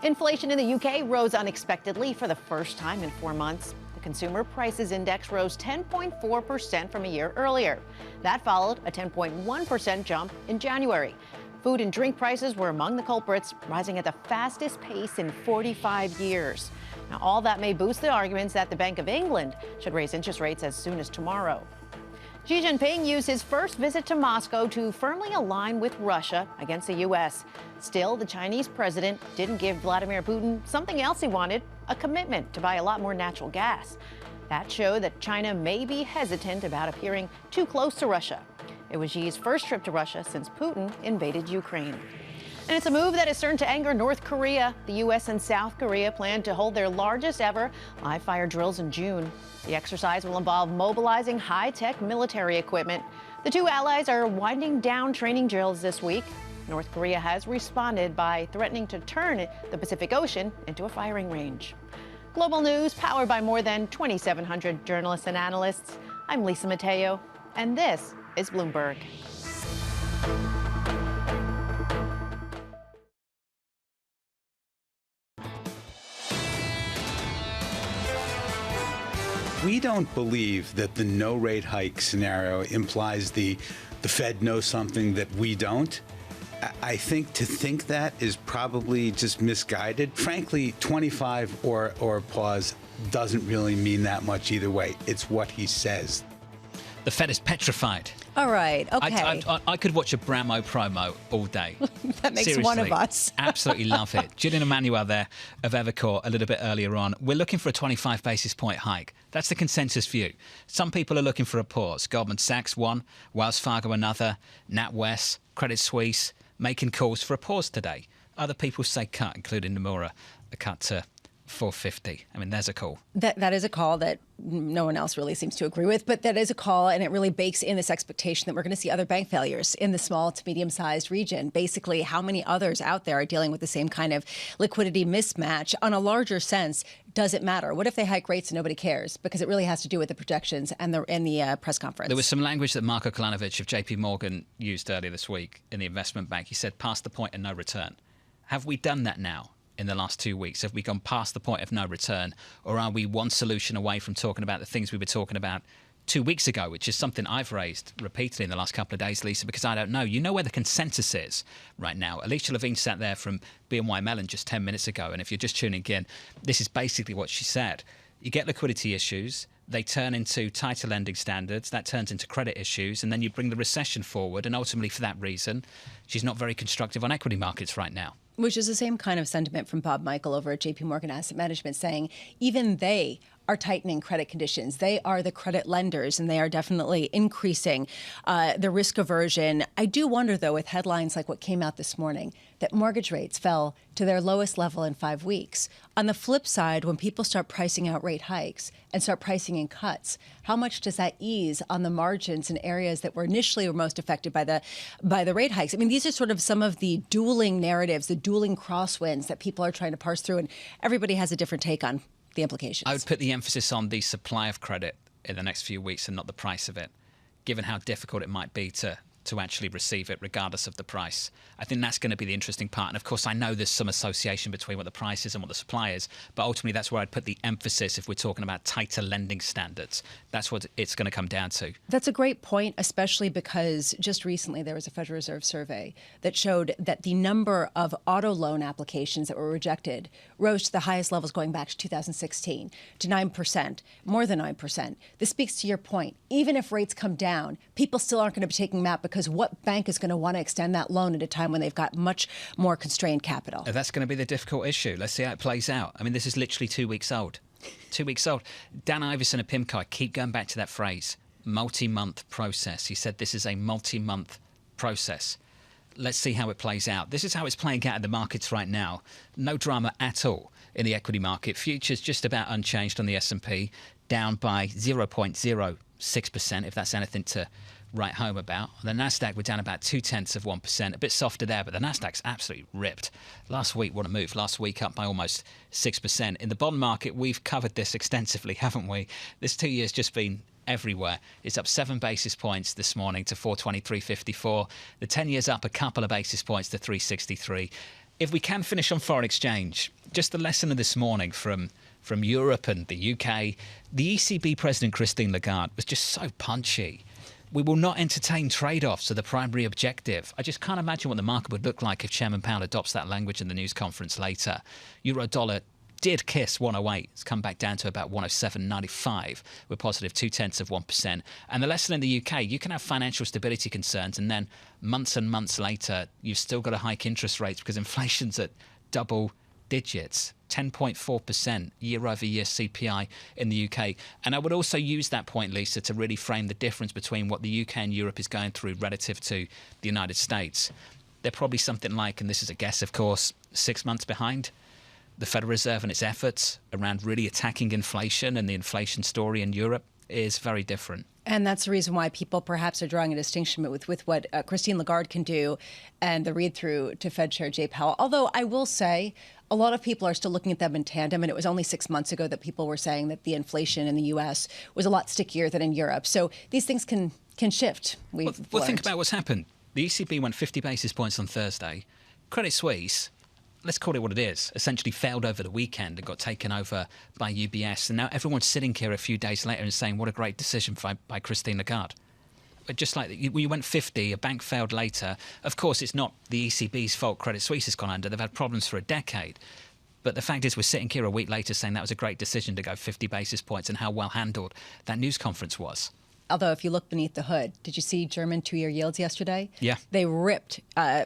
Inflation in the UK rose unexpectedly for the first time in 4 months. The Consumer Prices Index rose 10.4% from a year earlier. That followed a 10.1% jump in January. Food and drink prices were among the culprits, rising at the fastest pace in 45 years. Now, all that may boost the arguments that the Bank of England should raise interest rates as soon as tomorrow. Xi Jinping used his first visit to Moscow to firmly align with Russia against the U.S. Still, the Chinese president didn't give Vladimir Putin something else he wanted, a commitment to buy a lot more natural gas. That showed that China may be hesitant about appearing too close to Russia. It was Xi's first trip to Russia since Putin invaded Ukraine. And it's a move that is certain to anger North Korea. The U.S. and South Korea plan to hold their largest ever live fire drills in June. The exercise will involve mobilizing high-tech military equipment. The two allies are winding down training drills this week. North Korea has responded by threatening to turn the Pacific Ocean into a firing range. Global news powered by more than 2,700 journalists and analysts. I'm Lisa Mateo, and this is Bloomberg. We don't believe that the no rate hike scenario implies the Fed knows something that we don't. I think to think that is probably just misguided. Frankly, 25 or pause doesn't really mean that much either way. It's what he says. The Fed is petrified. All right, okay. I could watch a Bramo promo all day. That makes Seriously, one of us. Absolutely love it. Julian Emmanuel there of Evercore a little bit earlier on. We're looking for a 25 basis point hike. That's the consensus view. Some people are looking for a pause. Goldman Sachs one, Wells Fargo another, NatWest, Credit Suisse making calls for a pause today. Other people say cut, including Nomura, a cut to 450. I mean, there's a call. That is a call that no one else really seems to agree with, but that is a call, and it really bakes in this expectation that we're going to see other bank failures in the small to medium-sized region. Basically, how many others out there are dealing with the same kind of liquidity mismatch? On a larger sense, does it matter? What if they hike rates and nobody cares? Because it really has to do with the projections and the press conference. There was some language that Marko Kolanovic of JP Morgan used earlier this week in the investment bank. He said, past the point of no return. Have we done that now? In the last 2 weeks? Have we gone past the point of no return? Or are we one solution away from talking about the things we were talking about 2 weeks ago, which is something I've raised repeatedly in the last couple of days, Lisa, because I don't know. You know where the consensus is right now. Alicia Levine sat there from BNY Mellon just 10 minutes ago, and if you're just tuning in, this is basically what she said. You get liquidity issues, they turn into tighter lending standards, that turns into credit issues, and then you bring the recession forward, and ultimately for that reason, she's not very constructive on equity markets right now. Which is the same kind of sentiment from Bob Michael over at JP Morgan Asset Management, saying even they are tightening credit conditions. They are the credit lenders, and they are definitely increasing the risk aversion. I do wonder, though, with headlines like what came out this morning, that mortgage rates fell to their lowest level in 5 weeks. On the flip side, when people start pricing out rate hikes and start pricing in cuts, how much does that ease on the margins in areas that were initially most affected by the rate hikes? I mean, these are sort of some of the dueling narratives, the dueling crosswinds that people are trying to parse through, and everybody has a different take on the implications. I would put the emphasis on the supply of credit in the next few weeks and not the price of it, given how difficult it might be to actually receive it regardless of the price. I think that's going to be the interesting part. And of course, I know there's some association between what the price is and what the supply is, but ultimately that's where I'd put the emphasis if we're talking about tighter lending standards. That's what it's going to come down to. That's a great point, especially because just recently there was a Federal Reserve survey that showed that the number of auto loan applications that were rejected rose to the highest levels going back to 2016, to 9%, more than 9%. This speaks to your point. Even if rates come down, people still aren't going to be taking them out, because what bank is going to want to extend that loan at a time when they've got much more constrained capital? That's going to be the difficult issue. Let's see how it plays out. I mean, this is literally 2 weeks old. 2 weeks old. Dan Iverson of PIMCO, I keep going back to that phrase, multi-month process. He said this is a multi-month process. Let's see how it plays out. This is how it's playing out in the markets right now. No drama at all in the equity market. Futures just about unchanged on the S&P, down by 0.06%, if that's anything to write home about. The Nasdaq, we're down about 0.2%, a bit softer there, but the Nasdaq's absolutely ripped. Last week, what a move. Last week up by almost 6%. In the bond market, we've covered this extensively, haven't we? This 2 years just been everywhere. It's up 7 basis points this morning to 423.54. The 10 years up a couple of basis points to 363. If we can finish on foreign exchange, just the lesson of this morning from Europe and the UK, the ECB President Christine Lagarde was just so punchy. We will not entertain trade-offs are the primary objective. I just can't imagine what the market would look like if Chairman Powell adopts that language in the news conference later. Euro-dollar did kiss 108. It's come back down to about 107.95. We're positive 0.2%. And the lesson in the UK, you can have financial stability concerns, and then months and months later, you've still got to hike interest rates because inflation's at double digits. 10.4% year-over-year CPI in the UK. And I would also use that point, Lisa, to really frame the difference between what the UK and Europe is going through relative to the United States. They're probably something like, and this is a guess, of course, 6 months behind the Federal Reserve and its efforts around really attacking inflation, and the inflation story in Europe is very different. And that's the reason why people perhaps are drawing a distinction with what Christine Lagarde can do and the read-through to Fed Chair Jay Powell. Although I will say a lot of people are still looking at them in tandem, and it was only 6 months ago that people were saying that the inflation in the U.S. was a lot stickier than in Europe. So these things can shift. Well, think about what's happened. The ECB went 50 basis points on Thursday. Credit Suisse, let's call it what it is, essentially failed over the weekend and got taken over by UBS. And now everyone's sitting here a few days later and saying, what a great decision by Christine Lagarde. But just like you went 50, a bank failed later. Of course, it's not the ECB's fault Credit Suisse has gone under. They've had problems for a decade. But the fact is, we're sitting here a week later saying that was a great decision to go 50 basis points, and how well handled that news conference was. Although if you look beneath the hood, did you see German 2-year yields yesterday? Yeah. They ripped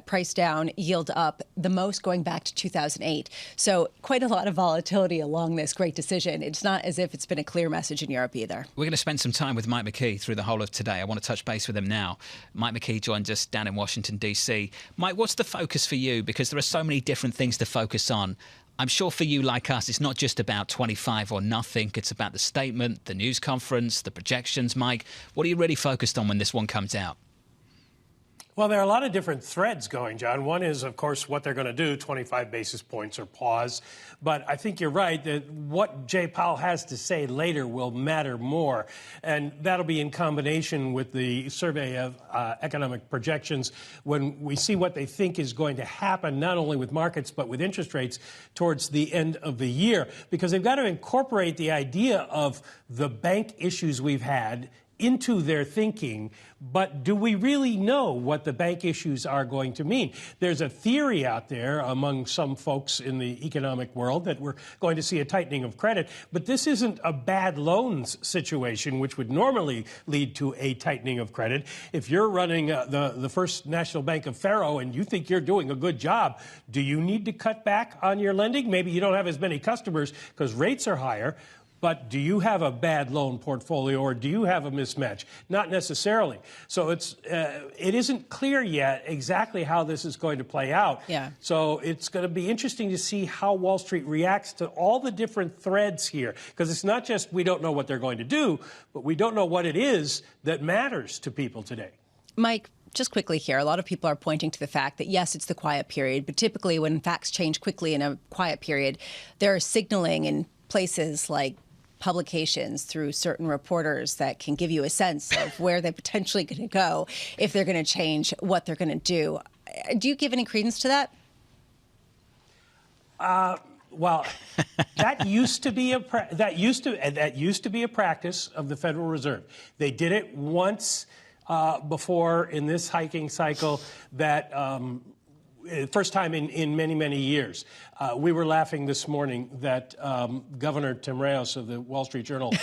price down, yield up, the most going back to 2008. So quite a lot of volatility along this great decision. It's not as if it's been a clear message in Europe either. We're going to spend some time with Mike McKee through the whole of today. I want to touch base with him now. Mike McKee joins us down in Washington, D.C. Mike, what's the focus for you? Because there are so many different things to focus on. I'm sure for you, like us, it's not just about 25 or nothing. It's about the statement, the news conference, the projections. Mike, what are you really focused on when this one comes out? Well, there are a lot of different threads going, John. One is, of course, what they're going to do, 25 basis points or pause. But I think you're right that what Jay Powell has to say later will matter more. And that'll be in combination with the survey of economic projections when we see what they think is going to happen, not only with markets, but with interest rates towards the end of the year. Because they've got to incorporate the idea of the bank issues we've had into their thinking, but do we really know what the bank issues are going to mean? There's a theory out there among some folks in the economic world that we're going to see a tightening of credit, but this isn't a bad loans situation, which would normally lead to a tightening of credit. If you're running the First National Bank of Ferro and you think you're doing a good job, do you need to cut back on your lending? Maybe you don't have as many customers because rates are higher. But do you have a bad loan portfolio or do you have a mismatch? Not necessarily. So it isn't clear yet exactly how this is going to play out. Yeah. So it's going to be interesting to see how Wall Street reacts to all the different threads here. Because it's not just we don't know what they're going to do, but we don't know what it is that matters to people today. Mike, just quickly here, a lot of people are pointing to the fact that, yes, it's the quiet period, but typically when facts change quickly in a quiet period, they're signaling in places like publications through certain reporters that can give you a sense of where they're potentially going to go if they're going to change what they're going to do. Do you give any credence to that? Well, that used to be a practice of the Federal Reserve. They did it once before in this hiking cycle that first time in many, many years. We were laughing this morning that Governor Tim Reyes of the Wall Street Journal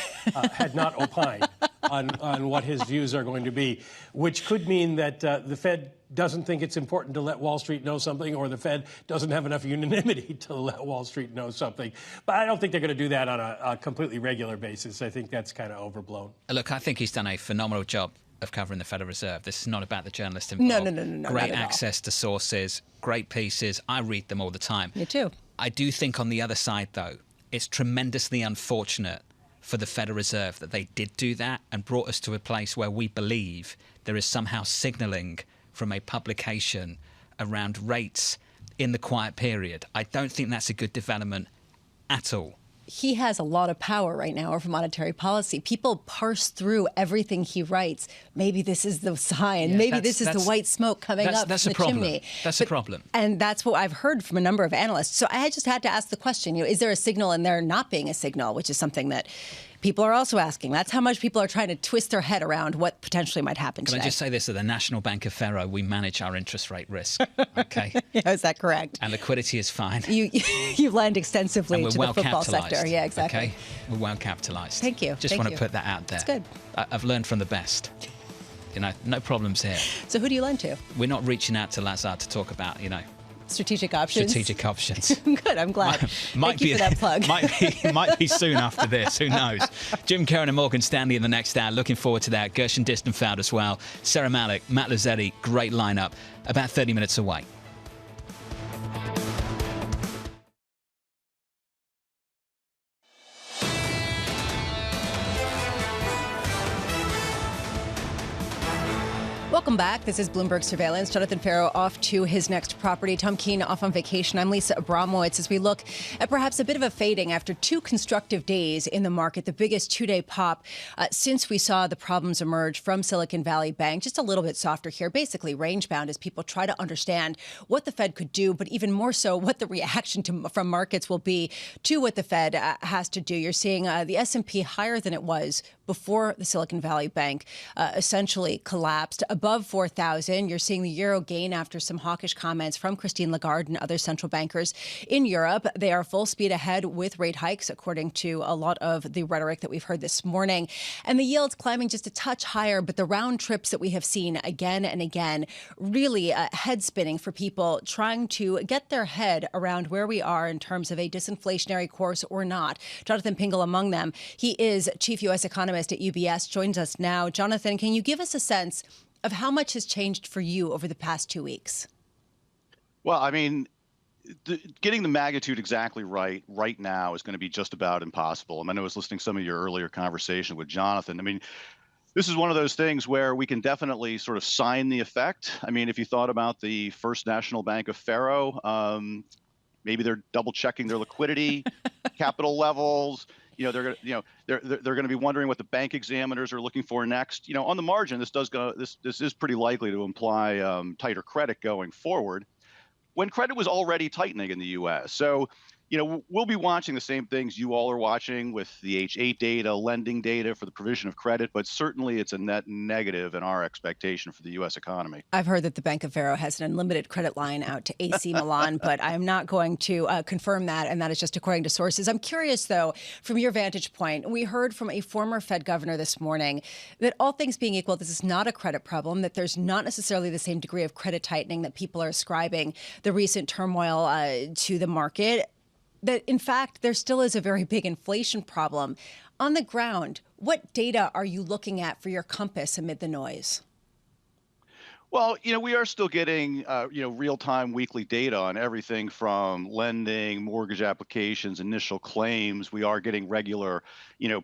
had not opined on what his views are going to be, which could mean that the Fed doesn't think it's important to let Wall Street know something, or the Fed doesn't have enough unanimity to let Wall Street know something. But I don't think they're going to do that on a completely regular basis. I think that's kind of overblown. Look, I think he's done a phenomenal job of covering the Federal Reserve. This is not about the journalist involved. No. Great access to sources, great pieces. I read them all the time. Me too. I do think on the other side, though, it's tremendously unfortunate for the Federal Reserve that they did do that and brought us to a place where we believe there is somehow signaling from a publication around rates in the quiet period. I don't think that's a good development at all. He has a lot of power right now over monetary policy. People parse through everything he writes. Maybe this is the sign. Yeah, maybe this is the white smoke coming up from the chimney. That's a problem. And that's what I've heard from a number of analysts. So I just had to ask the question, is there a signal and there not being a signal, which is something that people are also asking. That's how much people are trying to twist their head around what potentially might happen today. Can I just say this? At the National Bank of Ferro, we manage our interest rate risk. Okay. Yeah, is that correct? And liquidity is fine. You lend extensively to the football sector. Yeah, exactly. Okay. We're well capitalized. Thank you. Just want to put that out there. That's good. I've learned from the best. No problems here. So who do you lend to? We're not reaching out to Lazard to talk about, strategic options. Strategic options. Good, I'm glad. Thank you for that plug. might be soon after this. Who knows? Jim Kern and Morgan Stanley in the next hour. Looking forward to that. Gershon Distenfeld as well. Sarah Malik, Matt Lazzetti. Great lineup. About 30 minutes away. Welcome back. This is Bloomberg Surveillance. Jonathan Ferro off to his next property. Tom Keene off on vacation. I'm Lisa Abramowicz as we look at perhaps a bit of a fading after 2 constructive days in the market, the biggest 2-day pop since we saw the problems emerge from Silicon Valley Bank. Just a little bit softer here, basically range-bound as people try to understand what the Fed could do, but even more so what the reaction from markets will be to what the Fed has to do. You're seeing the S&P higher than it was before the Silicon Valley Bank essentially collapsed, above 4,000. You're seeing the euro gain after some hawkish comments from Christine Lagarde and other central bankers in Europe. They are full speed ahead with rate hikes, according to a lot of the rhetoric that we've heard this morning. And the yields climbing just a touch higher, but the round trips that we have seen again and again, really head spinning for people trying to get their head around where we are in terms of a disinflationary course or not. Jonathan Pingle among them. He is chief U.S. economist at UBS, joins us now. Jonathan, can you give us a sense of how much has changed for you over the past 2 weeks? Well, I mean, getting the magnitude exactly right now is going to be just about impossible. I was listening to some of your earlier conversation with Jonathan. I mean, this is one of those things where we can definitely sort of sign the effect. I mean, if you thought about the First National Bank of Ferro, maybe they're double checking their liquidity, capital levels. They're going to be wondering what the bank examiners are looking for next. On the margin, this is pretty likely to imply tighter credit going forward, when credit was already tightening in the U.S. So, we'll be watching the same things you all are watching with the H8 data, lending data for the provision of credit, but certainly it's a net negative in our expectation for the U.S. economy. I've heard that the Bank of Ferro has an unlimited credit line out to AC Milan, but I'm not going to confirm that, and that is just according to sources. I'm curious, though, from your vantage point, we heard from a former Fed governor this morning that all things being equal, this is not a credit problem, that there's not necessarily the same degree of credit tightening that people are ascribing the recent turmoil to the market, that in fact there still is a very big inflation problem. On the ground, what data are you looking at for your compass amid the noise? Well, we are still getting, real-time weekly data on everything from lending, mortgage applications, initial claims. We are getting regular,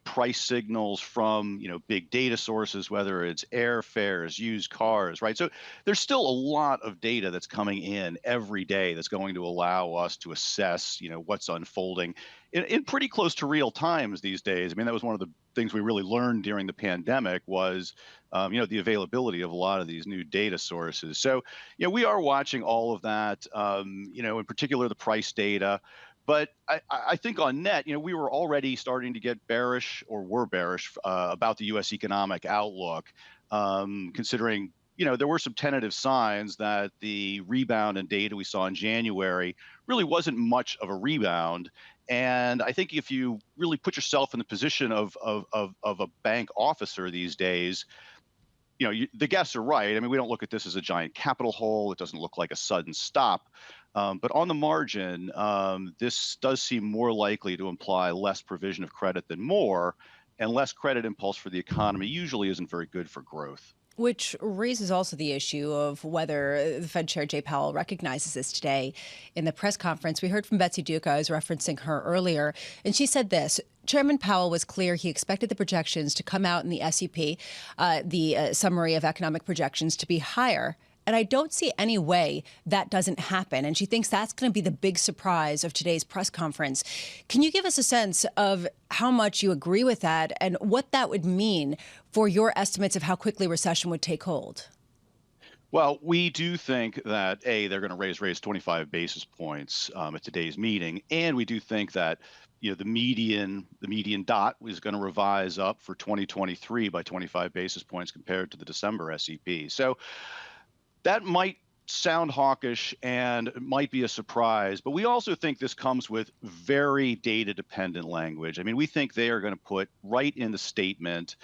price signals from, big data sources, whether it's airfares, used cars, right? So there's still a lot of data that's coming in every day that's going to allow us to assess, what's unfolding in pretty close to real times these days. I mean, that was one of the things we really learned during the pandemic was, the availability of a lot of these new data sources. So, we are watching all of that, in particular the price data. But I think on net, we were already starting to get bearish or were bearish about the U.S. economic outlook, considering, there were some tentative signs that the rebound in data we saw in January really wasn't much of a rebound. And I think if you really put yourself in the position of a bank officer these days, the guests are right. I mean, we don't look at this as a giant capital hole. It doesn't look like a sudden stop. But on the margin, this does seem more likely to imply less provision of credit than more, and less credit impulse for the economy usually isn't very good for growth. Which raises also the issue of whether the Fed Chair Jay Powell recognizes this today. In the press conference, we heard from Betsy Duke. I was referencing her earlier, and she said this. Chairman Powell was clear he expected the projections to come out in the SEP, the summary of economic projections, to be higher. And I don't see any way that doesn't happen. And she thinks that's going to be the big surprise of today's press conference. Can you give us a sense of how much you agree with that and what that would mean for your estimates of how quickly recession would take hold? Well, we do think that, they're going to raise 25 basis points at today's meeting. And we do think that the median dot is going to revise up for 2023 by 25 basis points compared to the December SEP. So that might sound hawkish and it might be a surprise, but we also think this comes with very data-dependent language. I mean, we think they are going to put right in the statement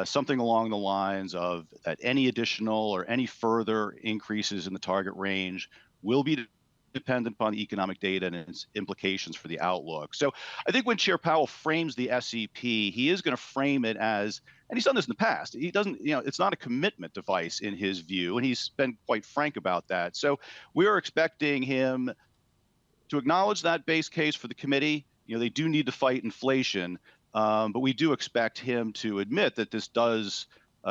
something along the lines of that any additional or any further increases in the target range will be dependent upon the economic data and its implications for the outlook. So I think when Chair Powell frames the SEP, he is going to frame it as, and he's done this in the past, he doesn't, it's not a commitment device in his view, and he's been quite frank about that. So we are expecting him to acknowledge that base case for the committee. They do need to fight inflation, but we do expect him to admit that this does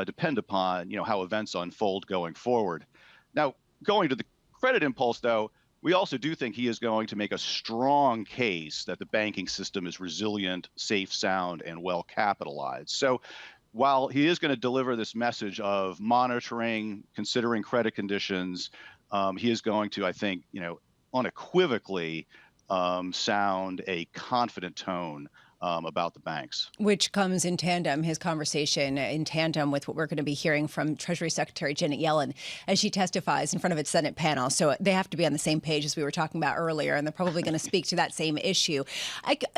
depend upon, how events unfold going forward. Now, going to the credit impulse, though, we also do think he is going to make a strong case that the banking system is resilient, safe, sound, and well capitalized. So while he is going to deliver this message of monitoring, considering credit conditions, he is going to, I think, unequivocally sound a confident tone about the banks. Which comes in tandem, his conversation in tandem with what we're going to be hearing from Treasury Secretary Janet Yellen as she testifies in front of its Senate panel. So they have to be on the same page as we were talking about earlier, and they're probably going to speak to that same issue.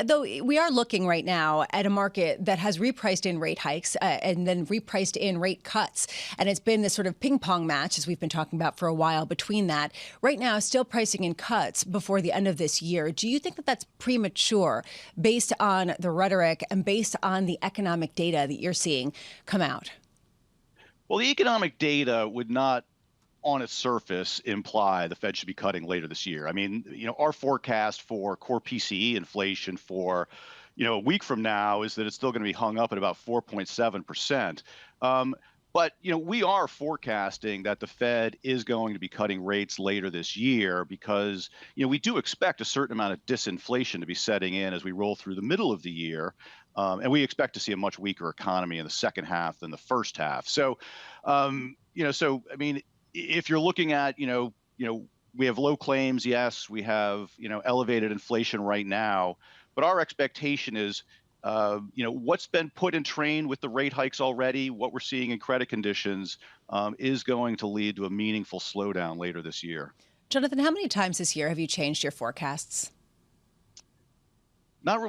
Though we are looking right now at a market that has repriced in rate hikes and then repriced in rate cuts. And it's been this sort of ping pong match, as we've been talking about for a while, between that. Right now, still pricing in cuts before the end of this year. Do you think that that's premature based on the rhetoric and based on the economic data that you're seeing come out? Well, the economic data would not, on its surface, imply the Fed should be cutting later this year. I mean, our forecast for core PCE inflation for, a week from now is that it's still going to be hung up at about 4.7%. But, we are forecasting that the Fed is going to be cutting rates later this year because, we do expect a certain amount of disinflation to be setting in as we roll through the middle of the year. And we expect to see a much weaker economy in the second half than the first half. So, I mean, if you're looking at, we have low claims, yes. We have, elevated inflation right now. But our expectation is, what's been put in train with the rate hikes already, what we're seeing in credit conditions, is going to lead to a meaningful slowdown later this year. Jonathan, how many times this year have you changed your forecasts?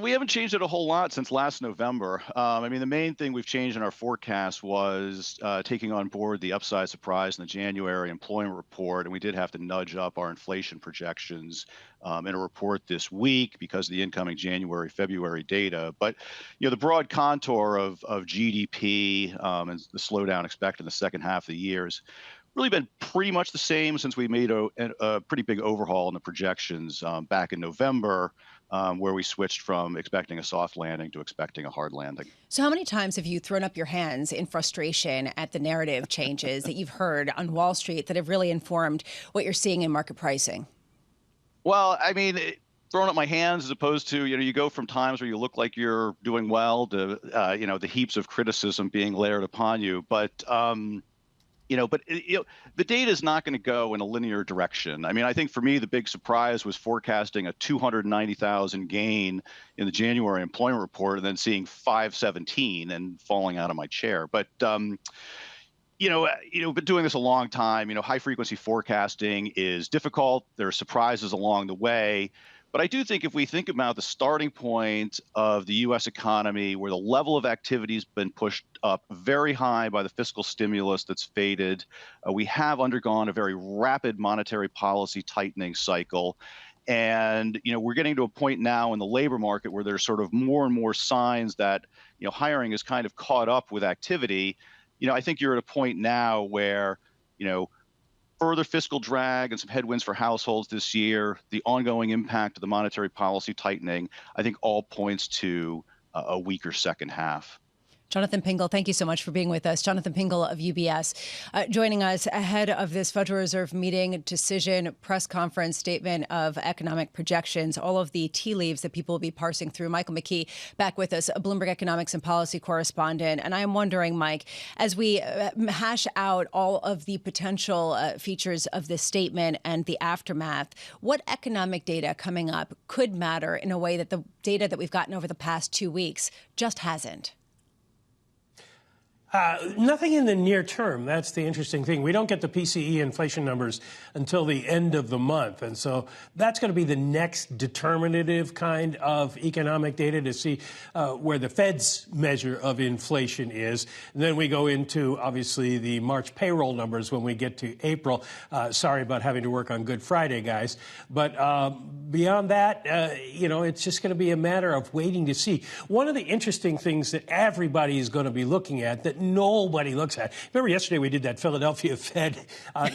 We haven't changed it a whole lot since last November. The main thing we've changed in our forecast was taking on board the upside surprise in the January employment report, and we did have to nudge up our inflation projections in a report this week because of the incoming January, February data. But the broad contour of GDP and the slowdown expected in the second half of the year has really been pretty much the same since we made a pretty big overhaul in the projections back in November. Where we switched from expecting a soft landing to expecting a hard landing. So how many times have you thrown up your hands in frustration at the narrative changes that you've heard on Wall Street that have really informed what you're seeing in market pricing? Well, throwing up my hands as opposed to, you go from times where you look like you're doing well to, the heaps of criticism being layered upon you. But the data is not going to go in a linear direction. I think for me, the big surprise was forecasting a 290,000 gain in the January employment report and then seeing 517 and falling out of my chair. But, been doing this a long time. High frequency forecasting is difficult. There are surprises along the way. But I do think if we think about the starting point of the U.S. economy, where the level of activity has been pushed up very high by the fiscal stimulus that's faded, we have undergone a very rapid monetary policy tightening cycle. And, we're getting to a point now in the labor market where there's sort of more and more signs that, hiring is kind of caught up with activity. I think you're at a point now where, further fiscal drag and some headwinds for households this year, the ongoing impact of the monetary policy tightening, I think all points to a weaker second half. Jonathan Pingle, thank you so much for being with us. Jonathan Pingle of UBS, joining us ahead of this Federal Reserve meeting, decision, press conference, statement of economic projections, all of the tea leaves that people will be parsing through. Michael McKee back with us, a Bloomberg economics and policy correspondent. And I am wondering, Mike, as we hash out all of the potential features of this statement and the aftermath, what economic data coming up could matter in a way that the data that we've gotten over the past 2 weeks just hasn't? Nothing in the near term. That's the interesting thing. We don't get the PCE inflation numbers until the end of the month. And so that's going to be the next determinative kind of economic data to see where the Fed's measure of inflation is. And then we go into, obviously, the March payroll numbers when we get to April. Sorry about having to work on Good Friday, guys. But beyond that, it's just going to be a matter of waiting to see. One of the interesting things that everybody is going to be looking at that nobody looks at. Remember yesterday we did that Philadelphia Fed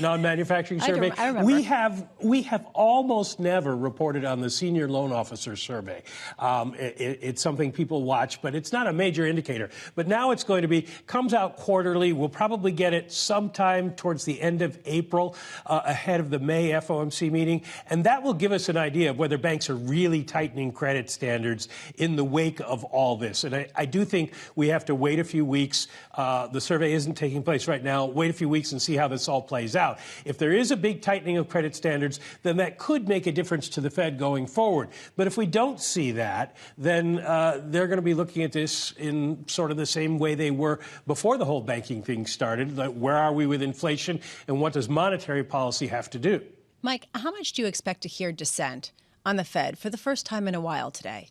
non-manufacturing survey? I remember. We have almost never reported on the senior loan officer survey. It's something people watch, but it's not a major indicator. But now it's going to be, comes out quarterly. We'll probably get it sometime towards the end of April, ahead of the May FOMC meeting. And that will give us an idea of whether banks are really tightening credit standards in the wake of all this. And I do think we have to wait a few weeks. The survey isn't taking place right now. Wait a few weeks and see how this all plays out. If there is a big tightening of credit standards, then that could make a difference to the Fed going forward. But if we don't see that, then they're going to be looking at this in sort of the same way they were before the whole banking thing started. Like, where are we with inflation, and what does monetary policy have to do? Mike, how much do you expect to hear dissent on the Fed for the first time in a while today?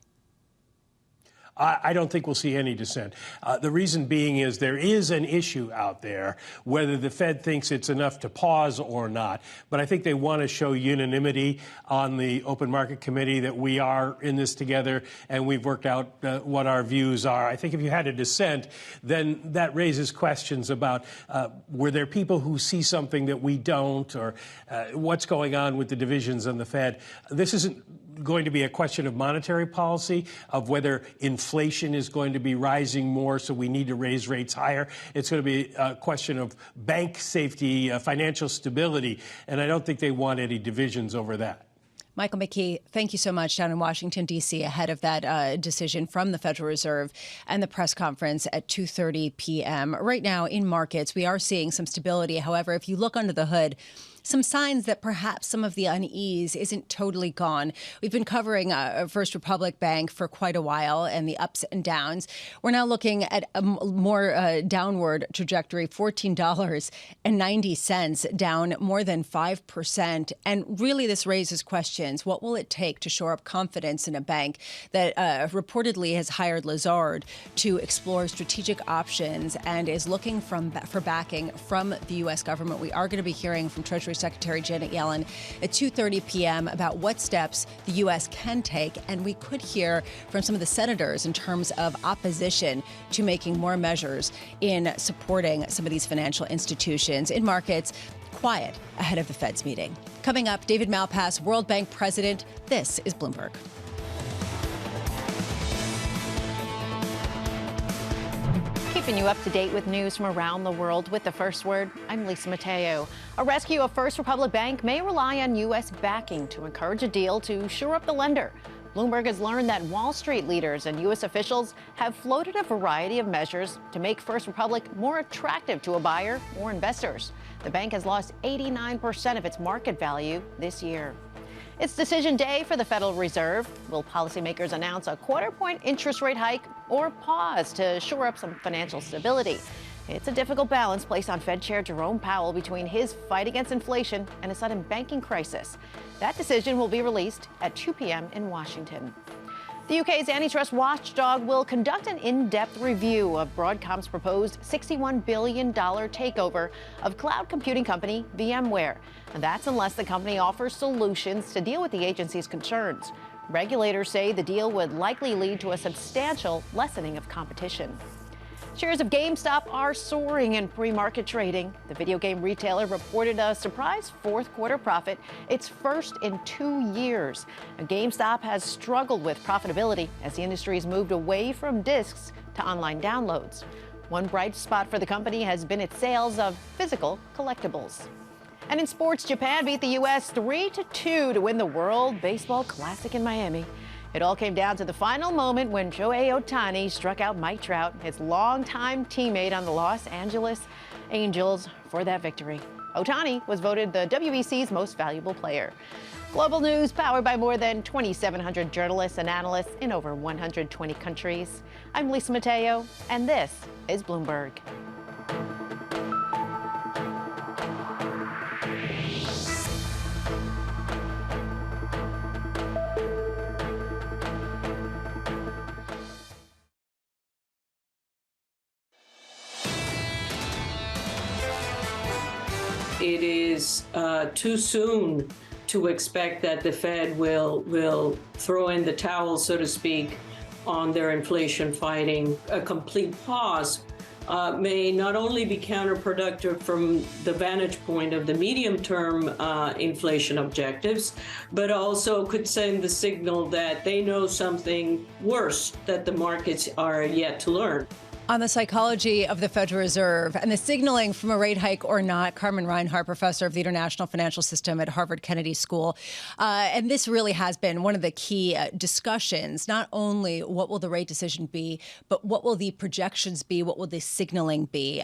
I don't think we'll see any dissent. The reason being is there is an issue out there, whether the Fed thinks it's enough to pause or not. But I think they want to show unanimity on the Open Market Committee that we are in this together and we've worked out what our views are. I think if you had a dissent, then that raises questions about were there people who see something that we don't, or what's going on with the divisions on the Fed. This isn't going to be a question of monetary policy, of whether inflation is going to be rising more, so we need to raise rates higher. It's going to be a question of bank safety, financial stability, and I don't think they want any divisions over that. Michael McKee, thank you so much down in Washington, D.C., ahead of that decision from the Federal Reserve and the press conference at 2:30 p.m. Right now in markets, we are seeing some stability. However, if you look under the hood, some signs that perhaps some of the unease isn't totally gone. We've been covering First Republic Bank for quite a while and the ups and downs. We're now looking at a more downward trajectory, $14.90, down more than 5%. And really, this raises questions. What will it take to shore up confidence in a bank that reportedly has hired Lazard to explore strategic options and is looking for backing from the U.S. government? We are going to be hearing from Treasury Secretary Janet Yellen at 2:30 p.m. about what steps the U.S. can take, and we could hear from some of the senators in terms of opposition to making more measures in supporting some of these financial institutions. In markets, quiet ahead of the Fed's meeting. Coming up, David Malpass, World Bank president. This is Bloomberg. Keeping you up to date with news from around the world with the First Word, I'm Lisa Mateo. A rescue of First Republic Bank may rely on U.S. backing to encourage a deal to shore up the lender. Bloomberg has learned that Wall Street leaders and U.S. officials have floated a variety of measures to make First Republic more attractive to a buyer or investors. The bank has lost 89% of its market value this year. It's decision day for the Federal Reserve. Will policymakers announce a quarter-point interest rate hike or pause to shore up some financial stability? It's a difficult balance placed on Fed Chair Jerome Powell between his fight against inflation and a sudden banking crisis. That decision will be released at 2 p.m. in Washington. The UK's antitrust watchdog will conduct an in-depth review of Broadcom's proposed $61 billion takeover of cloud computing company VMware. And that's unless the company offers solutions to deal with the agency's concerns. Regulators say the deal would likely lead to a substantial lessening of competition. Shares of GameStop are soaring in pre-market trading. The video game retailer reported a surprise fourth quarter profit, its first in 2 years. GameStop has struggled with profitability as the industry has moved away from discs to online downloads. One bright spot for the company has been its sales of physical collectibles. And in sports, Japan beat the U.S. 3-2 to win the World Baseball Classic in Miami. It all came down to the final moment when Shohei Ohtani struck out Mike Trout, his longtime teammate on the Los Angeles Angels, for that victory. Ohtani was voted the WBC's most valuable player. Global news powered by more than 2,700 journalists and analysts in over 120 countries. I'm Lisa Mateo, and this is Bloomberg. It is too soon to expect that the Fed will throw in the towel, so to speak, on their inflation fighting. A complete pause may not only be counterproductive from the vantage point of the medium-term inflation objectives, but also could send the signal that they know something worse that the markets are yet to learn. On the psychology of the Federal Reserve and the signaling from a rate hike or not, Carmen Reinhart, professor of the International Financial System at Harvard Kennedy School. And this really has been one of the key discussions. Not only what will the rate decision be, but what will the projections be? What will the signaling be?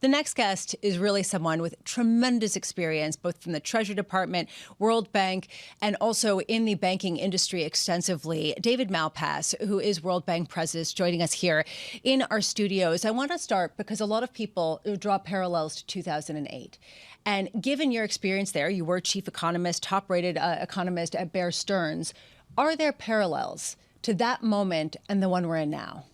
The next guest is really someone with tremendous experience, both from the Treasury Department, World Bank, and also in the banking industry extensively. David Malpass, who is World Bank president, is joining us here in our studios. I want to start because a lot of people draw parallels to 2008. And given your experience there, you were chief economist, top-rated economist at Bear Stearns. Are there parallels to that moment and the one we're in now?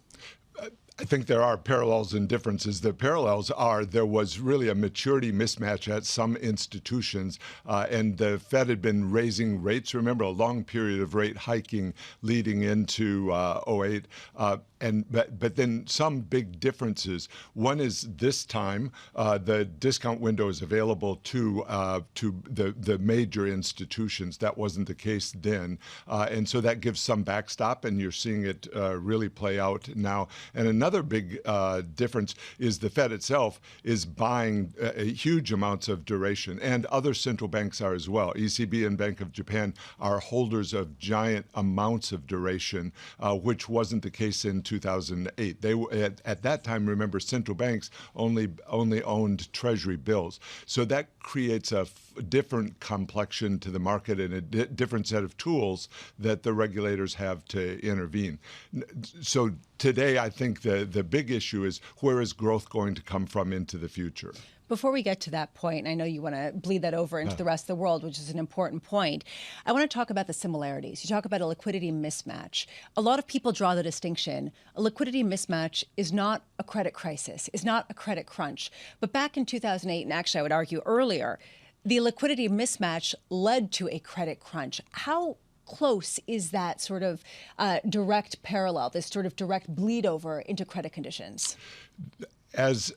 I think there are parallels and differences. The parallels are there was really a maturity mismatch at some institutions, and the Fed had been raising rates. Remember, a long period of rate hiking leading into 08. But then some big differences. One is this time the discount window is available to the major institutions. That wasn't the case then, and so that gives some backstop, and you're seeing it really play out now. And another another big difference is the Fed itself is buying huge amounts of duration, and other central banks are as well. ECB and Bank of Japan are holders of giant amounts of duration, which wasn't the case in 2008. They at that time, remember, central banks only owned Treasury bills. So that creates a different complexion to the market and a different set of tools that the regulators have to intervene. So today, I think the big issue is, where is growth going to come from into the future? Before we get to that point, I know you want to bleed that over into the rest of the world, which is an important point. I want to talk about the similarities. You talk about a liquidity mismatch. A lot of people draw the distinction. A liquidity mismatch is not a credit crisis, is not a credit crunch. But back in 2008, and actually I would argue earlier, the liquidity mismatch led to a credit crunch. How close is that sort of direct parallel, this sort of direct bleed over into credit conditions? As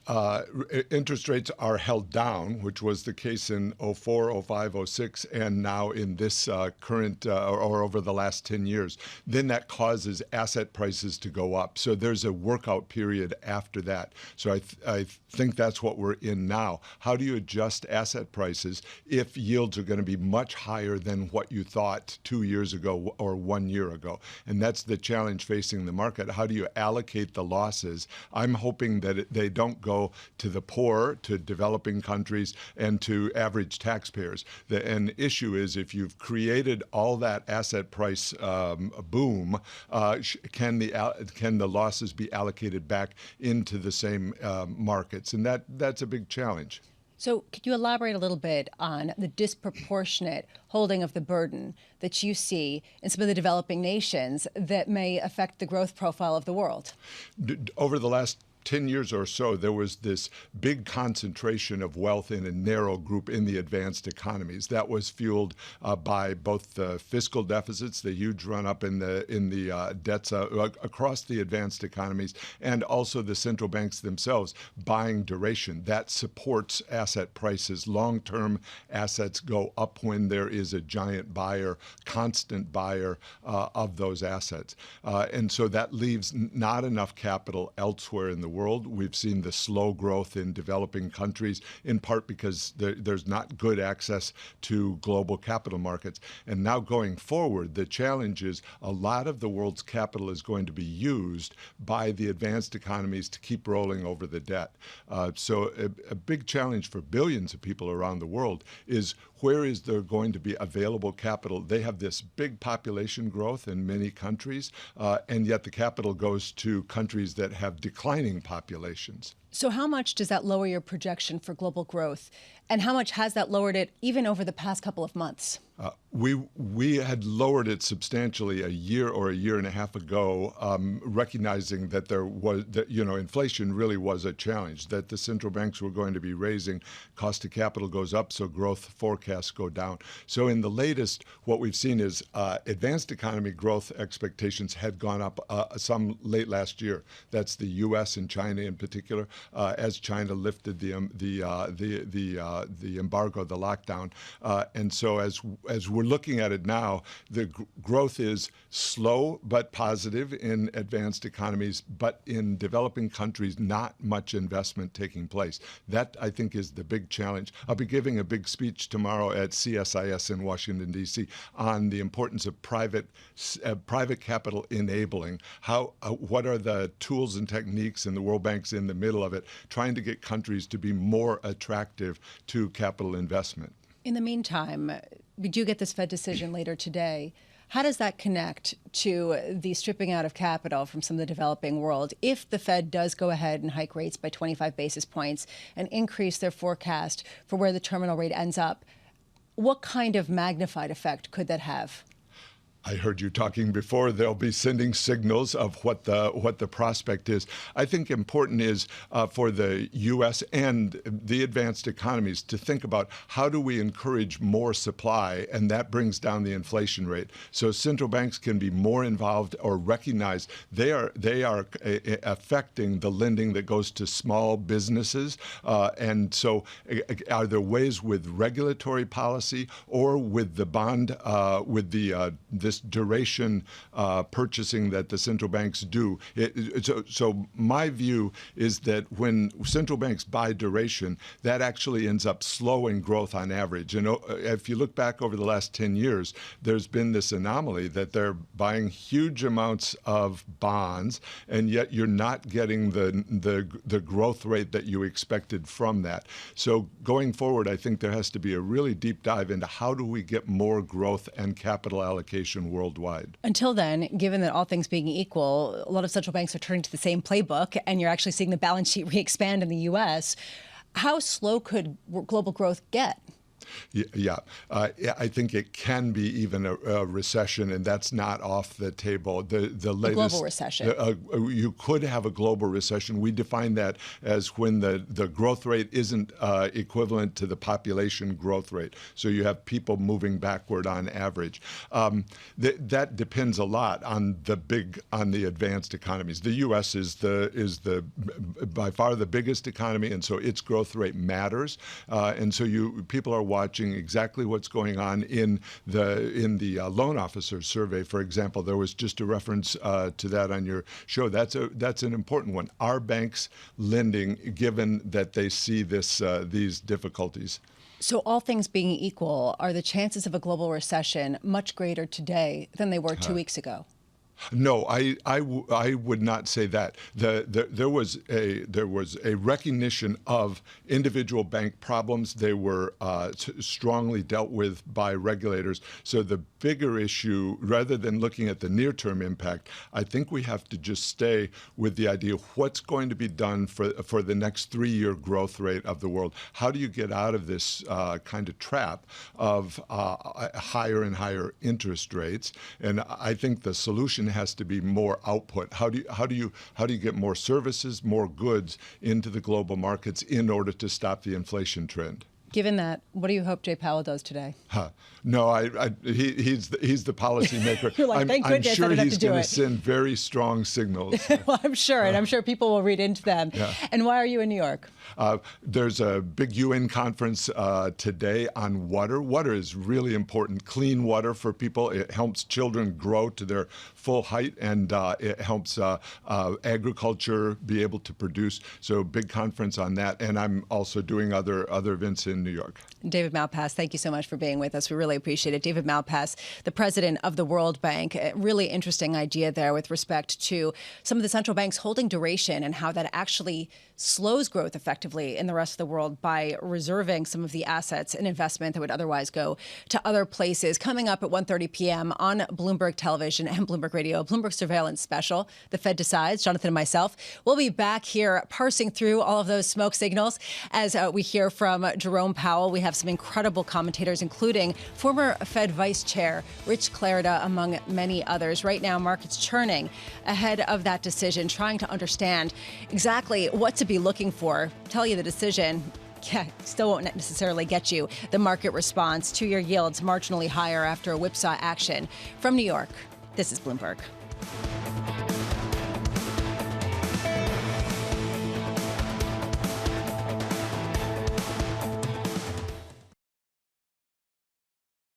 interest rates are held down, which was the case in 04, 05, 06, and now in this current or over the last 10 years, then that causes asset prices to go up. So there's a workout period after that. So I think that's what we're in now. How do you adjust asset prices if yields are going to be much higher than what you thought 2 years ago or 1 year ago? And that's the challenge facing the market. How do you allocate the losses? I'm hoping that they don't go to the poor, to developing countries, and to average taxpayers. An issue is, if you've created all that asset price boom, can the losses be allocated back into the same markets? And that's a big challenge. So could you elaborate a little bit on the disproportionate holding of the burden that you see in some of the developing nations that may affect the growth profile of the world? Over the last 10 years or so, there was this big concentration of wealth in a narrow group in the advanced economies. That was fueled by both the fiscal deficits, the huge run-up in the debts across the advanced economies, and also the central banks themselves buying duration. That supports asset prices. Long-term assets go up when there is a giant buyer, constant buyer of those assets. And so that leaves not enough capital elsewhere in the world. We've seen the slow growth in developing countries, in part because there's not good access to global capital markets. And now going forward, the challenge is a lot of the world's capital is going to be used by the advanced economies to keep rolling over the debt. So a big challenge for billions of people around the world is, where is there going to be available capital? They have this big population growth in many countries, and yet the capital goes to countries that have declining populations. So how much does that lower your projection for global growth? And how much has that lowered it even over the past couple of months? We had lowered it substantially a year or a year and a half ago, recognizing that there was, inflation really was a challenge, that the central banks were going to be raising, cost of capital goes up, so growth forecasts go down. So in the latest, what we've seen is advanced economy growth expectations had gone up some late last year. That's the U.S. and China in particular, as China lifted the embargo, the lockdown, and so as we're looking at it now, the growth is slow but positive in advanced economies, but in developing countries, not much investment taking place. That, I think, is the big challenge. I'll be giving a big speech tomorrow at CSIS in Washington, D.C. on the importance of private capital enabling. What are the tools and techniques, and the World Bank's in the middle of it, trying to get countries to be more attractive to capital investment. In the meantime, we do get this Fed decision later today. How does that connect to the stripping out of capital from some of the developing world? If the Fed does go ahead and hike rates by 25 basis points and increase their forecast for where the terminal rate ends up, what kind of magnified effect could that have? I heard you talking before. They'll be sending signals of what the prospect is. I think important is for the U.S. and the advanced economies to think about, how do we encourage more supply, and that brings down the inflation rate. So central banks can be more involved, or recognize they are affecting the lending that goes to small businesses. And so are there ways with regulatory policy or with the bond, with the this duration purchasing that the central banks do. So my view is that when central banks buy duration, that actually ends up slowing growth on average. And if you look back over the last 10 years, there's been this anomaly that they're buying huge amounts of bonds, and yet you're not getting the growth rate that you expected from that. So going forward, I think there has to be a really deep dive into how do we get more growth and capital allocation worldwide. Until then, given that all things being equal, a lot of central banks are turning to the same playbook, and you're actually seeing the balance sheet re-expand in the U.S., how slow could global growth get? Yeah, I think it can be even a recession, and that's not off the table. The latest a global recession. You could have a global recession. We define that as when the growth rate isn't equivalent to the population growth rate. So you have people moving backward on average. That depends a lot on the advanced economies. The U.S. is by far the biggest economy, and so its growth rate matters. And so people are watching exactly what's going on in the loan officer survey, for example. There was just a reference to that on your show. That's an important one. Are banks lending, given that they see these difficulties? So all things being equal, are the chances of a global recession much greater today than they were 2 weeks ago? No, I would not say that. There was a recognition of individual bank problems. They were strongly dealt with by regulators. So the bigger issue, rather than looking at the near-term impact, I think we have to just stay with the idea of what's going to be done for the next 3-year growth rate of the world. How do you get out of this kind of trap of higher and higher interest rates? And I think the solution has to be more output. How do you get more services, more goods into the global markets in order to stop the inflation trend? Given that, what do you hope Jay Powell does today? No, he's the policymaker. You're like, thank goodness I don't have to do it. I'm sure he's going to send very strong signals. Well, I'm sure, and I'm sure people will read into them. Yeah. And why are you in New York? There's a big UN conference today on water. Water is really important. Clean water for people. It helps children grow to their full height, and it helps agriculture be able to produce. So big conference on that. And I'm also doing other events in New York. David Malpass, thank you so much for being with us. We really appreciate it. David Malpass, the president of the World Bank. A really interesting idea there with respect to some of the central banks holding duration and how that actually slows growth effectively in the rest of the world by reserving some of the assets and investment that would otherwise go to other places. Coming up at 1:30 p.m. on Bloomberg Television and Bloomberg Radio, Bloomberg Surveillance special, The Fed Decides. Jonathan and myself will be back here parsing through all of those smoke signals as we hear from Jerome Powell. We have some incredible commentators, including former Fed Vice Chair Rich Clarida, among many others. Right now, markets churning ahead of that decision, trying to understand exactly what to be looking for. Tell you the decision, still won't necessarily get you the market response. 2-year yields marginally higher after a whipsaw action. From New York, this is Bloomberg.